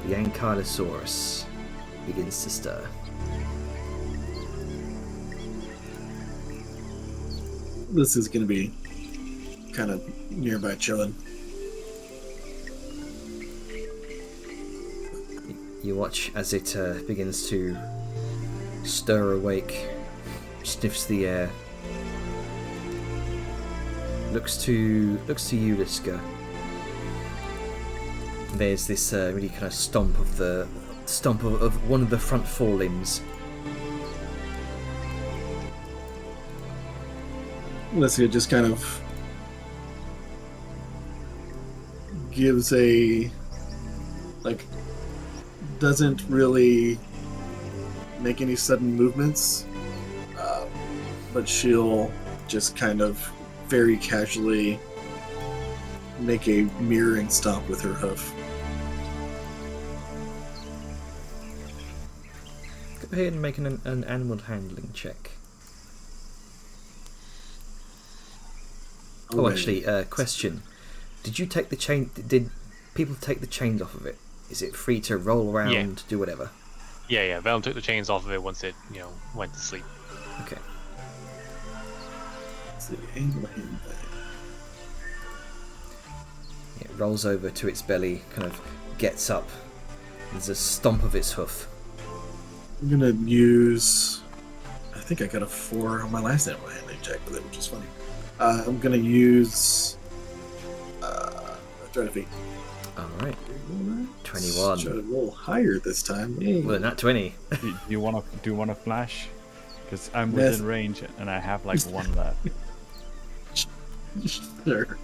the Ankylosaurus begins to stir. This is going to be kind of nearby chilling. You watch as it begins to stir awake, sniffs the air, looks to you, Liska. There's this really kind of stomp of one of the front forelimbs. Liska just kind of gives doesn't really make any sudden movements, but she'll just kind of very casually make a mirroring stomp with her hoof. Go ahead and make an animal handling check. Oh, actually, question. Did you take the chain? Did people take the chains off of it? Is it free to roll around, Yeah. do whatever? Yeah. Velen took the chains off of it once it, went to sleep. Okay. See, animal handling. It rolls over to its belly, kind of gets up. There's a stomp of its hoof. I'm gonna use. I think I got a 4 on my last animal handling check with it, which is funny. I'm gonna use. Try to feet. Alright. 21. Try to roll higher this time. Yay. Well, not 20. Do you want to flash? Because I'm Yes. within range and I have like one left. Sure.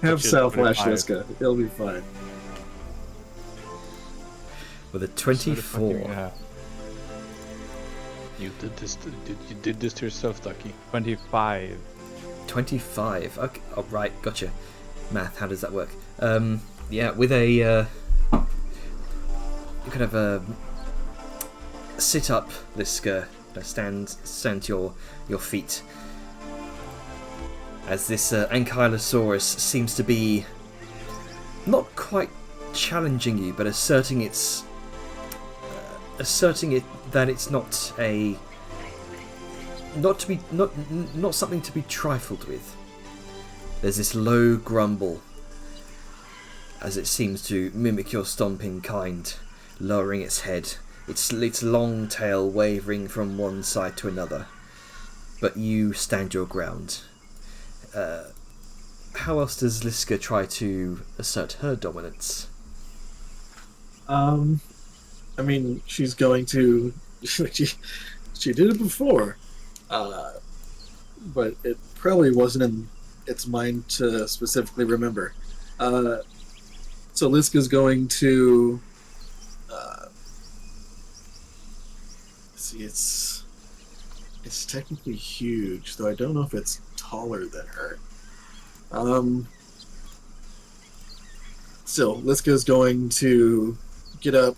Have Shit, South Flash 25. Liska. It'll be fine. With a So the 24. fucking, You did this to yourself, Ducky. 25. 25. Okay. Oh, right. Gotcha. Math. How does that work? Yeah. With a you kind of sit up, Liska. Stand to your feet. As this Ankylosaurus seems to be not quite challenging you, but asserting it that it's not something to be trifled with. There's this low grumble as it seems to mimic your stomping kind, lowering its head, its long tail wavering from one side to another. But you stand your ground. How else does Liska try to assert her dominance? I mean, she's going to. She did it before, but it probably wasn't in its mind to specifically remember. So Liska's going to. See, it's technically huge, though I don't know if it's taller than her. Still, Liska's going to get up,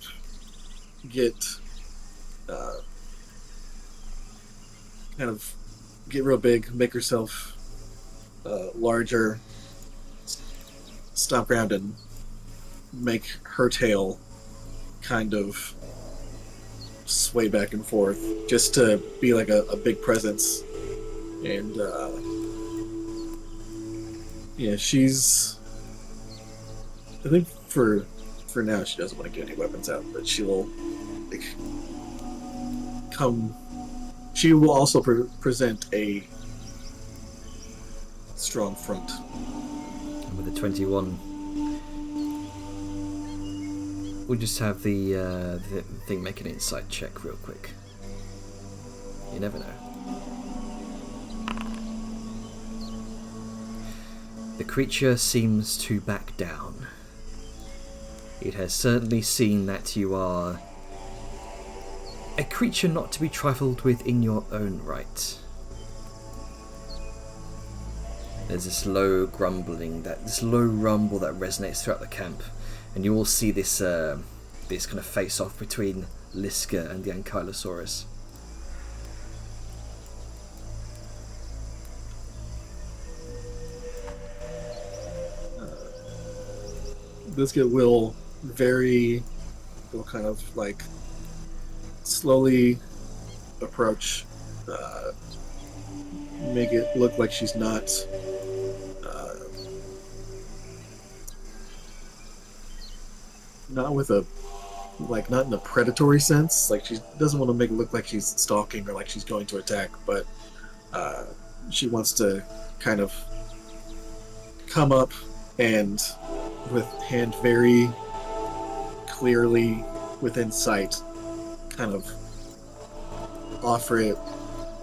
kind of get real big, make herself larger, stomp around and make her tail kind of sway back and forth, just to be like a big presence. And yeah, she's. I think for now she doesn't want to get any weapons out, but she'll like come. She will also present a strong front. With a 21. We'll just have the thing make an insight check real quick. You never know. The creature seems to back down. It has certainly seen that you are a creature not to be trifled with in your own right. There's this low grumbling, this low rumble that resonates throughout the camp, and you all see this this kind of face-off between Liska and the Ankylosaurus. Liska will kind of like slowly approach, make it look like she's not with a not in a predatory sense, like she doesn't want to make it look like she's stalking or like she's going to attack, but she wants to kind of come up and with hand very clearly within sight kind of offer it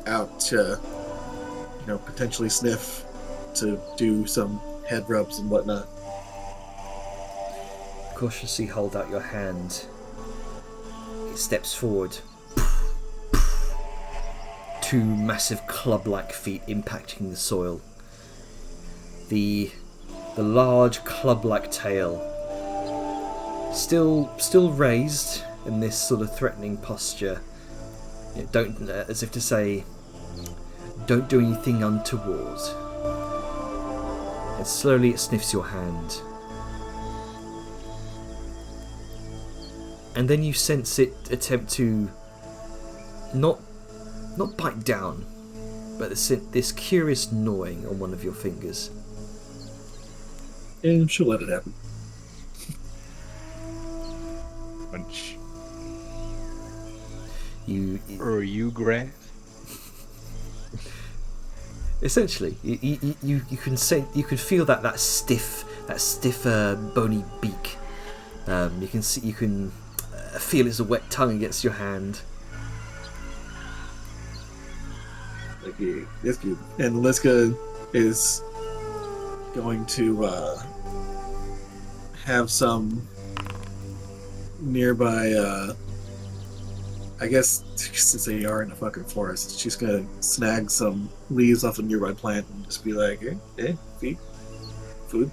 out to potentially sniff, to do some head rubs and whatnot. Cautiously hold out your hand. It steps forward. Two massive club-like feet impacting the soil. The large club-like tail still raised in this sort of threatening posture. Don't as if to say, don't do anything untoward. And slowly it sniffs your hand. And then you sense it attempt to not bite down, but this curious gnawing on one of your fingers. And she'll let it happen. Punch. You grab. Essentially, you can feel that stiff bony beak. You can feel its wet tongue against your hand. Okay, that's good. And Liska is going to have some nearby. I guess since they are in a fucking forest, she's gonna snag some leaves off a nearby plant and just be like, "Hey, feed, food."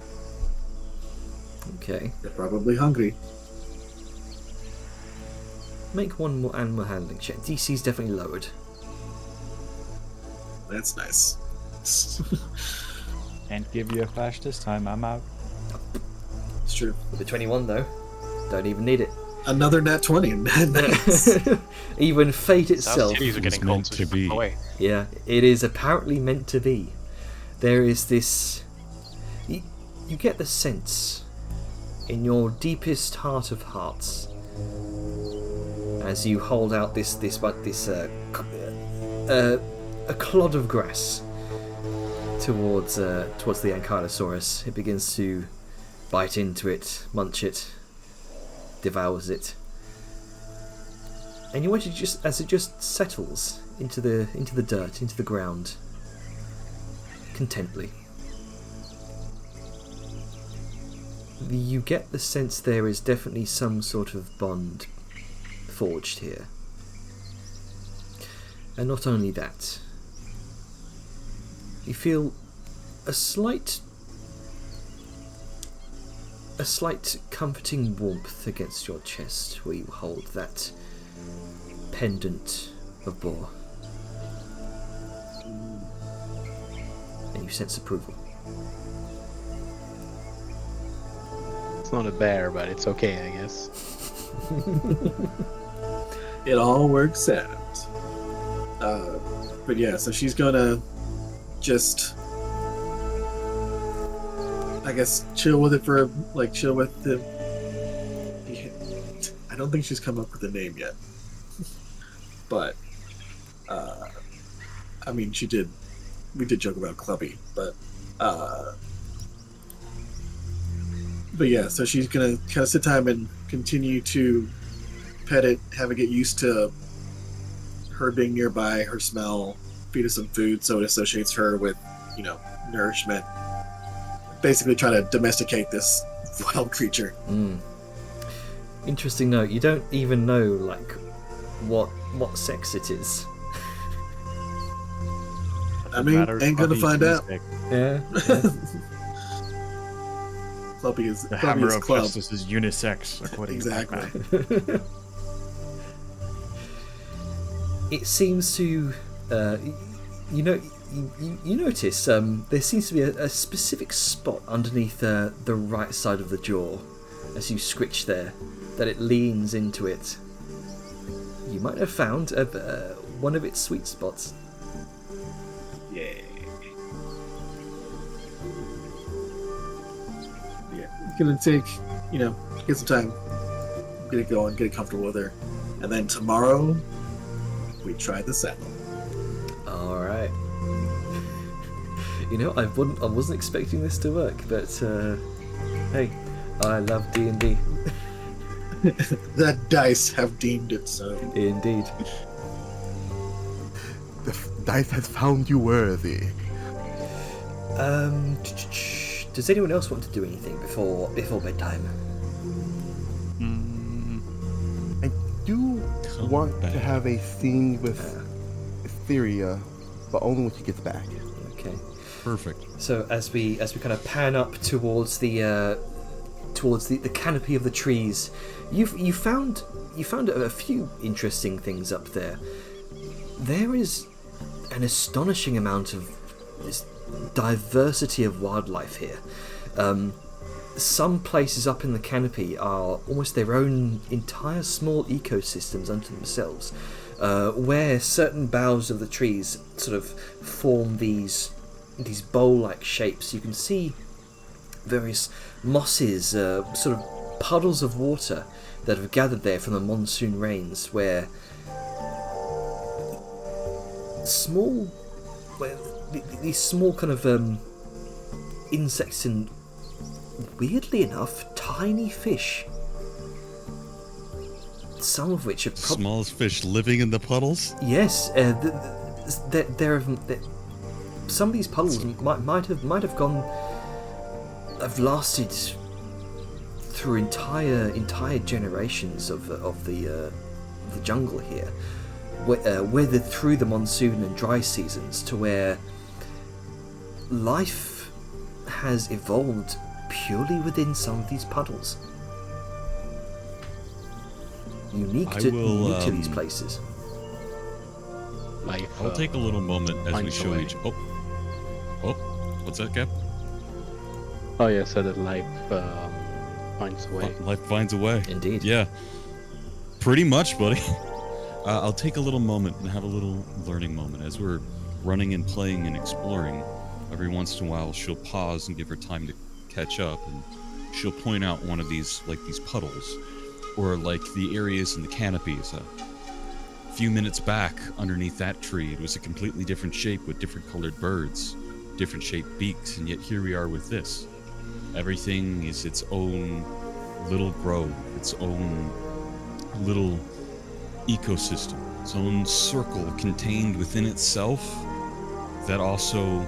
Okay. They're probably hungry. Make one more animal handling check. DC's definitely lowered. That's nice. Can't give you a flash this time. I'm out. It's true. With the 21 though, don't even need it. Another nat 20. Nice. Even fate itself. Titties are getting It's meant cold, so to be. away. Yeah, it is apparently meant to be. There is this. You get the sense in your deepest heart of hearts as you hold out this a clod of grass towards the Ankylosaurus. It begins to bite into it, munch it, devours it, and you watch it as it just settles into the dirt, into the ground, contently. You get the sense there is definitely some sort of bond forged here, and not only that, you feel a slight comforting warmth against your chest where you hold that pendant of boar. And you sense approval. It's not a bear, but it's okay, I guess. It all works out. But yeah, so she's gonna just, I guess, chill with it chill with the. I don't think she's come up with a name yet, but I mean, we did joke about Clubby, but yeah, so she's gonna kind of sit time and continue to pet it, have it get used to her being nearby, her smell, feed it some food so it associates her with, nourishment. Basically try to domesticate this wild creature. Interesting note. You don't even know like what sex it is. I mean, ain't gonna find out. Yeah. Clubby is The Clubby hammer is of club. justice is unisex, according Exactly. to Pac-Man. It seems to, you notice there seems to be a specific spot underneath the right side of the jaw, as you scritch there, that it leans into it. You might have found one of its sweet spots. Yeah. It's gonna take, get some time, get it going, get it comfortable with her, and then tomorrow we try the saddle. All right. I wasn't expecting this to work, but hey, I love D&D. That dice have deemed it so. Indeed. The dice has found you worthy. Does anyone else want to do anything before bedtime? I do want back. to have a scene with Etheria, but only when she gets back. Okay. Perfect. So as we kind of pan up towards the canopy of the trees, you found a few interesting things up there. There is an astonishing amount of this diversity of wildlife here. Some places up in the canopy are almost their own entire small ecosystems unto themselves, where certain boughs of the trees sort of form these bowl-like shapes. You can see various mosses, sort of puddles of water that have gathered there from the monsoon rains, where these small kind of insects and, weirdly enough, tiny fish, some of which are Smallest fish living in the puddles? yes, some of these puddles might have lasted through entire generations of the jungle here, weathered through the monsoon and dry seasons, to where life has evolved purely within some of these puddles. Unique to these places. Life. I'll take a little moment as we finds a show way. each. Oh, what's that, Cap? Oh yeah, so that life finds a way. Life finds a way. Indeed. Yeah. Pretty much, buddy. I'll take a little moment and have a little learning moment as we're running and playing and exploring. Every once in a while, she'll pause and give her time to catch up, and she'll point out one of these puddles, or like the areas in the canopies. A few minutes back, underneath that tree, it was a completely different shape with different colored birds, different shaped beaks, and yet here we are with this. Everything is its own little grove, its own little ecosystem, its own circle contained within itself that also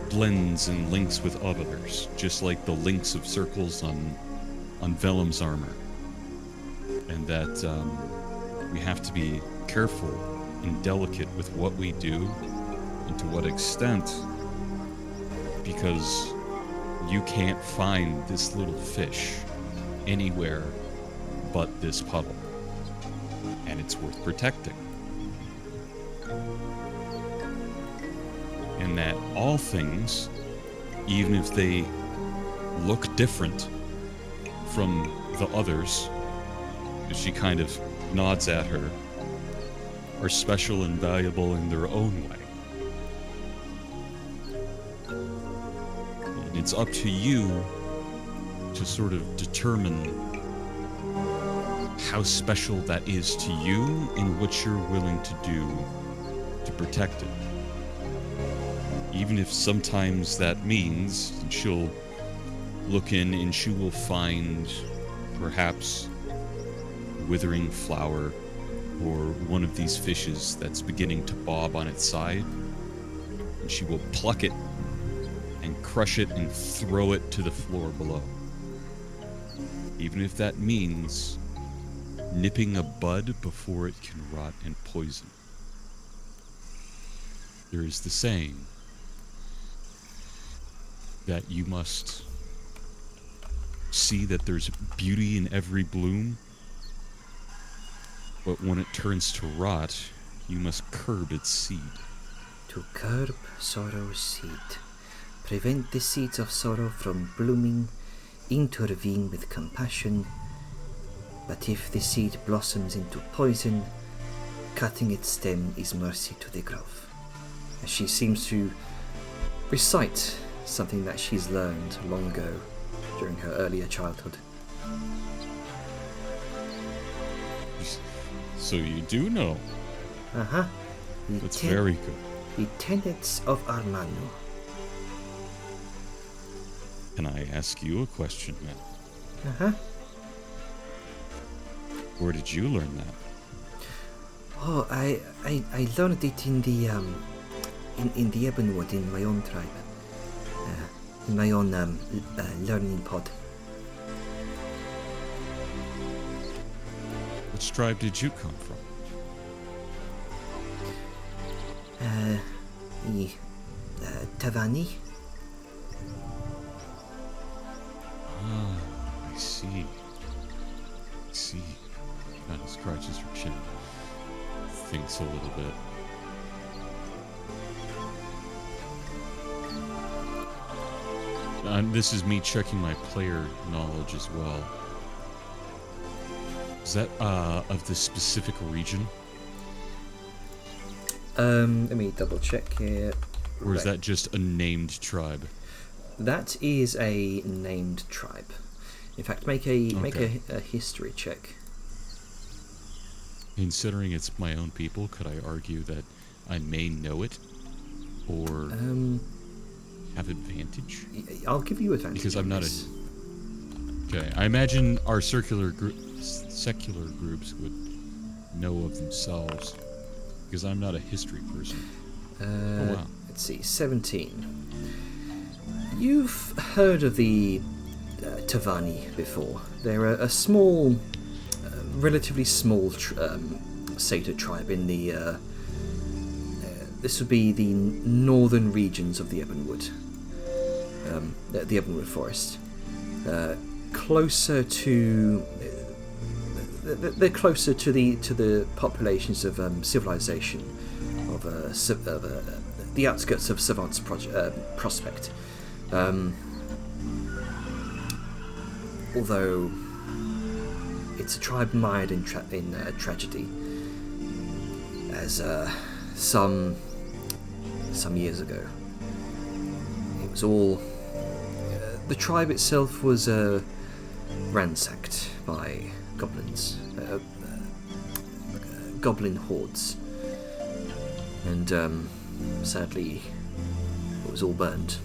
blends and links with others, just like the links of circles on Vellum's armor. And that we have to be careful and delicate with what we do and to what extent, because you can't find this little fish anywhere but this puddle, and it's worth protecting. And that all things, even if they look different from the others, as she kind of nods at her, are special and valuable in their own way. And it's up to you to sort of determine how special that is to you and what you're willing to do to protect it. Even if sometimes that means she'll look in and she will find perhaps withering flower or one of these fishes that's beginning to bob on its side, and she will pluck it and crush it and throw it to the floor below. Even if that means nipping a bud before it can rot and poison. There is the saying that you must see that there's beauty in every bloom, but when it turns to rot, you must curb its seed. To curb sorrow's seed. Prevent the seeds of sorrow from blooming. Intervene with compassion. But if the seed blossoms into poison, cutting its stem is mercy to the grove. As she seems to recite something that she's learned long ago during her earlier childhood. So you do know. Uh-huh. That's very good. The tenets of Armanu. Can I ask you a question, man? Uh-huh. Where did you learn that? Oh, I learned it in the Ebonwood in my own tribe. In my own learning pod. Which tribe did you come from? The Tavani. Ah, I see. I see. Kind of scratches her chin. Thinks a little bit. This is me checking my player knowledge as well. Is that of the specific region? Let me double check here. Or is that just a named tribe? That is a named tribe. In fact, make a history check. Considering it's my own people, could I argue that I may know it? Or have advantage? I'll give you advantage. Because I'm not a... Okay, I imagine our secular groups would know of themselves. Because I'm not a history person. Oh, wow. Let's see, 17. You've heard of the Tavani before. They're a small, relatively small Satyr tribe in the... this would be the northern regions of the Ebonwood. The Ebonwood Forest. Closer to... They're closer to the populations of civilization, of the outskirts of Savant's Prospect. Although it's a tribe mired in tragedy, as some years ago, it was all the tribe itself was ransacked by goblins, goblin hordes, and sadly it was all burned.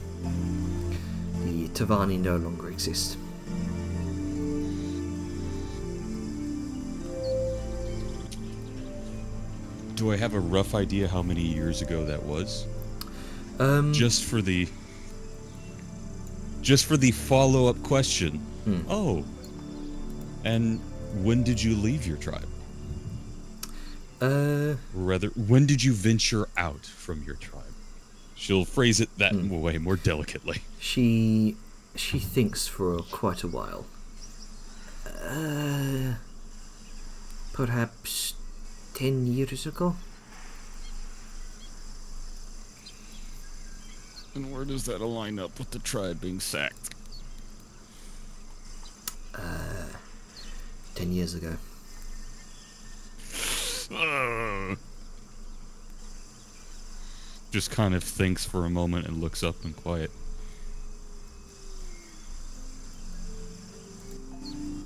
The Tavani no longer exist. Do I have a rough idea how many years ago that was? Just for the follow-up question. Oh, and when did you leave your tribe? Or rather, when did you venture out from your tribe? She'll phrase it that way more delicately. She thinks for quite a while. Perhaps 10 years ago. And where does that align up with the tribe being sacked? 10 years ago. Just kind of thinks for a moment and looks up in quiet.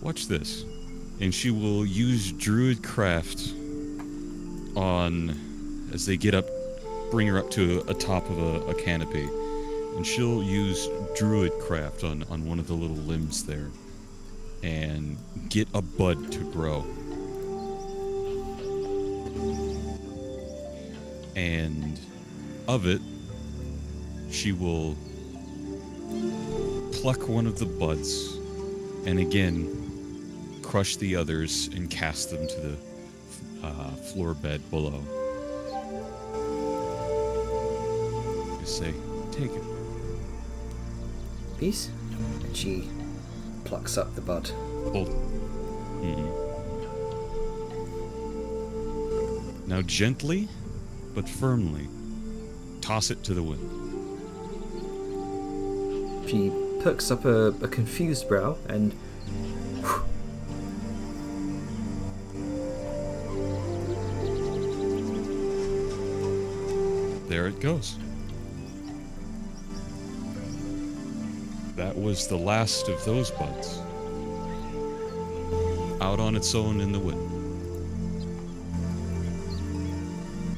Watch this. and she will use Druidcraft on, as they get up, bring her up to a top of a canopy, and she'll use Druidcraft on one of the little limbs there, and get a bud to grow. And of it, she will pluck one of the buds, and again, crush the others and cast them to the floor bed below. Just say, take it. Peace. And she plucks up the bud. Hold it. Now gently, but firmly, toss it to the wind. She perks up a confused brow and There it goes. That was the last of those buds. Out on its own in the wind.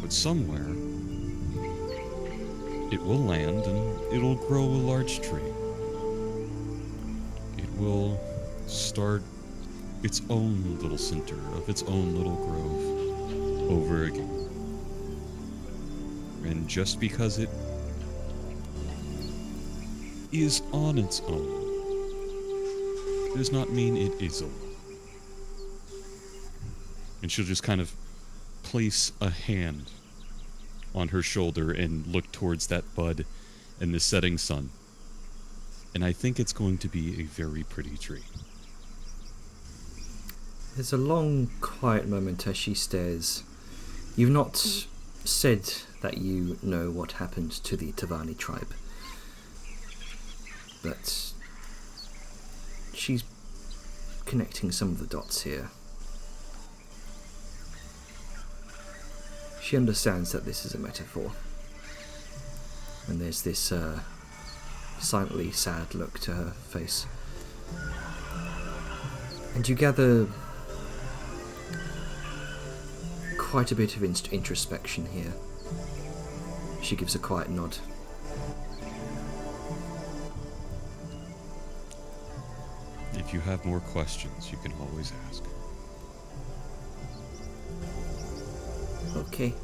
But somewhere, it will land and it'll grow a large tree. It will start its own little center of its own little grove over again. And just because it is on its own does not mean it is alone. And she'll just kind of place a hand on her shoulder and look towards that bud and the setting sun. And I think it's going to be a very pretty tree. there's a long, quiet moment as she stares. You've not said that you know what happened to the Tavani tribe, but she's connecting some of the dots here. She understands that this is a metaphor, and there's this silently sad look to her face. And you gather quite a bit of introspection here. She gives a quiet nod. If you have more questions, you can always ask. Okay.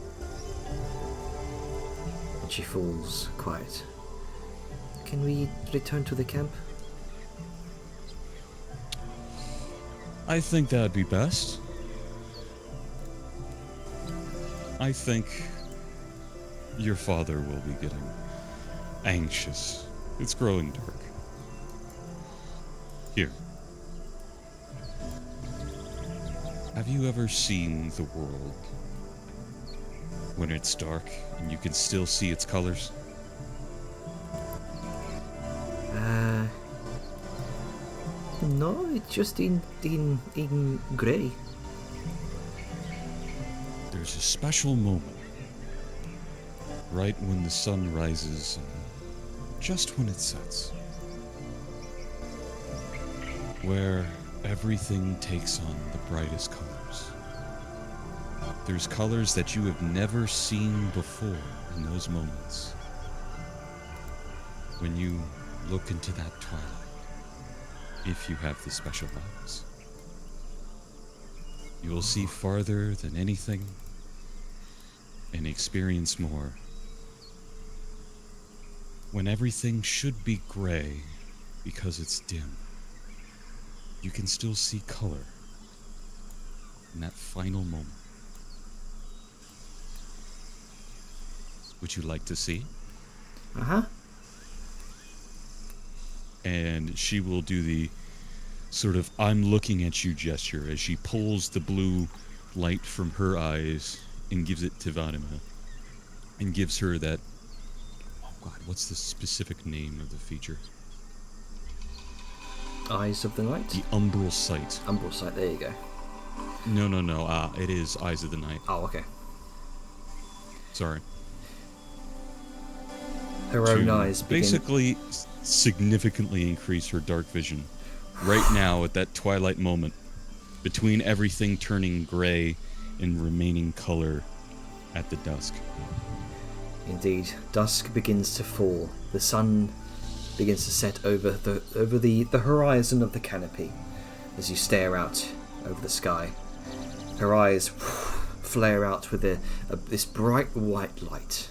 And she falls quiet. Can we return to the camp? I think that'd be best. I think your father will be getting anxious. It's growing dark. Here. Have you ever seen the world when it's dark and you can still see its colors? No, it's just in grey. There's a special moment, right when the sun rises and just when it sets, where everything takes on the brightest colors. There's colors that you have never seen before in those moments. When you look into that twilight, if you have the special eyes, you will see farther than anything and experience more. When everything should be gray because it's dim, you can still see color in that final moment. Would you like to see? Uh-huh. And she will do the sort of I'm looking at you gesture as she pulls the blue light from her eyes and gives it to Vanima and gives her that, oh god, what's the specific name of the feature? Eyes of the Night? The Umbral Sight. Umbral Sight, there you go. No, it is Eyes of the Night. Oh, okay. Sorry. Her own eyes begin... basically significantly increase her dark vision right now at that twilight moment. between everything turning gray and remaining color at the dusk. Indeed, dusk begins to fall. The sun begins to set over the horizon of the canopy as you stare out over the sky. Her eyes flare out with this bright white light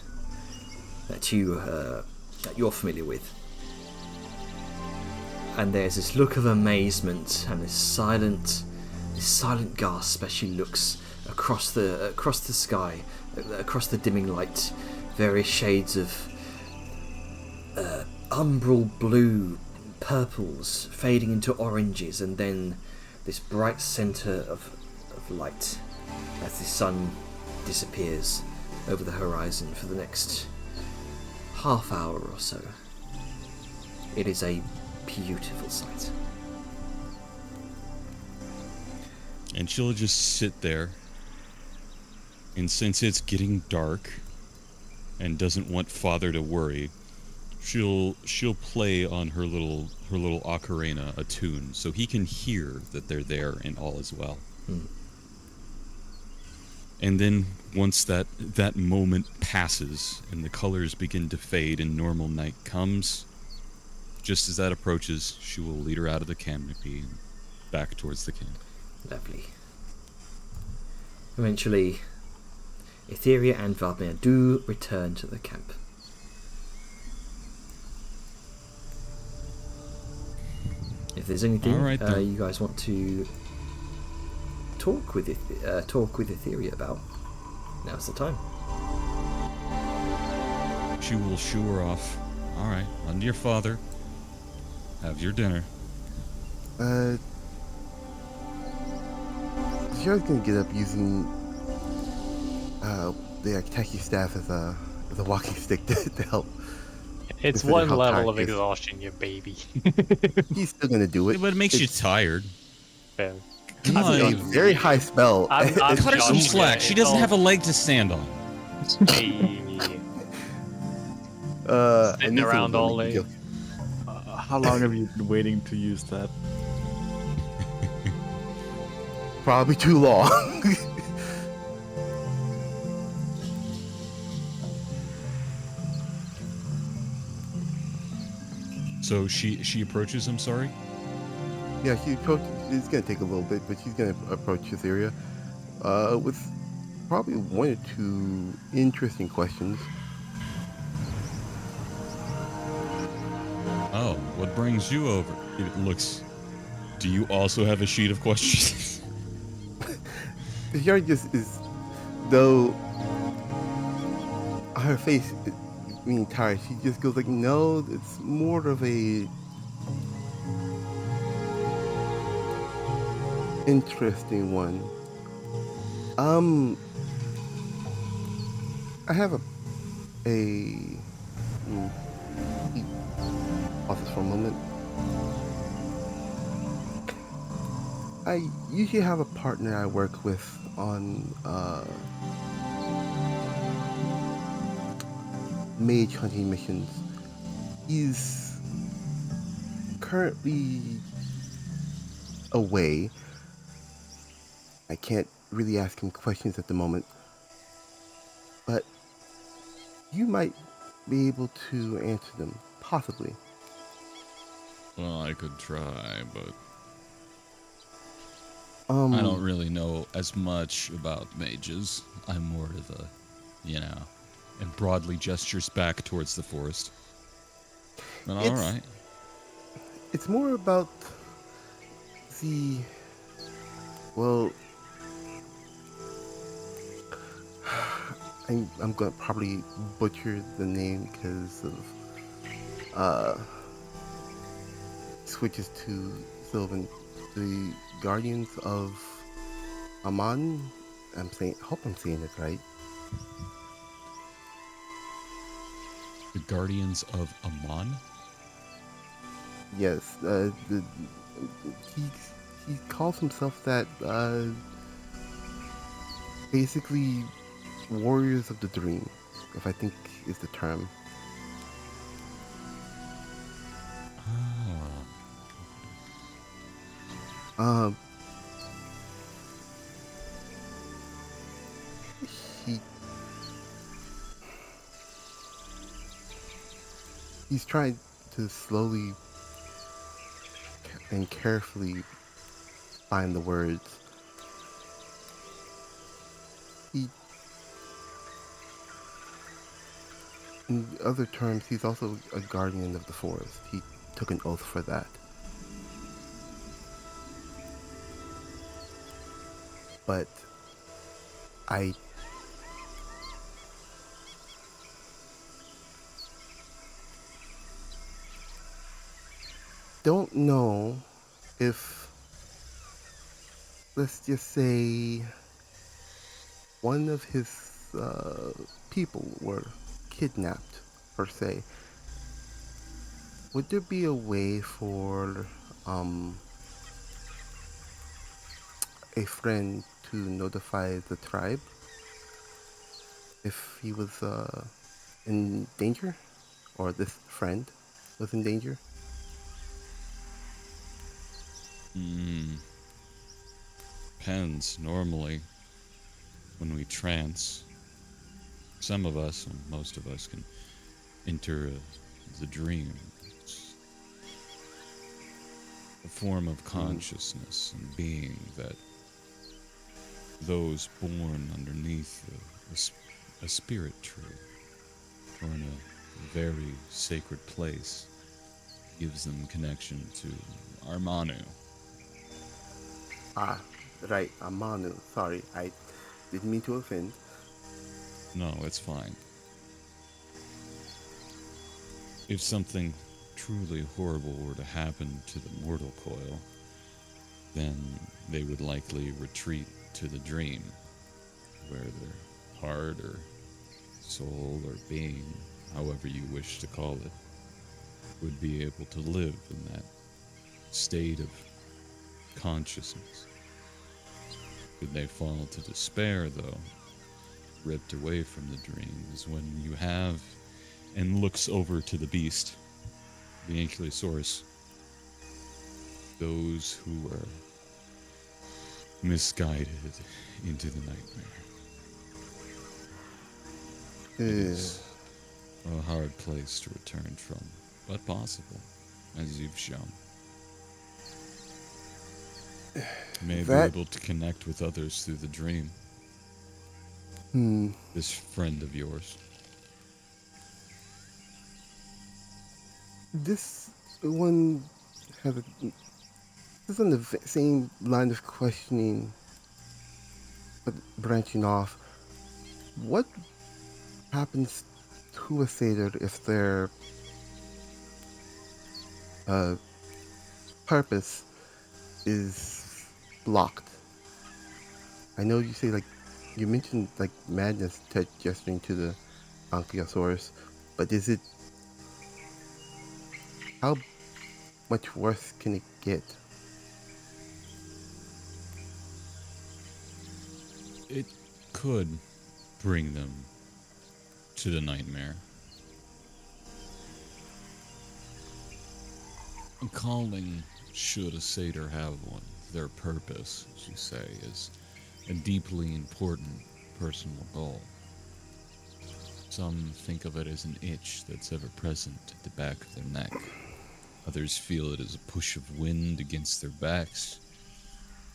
that you're familiar with. And there's this look of amazement and this silent gasp as she looks across the sky, across the dimming light, various shades of umbral blue, purples fading into oranges, and then this bright center of light as the sun disappears over the horizon for the next half hour or so. It is a beautiful sight. And she'll just sit there, and since it's getting dark and doesn't want father to worry, she'll play on her little ocarina a tune so he can hear that they're there and all is well. And then once that moment passes and the colors begin to fade and normal night comes, just as that approaches, she will lead her out of the canopy and back towards the camp. Lovely. Eventually, Etheria and Valdemir do return to the camp. If there's anything All right, then. you guys want to talk with Etheria about, now's the time. She will shoo her off. All right, on to your father. Have your dinner. Zhara's gonna get up using the Aktashi staff as a walking stick to help. It's Consider one how level tired of he is. exhaustion, you baby. He's still gonna do it. But it makes you It's- tired. Yeah. Come It's a on, very high spell. I'm cut her some joking, slack. yeah, She it's doesn't all- have a leg to stand on. Hey, I Sitting knew around someone all would make day. a joke. How long have you been waiting to use that? Probably too long. So she approaches him. Sorry. Yeah, it's gonna take a little bit, but she's gonna approach this area with probably one or two interesting questions. Oh, what brings you over? It looks. Do you also have a sheet of questions? Zhara just is, though her face being tired, she just goes like, no, it's more of a interesting one. I have office for a moment. I usually have a partner I work with on mage hunting missions. He's currently away. I can't really ask him questions at the moment, but you might be able to answer them, possibly. Well, I could try, but Um, I don't really know as much about mages. I'm more of a, and broadly gestures back towards the forest. But all It's- right. It's more about the, well, I'm gonna probably butcher the name because of switches to Sylvan, the Guardians of Aman. Hope I'm saying it right. The Guardians of Amon? Yes, he calls himself that. Basically, Warriors of the Dream, if I think is the term. Ah. He's trying to slowly and carefully find the words. He, in other terms, he's also a guardian of the forest. He took an oath for that. But I don't know if, let's just say, one of his people were kidnapped, per se. Would there be a way for a friend to notify the tribe if he was in danger, or this friend was in danger? Depends. Normally, when we trance, some of us, and most of us, can enter the dream. It's a form of consciousness and being that those born underneath a spirit tree or in a very sacred place gives them connection to our Manu. Ah, right, Amanu. Sorry, I didn't mean to offend. No, it's fine. If something truly horrible were to happen to the mortal coil, then they would likely retreat to the dream, where their heart or soul or being, however you wish to call it, would be able to live in that state of consciousness. Should they fall to despair, though, ripped away from the dream, is when you have, and looks over to the beast, the Ankylosaurus, those who are misguided into the nightmare. It is a hard place to return from, but possible, as you've shown. You may be able to connect with others through the dream. This friend of yours. This one has this is on the same line of questioning, but branching off. What happens to a satyr if their purpose is blocked? I know you say, like, you mentioned, like, madness gesturing to the Ankylosaurus, but is it, how much worse can it get? It could bring them to the nightmare. A calling, should a satyr have one, their purpose, as you say, is a deeply important personal goal. Some think of it as an itch that's ever present at the back of their neck. Others feel it as a push of wind against their backs,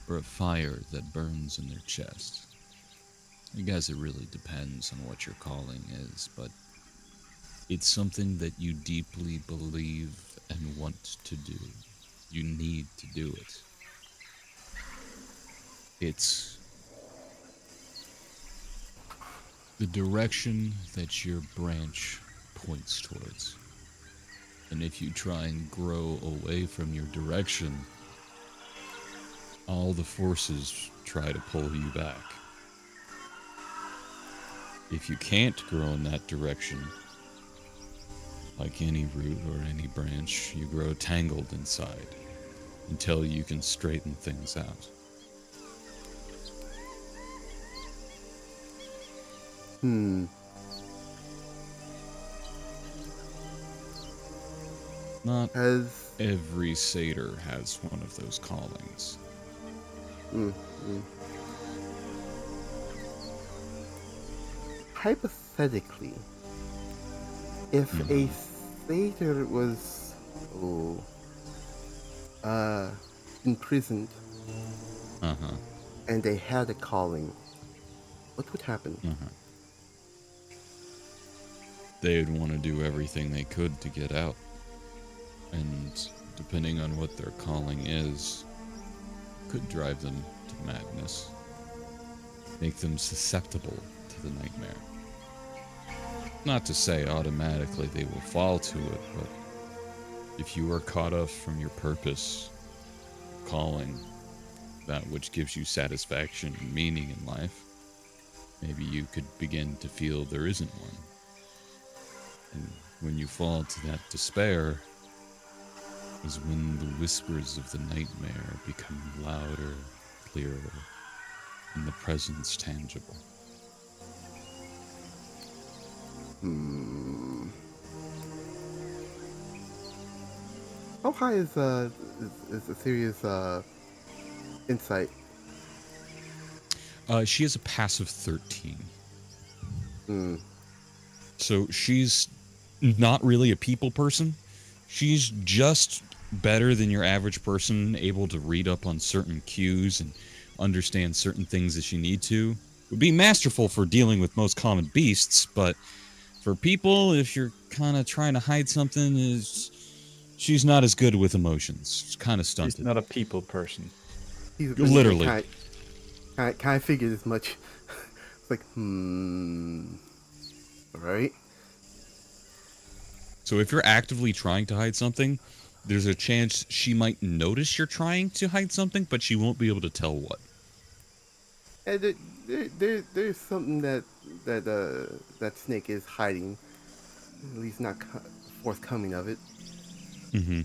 or a fire that burns in their chest. I guess it really depends on what your calling is, but it's something that you deeply believe and want to do. You need to do it. It's the direction that your branch points towards. And if you try and grow away from your direction, all the forces try to pull you back. If you can't grow in that direction, like any root or any branch, you grow tangled inside until you can straighten things out. Not every satyr has one of those callings. Hypothetically, if a later was imprisoned, Uh-huh. and they had a calling. What would happen? Uh-huh. They'd want to do everything they could to get out. And depending on what their calling is, could drive them to madness. Make them susceptible to the nightmare. Not to say automatically they will fall to it, but if you are caught off from your purpose, calling, that which gives you satisfaction and meaning in life, maybe you could begin to feel there isn't one. And when you fall to that despair, is when the whispers of the nightmare become louder, clearer, and the presence tangible. How high is a serious insight? She has a passive 13. So she's not really a people person. She's just better than your average person, able to read up on certain cues and understand certain things as she need to. Would be masterful for dealing with most common beasts, but for people, if you're kind of trying to hide something, she's not as good with emotions. She's kind of stunted. He's not a people person. Literally. I figured as much. It's like, Alright. So if you're actively trying to hide something, there's a chance she might notice you're trying to hide something, but she won't be able to tell what. And there's something that snake is hiding. At least not forthcoming of it. Mm-hmm.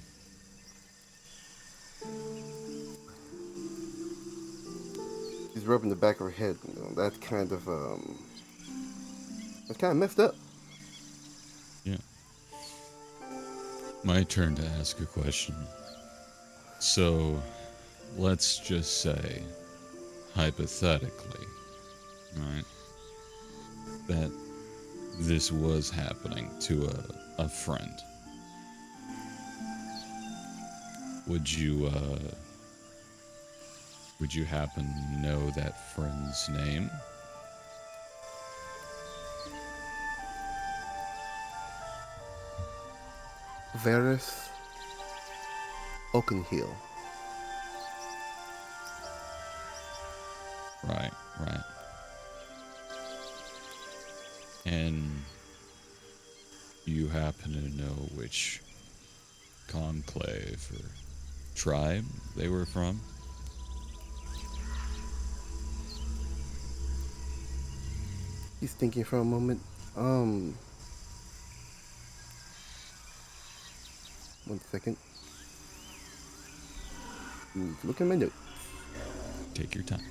She's rubbing the back of her head. You know, that's kind of messed up. Yeah. My turn to ask a question. So, let's just say, hypothetically, right, that this was happening to a friend. Would you happen to know that friend's name? Varys Oakenhill. Right. And you happen to know which conclave or tribe they were from? He's thinking for a moment. 1 second. Look at my notes. Take your time.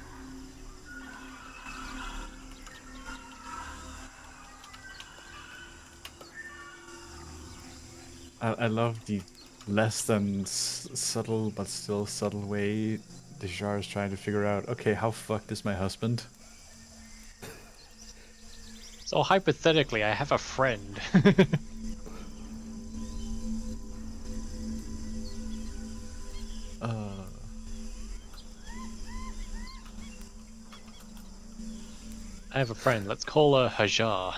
I love the less than subtle but still subtle way Dejar is trying to figure out, okay, how fucked is my husband? So hypothetically, I have a friend. I have a friend. Let's call her Hajar.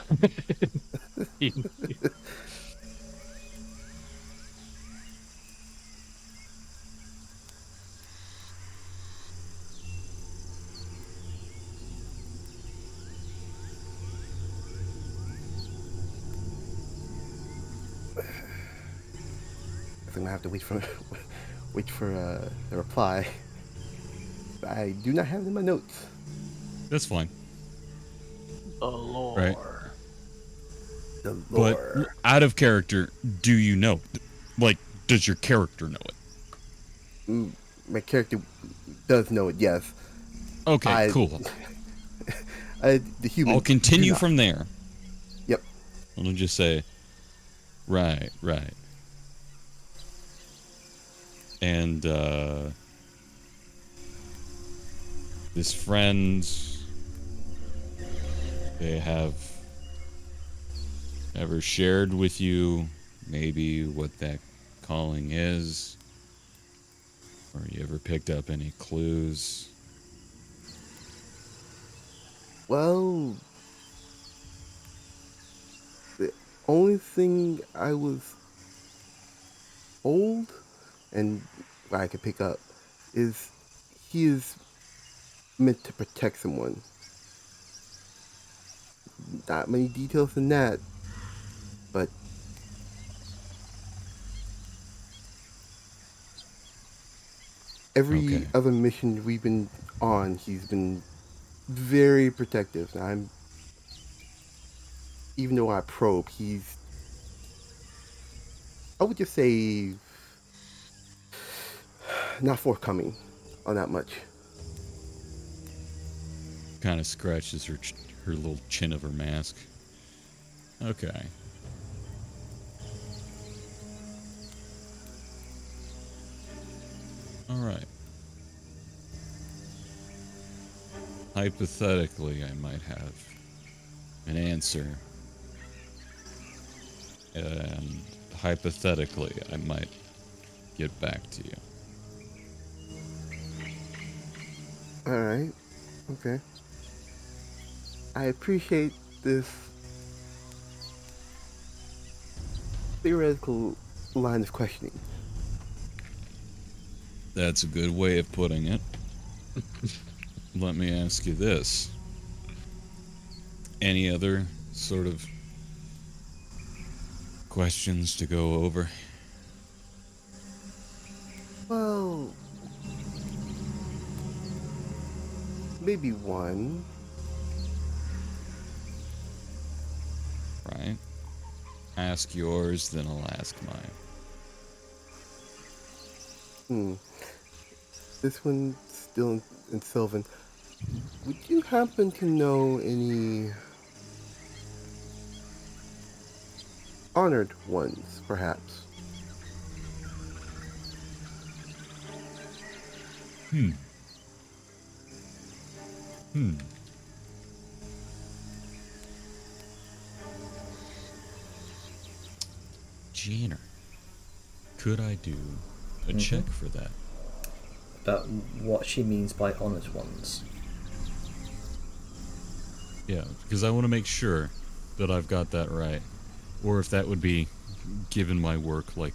I'm gonna have to wait for the reply. I do not have it in my notes. That's fine. The lore. Right. The But lore. out of character, do you know? Like, does your character know it? My character does know it. Yes. Okay, cool. The human. I'll continue do not. from there. Yep. I'll just say, right. And, this friend, they have ever shared with you maybe what that calling is? Or you ever picked up any clues? Well, the only thing I was old and what I could pick up is he is meant to protect someone. Not many details in that, but every Okay. other mission we've been on, he's been very protective. I'm, even though I probe, he's, I would just say, not forthcoming on that much. Kind of scratches her little chin of her mask. Okay. All right. Hypothetically, I might have an answer. And hypothetically, I might get back to you. Alright, okay. I appreciate this theoretical line of questioning. That's a good way of putting it. Let me ask you this. Any other sort of questions to go over? Well, maybe one. Right? Ask yours, then I'll ask mine. This one's still in Sylvan. Would you happen to know any honored ones, perhaps? Jenner, could I do a check for that? About what she means by honoured ones. Yeah, because I want to make sure that I've got that right. Or if that would be, given my work, like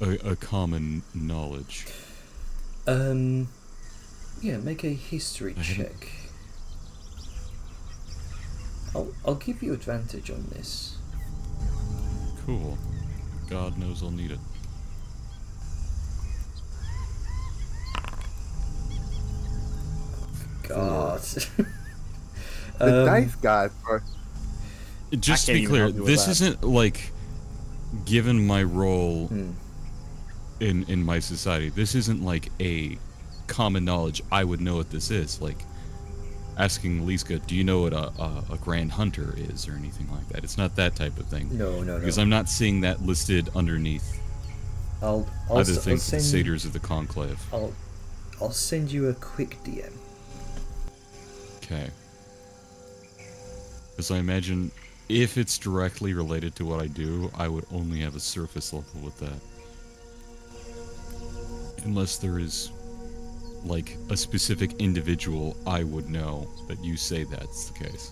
a common knowledge. Yeah, make a history check. I'll give you advantage on this. Cool. God knows I'll need it. God. The dice god are Just to can't be even clear, help you with this that. isn't like, given my role in my society, this isn't like a common knowledge I would know what this is. Like, asking Liska, do you know what a Grand Hunter is or anything like that? It's not that type of thing. No. Because I'm not seeing that listed underneath I'll either s- thing I'll for the send Satyrs of the Conclave. I'll send you a quick DM. Okay. Because I imagine if it's directly related to what I do, I would only have a surface level with that. Unless there is, like, a specific individual I would know that you say that's the case.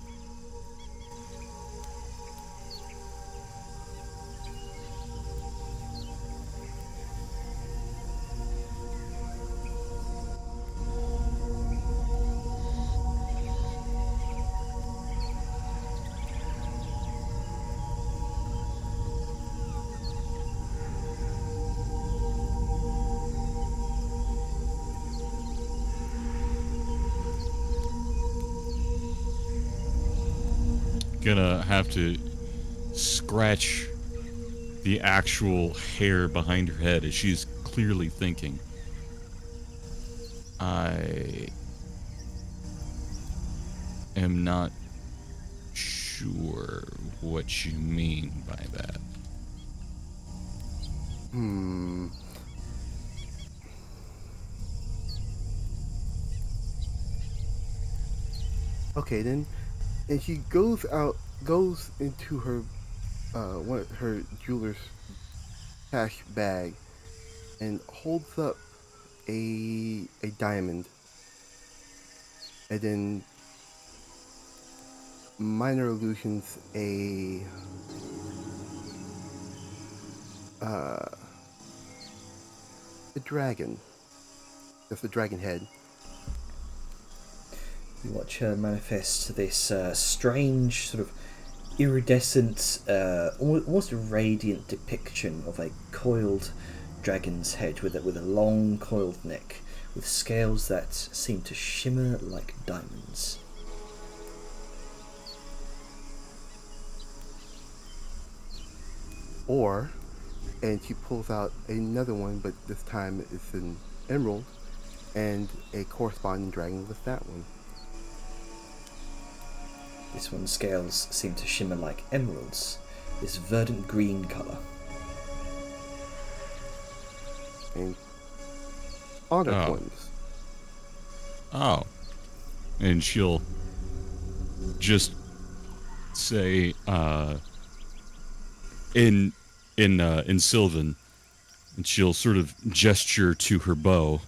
Gonna have to scratch the actual hair behind her head as she's clearly thinking. I am not sure what you mean by that. Okay then. And she goes into her her jeweler's cash bag and holds up a diamond, and then minor illusions a dragon, just a dragon head. You watch her manifest this strange, sort of iridescent, almost radiant depiction of a coiled dragon's head with a long coiled neck, with scales that seem to shimmer like diamonds. And she pulls out another one, but this time it's an emerald and a corresponding dragon with that one. This one's scales seem to shimmer like emeralds, this verdant green colour. And honor Oh. ones. Oh. And she'll just say, in Sylvan, and she'll sort of gesture to her bow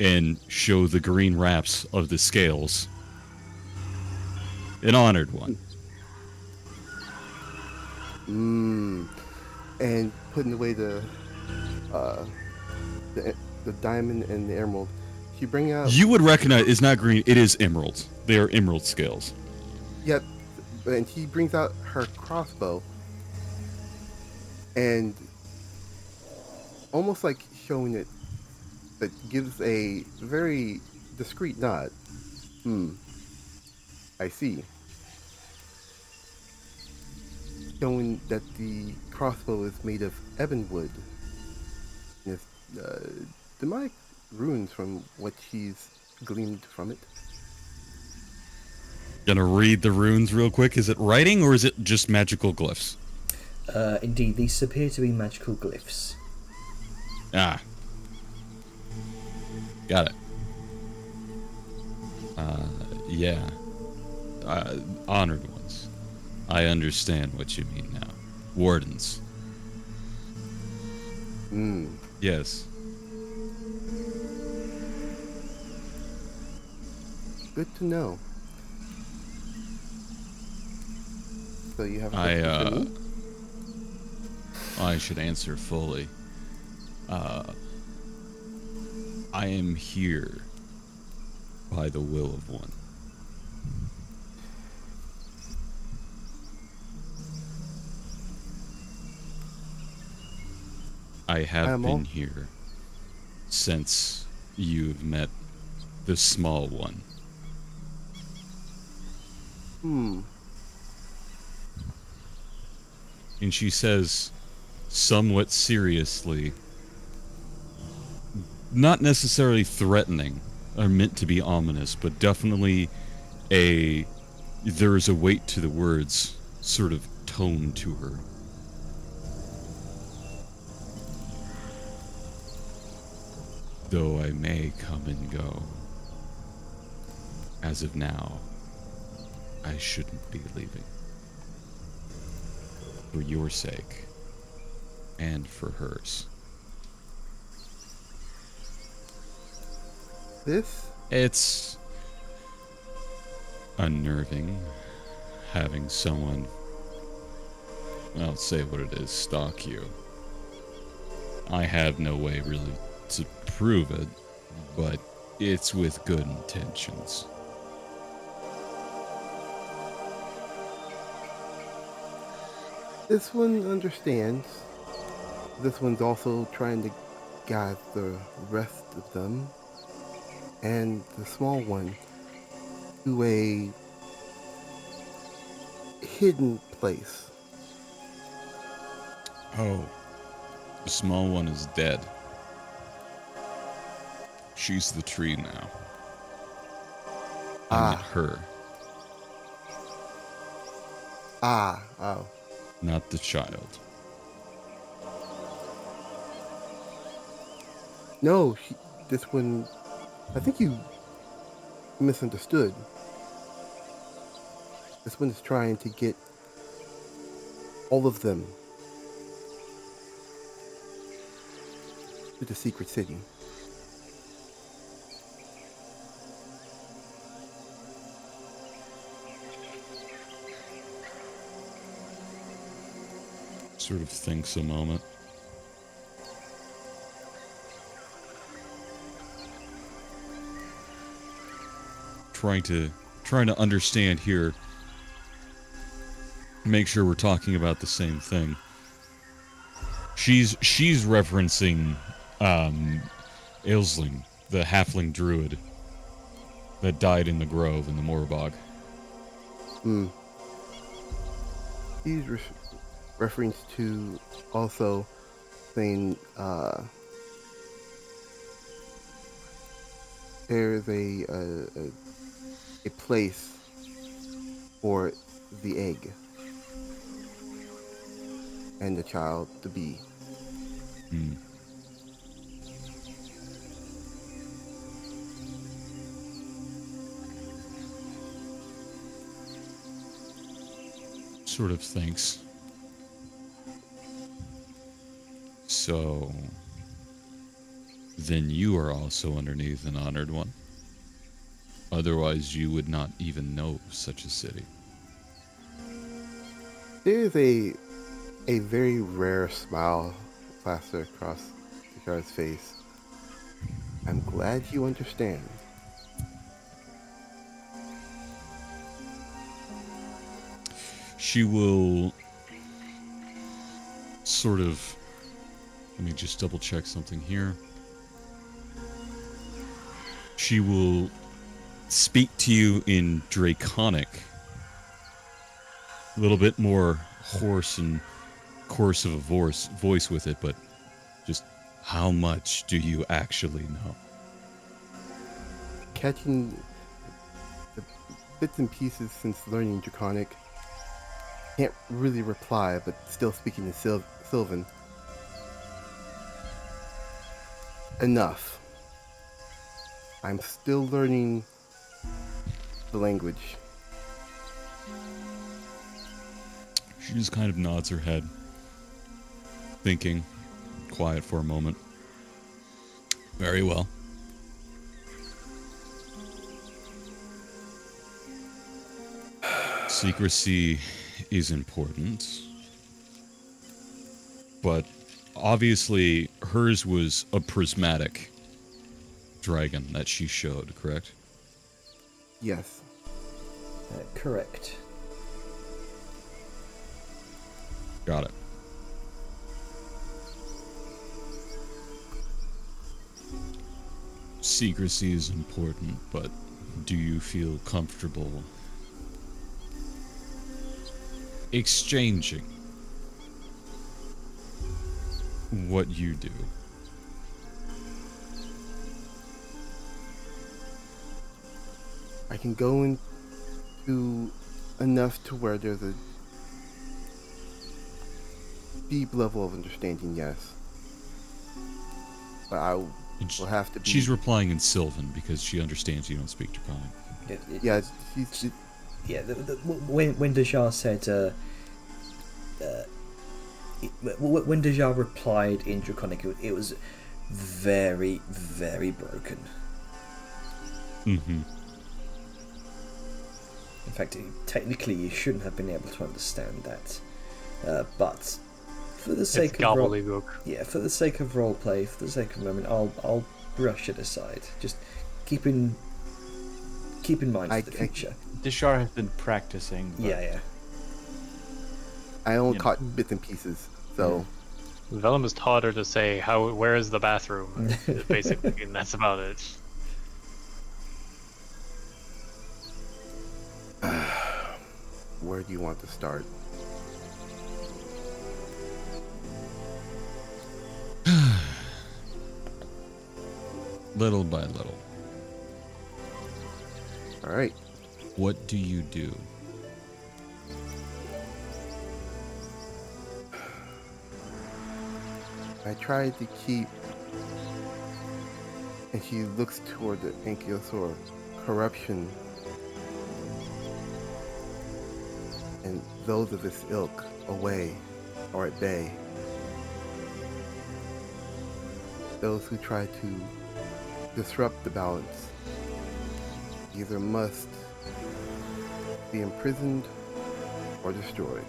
and show the green wraps of the scales. An honored one. And putting away the diamond and the emerald, she bring out. You would recognize it's not green, it is emeralds. They are emerald scales. Yep, and he brings out her crossbow, and almost like showing it, that gives a very discreet nod. I see. Showing that the crossbow is made of ebonwood. And it's demonic runes from what she's gleaned from it. Gonna read the runes real quick. Is it writing or is it just magical glyphs? Indeed, these appear to be magical glyphs. Ah. Got it. Yeah. Honored ones. I understand what you mean now. Wardens. Yes. Good to know. So you have a question for me? I should answer fully. I am here by the will of one. I have been here since you've met the small one. And she says, somewhat seriously, not necessarily threatening or meant to be ominous, but definitely there is a weight to the words sort of tone to her. Though I may come and go, as of now, I shouldn't be leaving. For your sake, and for hers. It's unnerving having someone, I'll say what it is, stalk you. I have no way really to prove it, but it's with good intentions. This one understands. This one's also trying to guide the rest of them and the small one to a hidden place. Oh, the small one is dead. She's the tree now. I met her. Oh. Not the child. No, this one, I think you misunderstood. This one is trying to get All of them. To the secret city. Sort of thinks a moment. Trying to understand here. Make sure we're talking about the same thing. She's referencing Ailsling, the halfling druid that died in the grove in the Morbog. He's reference to also saying there's a place for the egg and the child to be. Sort of thinks. So, then you are also underneath an honored one. Otherwise, you would not even know such a city. There's a very rare smile plastered across Tishar's face. I'm glad you understand. She will sort of... Let me just double check something here. She will speak to you in Draconic. A little bit more hoarse and coarse of a voice with it, but just how much do you actually know? Catching the bits and pieces since learning Draconic. Can't really reply, but still speaking in Sylvan. Enough. I'm still learning the language. She just kind of nods her head, thinking, quiet for a moment. Very well. Secrecy is important, but obviously hers was a prismatic dragon that she showed, correct? Yes. Correct. Got it. Secrecy is important, but do you feel comfortable exchanging what you do? I can go into enough to where there's a deep level of understanding, yes. But I will have to be... She's replying in Sylvan because she understands you don't speak Draconic. Yeah, When Dajar said, when Dajar replied in Draconic, it was very, very broken. Mm-hmm. In fact, technically, you shouldn't have been able to understand that, but for the sake It's of gobbledygook. for the sake of roleplay, for the sake of the moment, I'll brush it aside. Just keep in mind for the future. Dishar has been practicing. But Yeah. I only caught bits and pieces, so... Vellum has taught her to say, where is the bathroom? Basically, and that's about it. Where do you want to start? Little by little. Alright. What do you do? I tried to keep... And she looks toward the Ankylosaur. Corruption and those of its ilk away or at bay. Those who try to disrupt the balance either must be imprisoned or destroyed.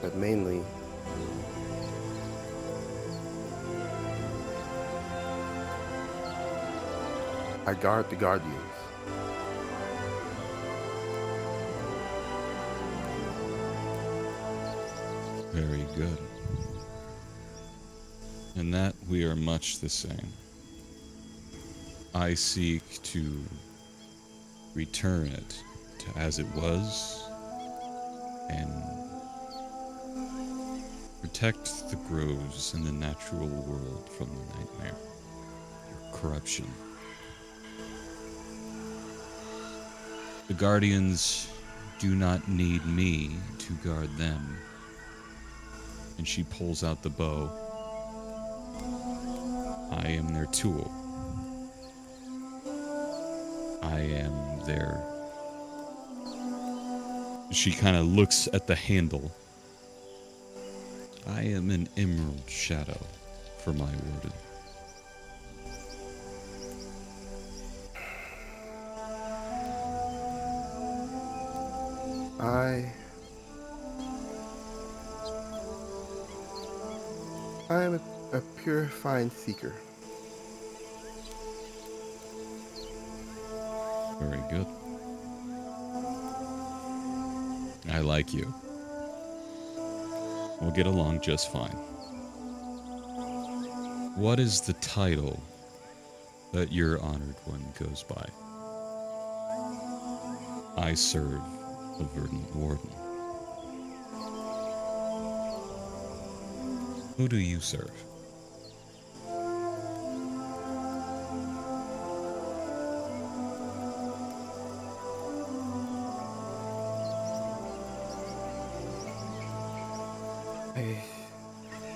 But mainly, I guard the Guardians. Very good. In that we are much the same. I seek to return it to as it was and protect the groves and the natural world from the nightmare of corruption. The Guardians do not need me to guard them. And she pulls out the bow. I am their tool. I am their... She kind of looks at the handle. I am an emerald shadow for my warden. I am a purifying seeker. Very good. I like you. We'll get along just fine. What is the title that your honored one goes by? I serve the Verdant Warden. Who do you serve?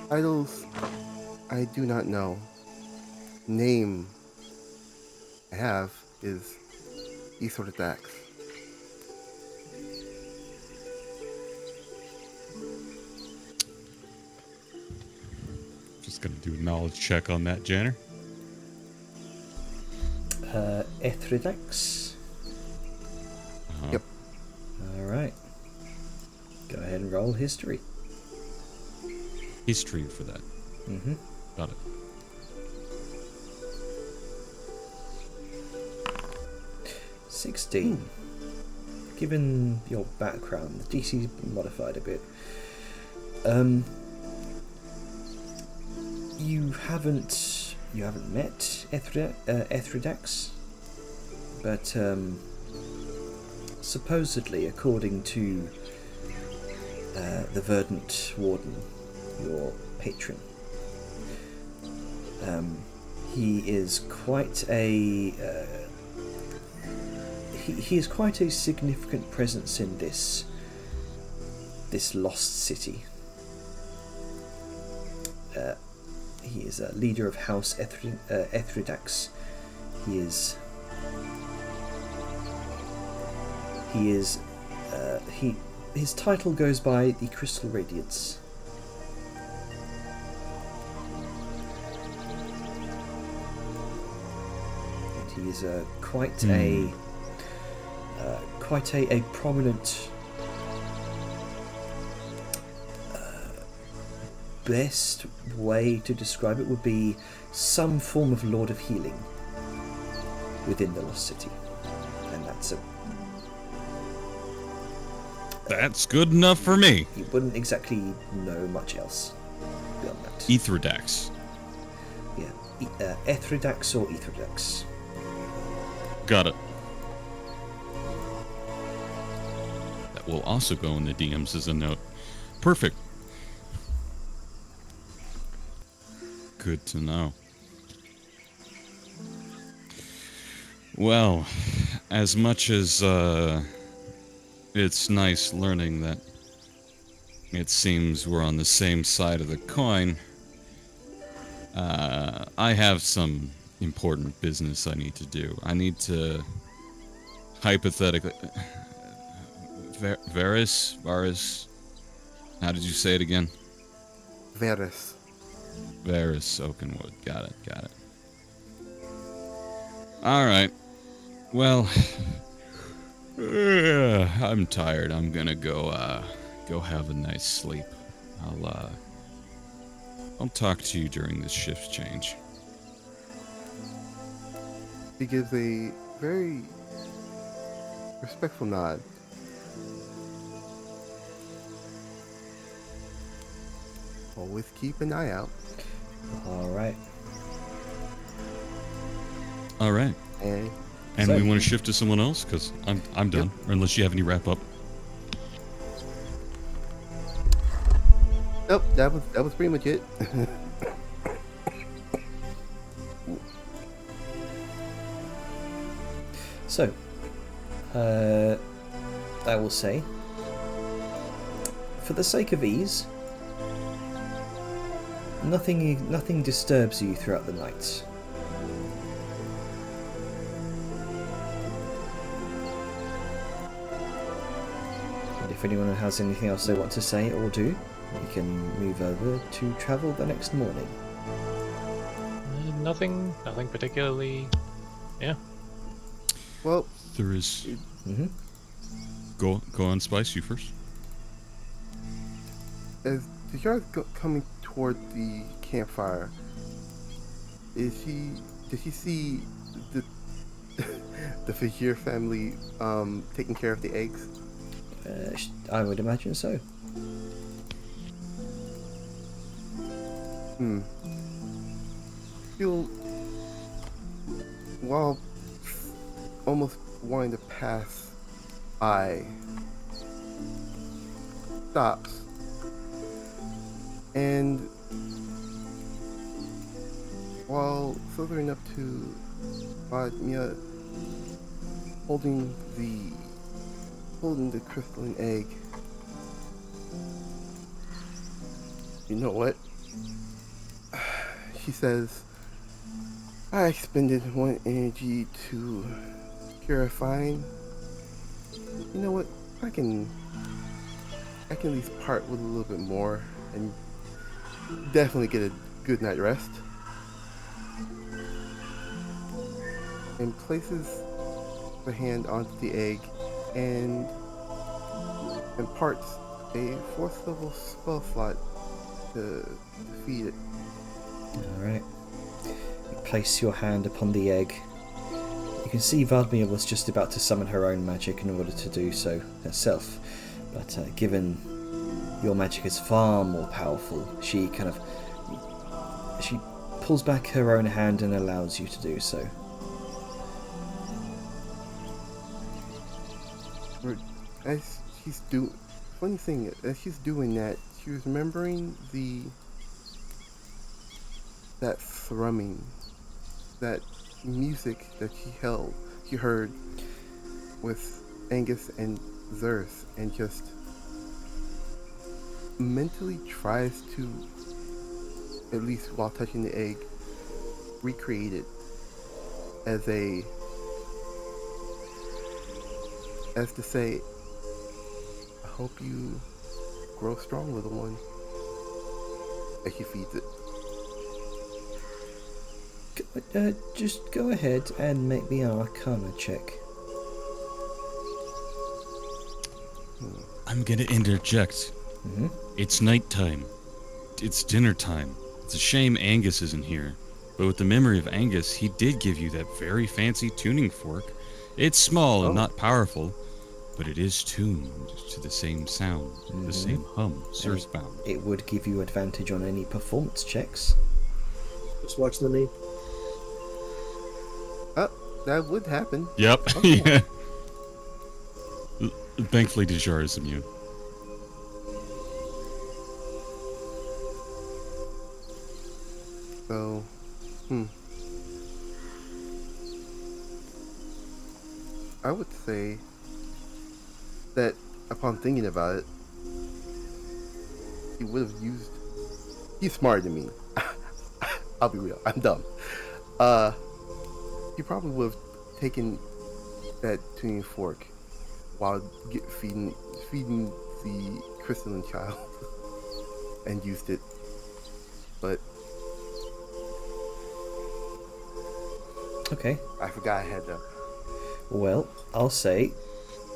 Titles I do not know. Name I have is Isor Dax. Just gonna do a knowledge check on that, Janner. Ethridax. Yep. Alright. Go ahead and roll history. History for that. Mm-hmm. Got it. $16. Given your background, the DC's been modified a bit. You haven't met Ethridax, but supposedly, according to the Verdant Warden, your patron, he is quite a he is quite a significant presence in this lost city. He is a leader of House Ethridax. His title goes by the Crystal Radiance. And he is quite a prominent. Best way to describe it would be some form of Lord of Healing within the Lost City, and that's good enough for me. You wouldn't exactly know much else beyond that. Ethridax. Yeah, Ethridax or Ethridax. Got it. That will also go in the DMs as a note. Perfect. Good to know. Well, as much as it's nice learning that it seems we're on the same side of the coin, I have some important business I need to do. I need to hypothetically, Varys. How did you say it again? Varys. Varys Oakenwood. Got it. All right. Well, I'm tired. I'm gonna go have a nice sleep. I'll talk to you during this shift change. He gives a very respectful nod. Always keep an eye out. All right. All right. And So- we want to shift to someone else because I'm done. Or unless you have any wrap up. Nope, that was pretty much it. So, I will say, for the sake of ease, nothing disturbs you throughout the night. And if anyone has anything else they want to say or do, we can move over to travel the next morning. Nothing particularly. Yeah. Well, There is. Mm-hmm. Go on, Spice. You first. as Dejar's coming toward the campfire, does he see the the Fajir family taking care of the eggs? I would imagine so. He'll, while almost wanting to pass by, stops and while filtering up to Vadmia, holding the crystalline egg. You know what? She says, I expended one energy to purifying. You know what? I can at least part with a little bit more and definitely get a good night rest. And places the hand onto the egg and imparts a 4th level spell slot to feed it. Alright. You place your hand upon the egg. You can see Vadmir was just about to summon her own magic in order to do so herself, but given your magic is far more powerful, she pulls back her own hand and allows you to do so. As she's doing, funny thing, as she's doing that, she was remembering that thrumming, that music that she heard with Angus and Zerth, and just mentally tries to, at least while touching the egg, recreate it as to say, I hope you grow strong, little one, as she feeds it. Just go ahead and make me an Arcana check. I'm gonna interject. Mm-hmm. It's nighttime. It's dinner time. It's a shame Angus isn't here. But with the memory of Angus, he did give you that very fancy tuning fork. It's small and not powerful, but it is tuned to the same sound, the same hum, Earthbound. It would give you advantage on any performance checks. Just watch the knee. That would happen. Yep. Yeah. Thankfully, Dejar is immune. So, I would say that upon thinking about it, he would have used. He's smarter than me. I'll be real. I'm dumb. He probably would have taken that tuning fork while feeding the crystalline child and used it. But Okay. I forgot I had the. Well, I'll say,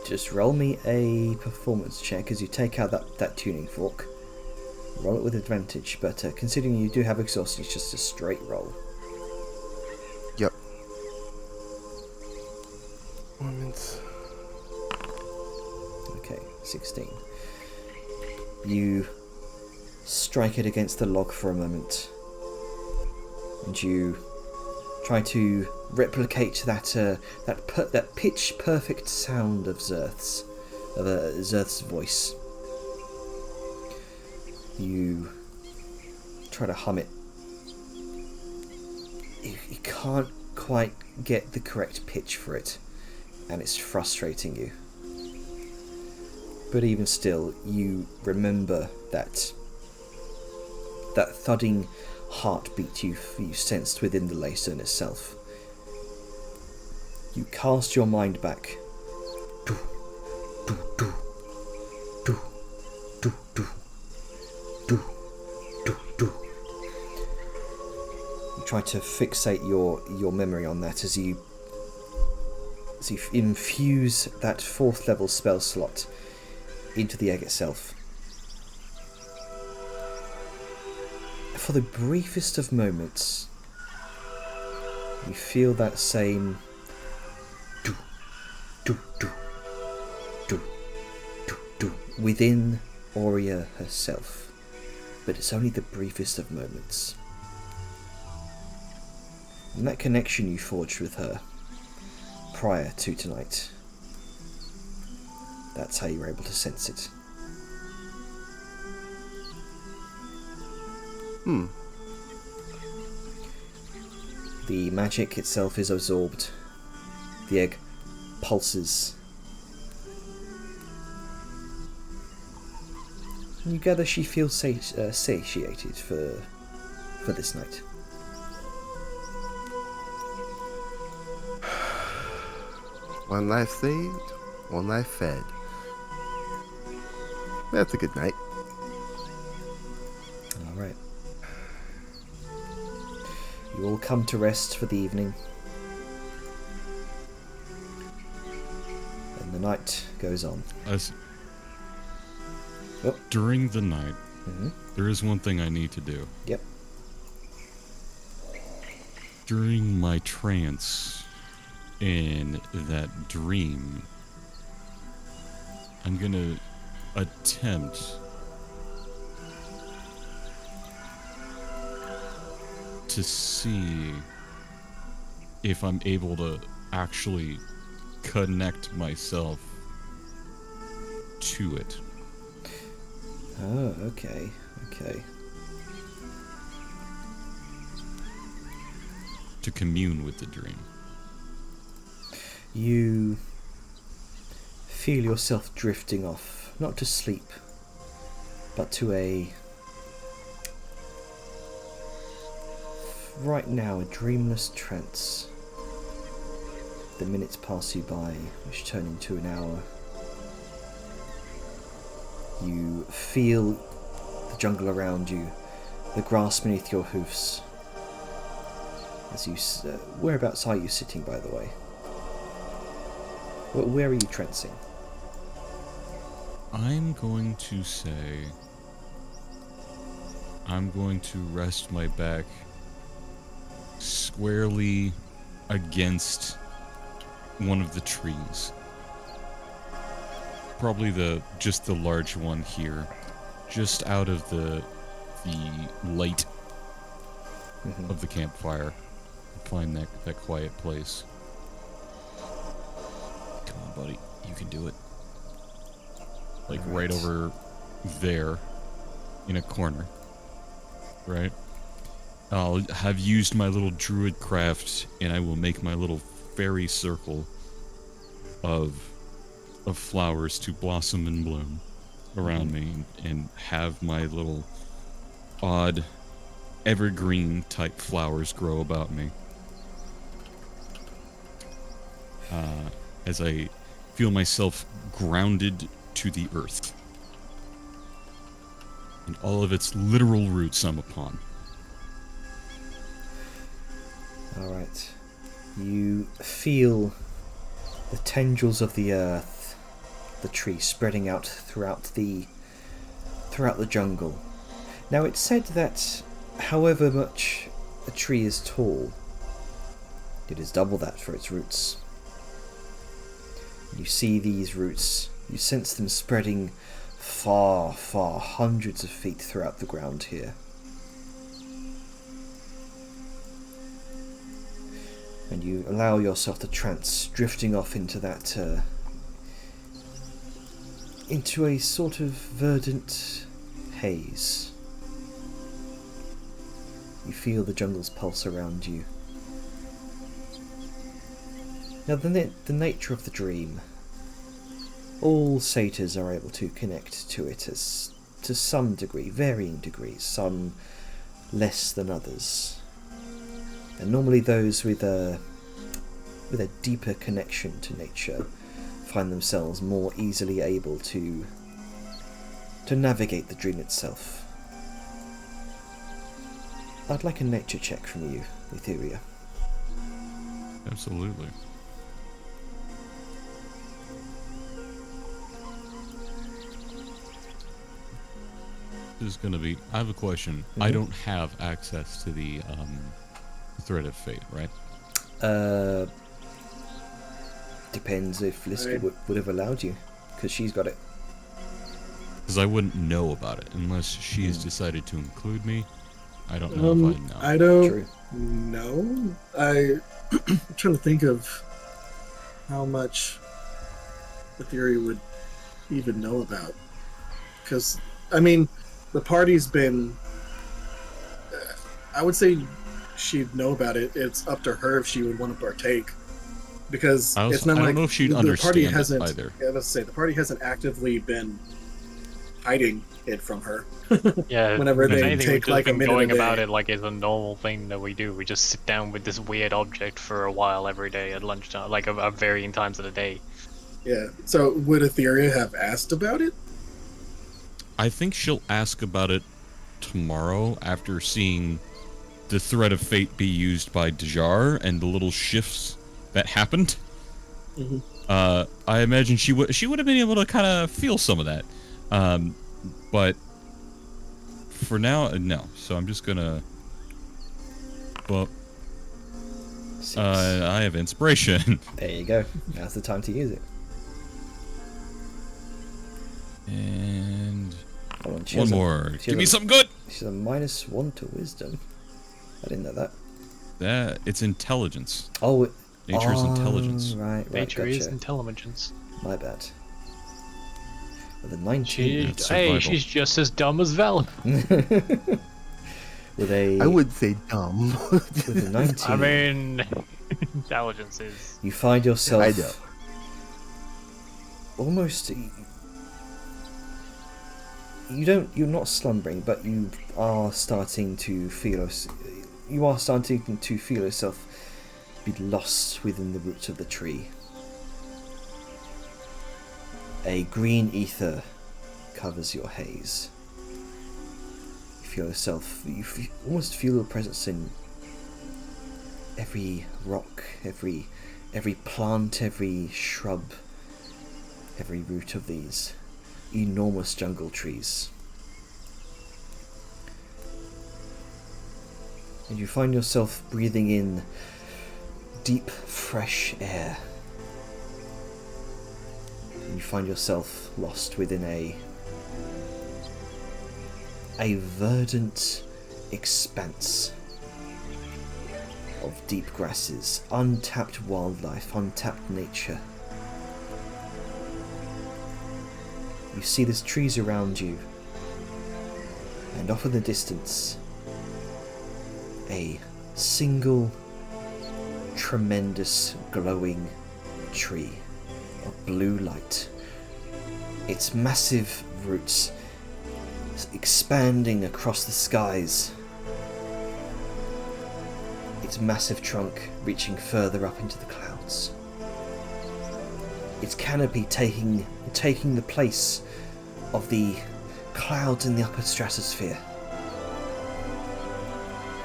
just roll me a performance check as you take out that tuning fork. Roll it with advantage, but considering you do have exhaustion, it's just a straight roll. Yep. Moments. Okay, 16. You strike it against the log for a moment, and you try to replicate that pitch perfect sound of Zerth's voice. You try to hum it. You can't quite get the correct pitch for it, and it's frustrating you. But even still, you remember that thudding heartbeat you sensed within the Laystone itself. You cast your mind back. Do, do, do, do, do, do, do, do, do. You try to fixate your memory on that as you infuse that 4th level spell slot into the egg itself. For the briefest of moments, you feel that same do, do, do, do, do, do within Aurea herself, but it's only the briefest of moments. And that connection you forged with her prior to tonight, that's how you were able to sense it. The magic itself is absorbed. The egg pulses. And you gather she feels satiated for this night. One life saved, one life fed. That's a good night. Alright. You all come to rest for the evening. And the night goes on. During the night, Mm-hmm. there is one thing I need to do. Yep. During my trance in that dream, I'm gonna attempt to see if I'm able to actually connect myself to it. Oh, okay. To commune with the dream. You feel yourself drifting off, not to sleep, but to right now, a dreamless trance. The minutes pass you by, which turn into an hour. You feel the jungle around you, the grass beneath your hoofs. As you, whereabouts are you sitting, by the way? Where are you trancing? I'm going to say I'm going to rest my back squarely against one of the trees. Probably just the large one here, just out of the light of the campfire. Find that quiet place. Come on, buddy, you can do it. Like right over there, in a corner. Right? I'll have used my little druid craft, and I will make my little fairy circle of flowers to blossom and bloom around me, and have my little odd evergreen type flowers grow about me. as I feel myself grounded to the earth. And all of its literal roots I'm upon. Alright. You feel the tendrils of the earth, the tree spreading out throughout the jungle. Now it's said that however much a tree is tall, it is double that for its roots. You see these roots, you sense them spreading far, far, hundreds of feet throughout the ground here. And you allow yourself to trance, drifting off into that, into a sort of verdant haze. You feel the jungle's pulse around you. Now the nature of the dream. All satyrs are able to connect to it to some degree, varying degrees, some less than others. And normally those with a deeper connection to nature find themselves more easily able to navigate the dream itself. I'd like a nature check from you, Etheria. Absolutely. This is gonna be. I have a question. I don't have access to the Thread of Fate, right? Depends if Liska would have allowed you, because she's got it. Because I wouldn't know about it unless she's decided to include me. I don't know if I know. I don't True. know. I'm trying to think of how much Etheria would even know about. Because, I mean, the party's been... I would say she'd know about it. It's up to her if she would want to partake. Because it's not I like don't know if she'd the understand party it hasn't. either. Yeah, let's say the party hasn't actively been hiding it from her. Yeah, Whenever if they anything, take we've like a been minute going a day. about it like it's a normal thing that we do. We just sit down with this weird object for a while every day at lunchtime, like at varying times of the day. Yeah. So would Etheria have asked about it? I think she'll ask about it tomorrow after seeing the Thread of Fate be used by Dajar and the little shifts that happened. Mhm. I imagine she would have been able to kind of feel some of that. But for now, no. So I'm just gonna. Well, 6. I have inspiration. There you go. Now's the time to use it. And Hold on, she one has a- more. she Give has me a- something good. She's a -1 to wisdom. I didn't know that. It's intelligence. Oh, Nature is intelligence. Right, Nature gotcha. is intelligence. My bad. With a 19. It's survival. She's just as dumb as Val. With a I would say dumb. with a 19. I mean, intelligence is. You find yourself I know. almost you're not slumbering, but you are starting to feel yourself be lost within the roots of the tree. A green ether covers your haze. You almost feel your presence in every rock, every plant, every shrub, every root of these enormous jungle trees. And you find yourself breathing in deep, fresh air. And you find yourself lost within a verdant expanse of deep grasses, untapped wildlife, untapped nature. You see there's trees around you, and off in the distance, a single tremendous glowing tree of blue light. Its massive roots expanding across the skies. Its massive trunk reaching further up into the clouds. its canopy taking the place of the clouds in the upper stratosphere.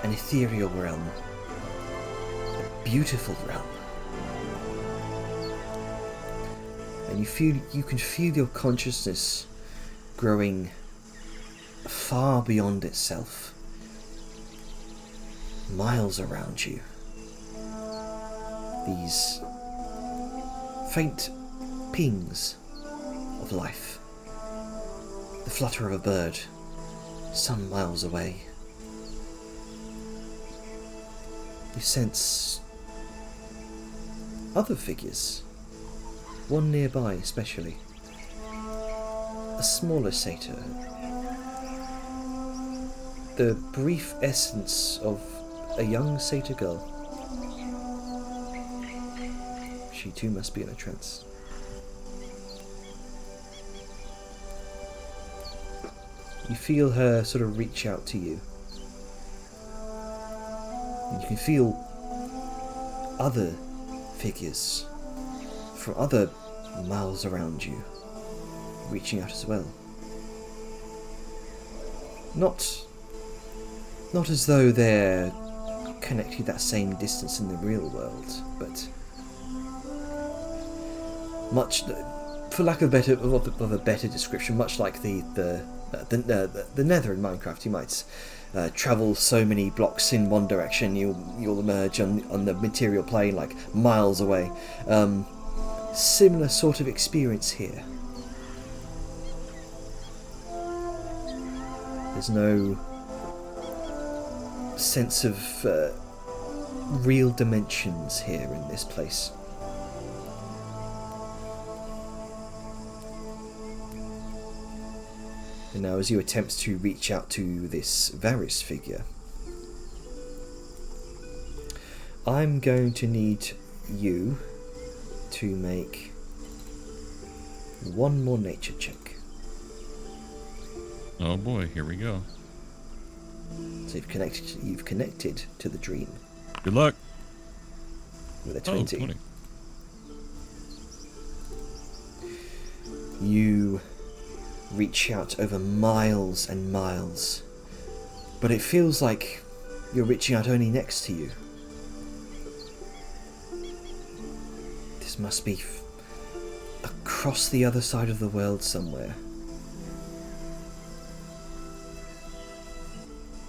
An ethereal realm. A beautiful realm. And you can feel your consciousness growing far beyond itself. Miles around you. These faint pings of life. The flutter of a bird some miles away. You sense other figures. One nearby especially. A smaller satyr. The brief essence of a young satyr girl. She too must be in a trance. You feel her sort of reach out to you. And you can feel other figures from other miles around you reaching out as well. Not as though they're connected that same distance in the real world, but much, for lack of a better description, much like the Nether in Minecraft. You might travel so many blocks in one direction, you'll emerge on the material plane like miles away. Similar sort of experience here. There's no sense of real dimensions here in this place. And now as you attempt to reach out to this Varys figure, I'm going to need you to make one more nature check. Oh boy, here we go. So you've connected to the dream Good luck. with a 20. Oh, 20. You reach out over miles and miles, but it feels like you're reaching out only next to you. This must be across the other side of the world somewhere.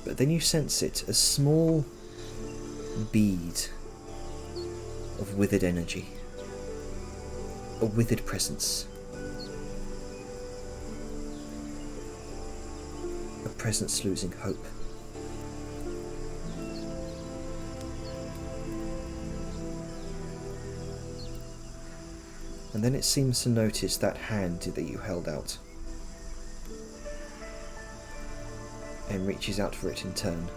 But then you sense it, a small bead of withered energy, a withered presence. A presence losing hope. And then it seems to notice that hand that you held out and reaches out for it in turn.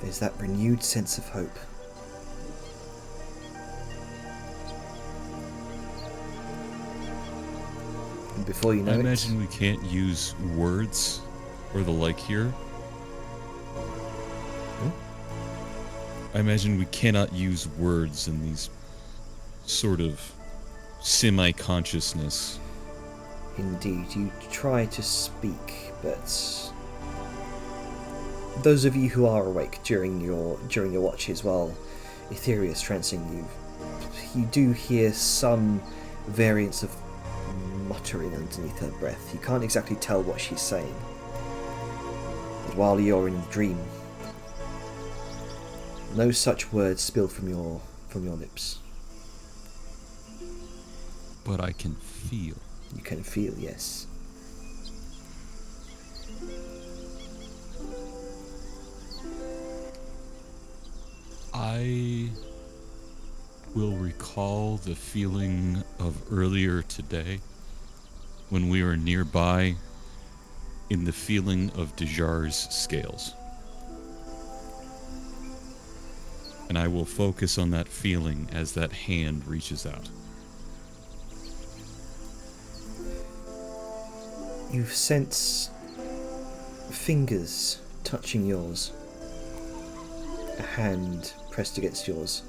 There's that renewed sense of hope. And before you know I it, imagine we can't use words or the like here. I imagine we cannot use words in these sort of semi-consciousness. indeed, you try to speak, but those of you who are awake during your watches while Etheria is trancing you do hear some variants of muttering underneath her breath. You can't exactly tell what she's saying. But while you're in the dream, no such words spill from your lips. But I can feel. You can feel, yes. I will recall the feeling of earlier today when we were nearby in the feeling of Dejar's scales. And I will focus on that feeling as that hand reaches out. You sense fingers touching yours. A hand pressed against yours.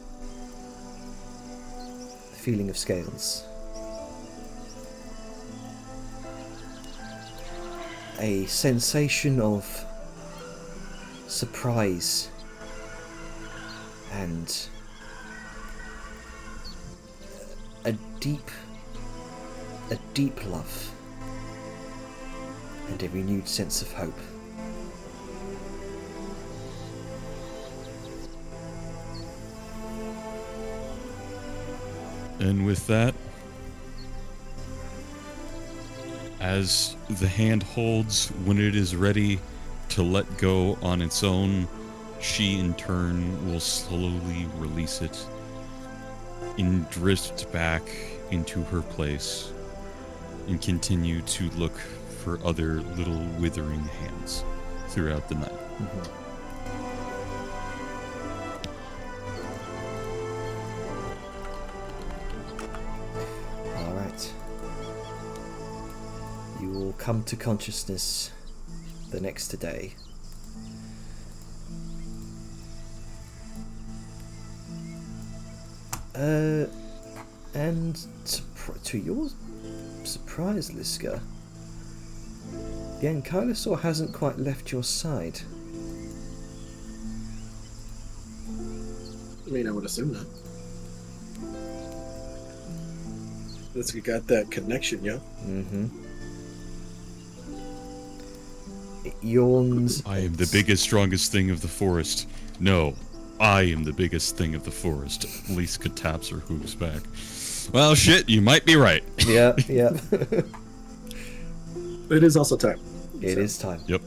feeling of scales. A sensation of surprise and a deep love and a renewed sense of hope. And with that, as the hand holds when it is ready to let go on its own, she in turn will slowly release it and drift back into her place and continue to look for other little withering hands throughout the night. All right. You will come to consciousness the next day. And to your surprise, Liska, the Ankylosaur hasn't quite left your side. I mean, I would assume that. Unless we got that connection, yeah? Mm-hmm. It yawns. I am the biggest, strongest thing of the forest. No, I am the biggest thing of the forest. Liska taps her hooves back. Well, shit, you might be right. Yeah, yeah. But it is also time. It is time. Yep.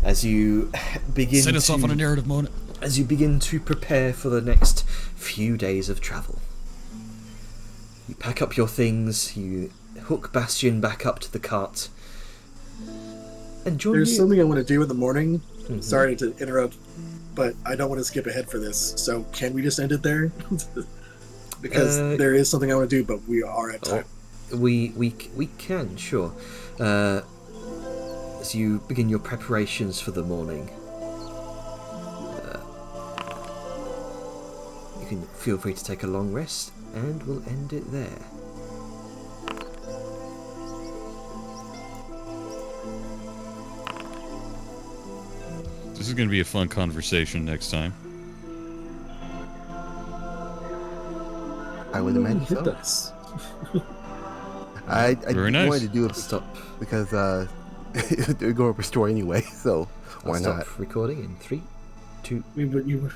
As you begin Set us off on a narrative moment. as you begin to prepare for the next few days of travel. You pack up your things, you hook Bastion back up to the cart, and join There's you. something I want to do in the morning. Mhm. Sorry to interrupt, but I don't want to skip ahead for this. So can we just end it there? Because there is something I want to do, but we are at time. We can, sure. As you begin your preparations for the morning, you can feel free to take a long rest, and we'll end it there. This is going to be a fun conversation next time. I would imagine It so. does. I Very nice. wanted to do it Stop. because they're going to restore anyway, so I'll why stop not? recording in 3, 2. I mean, but you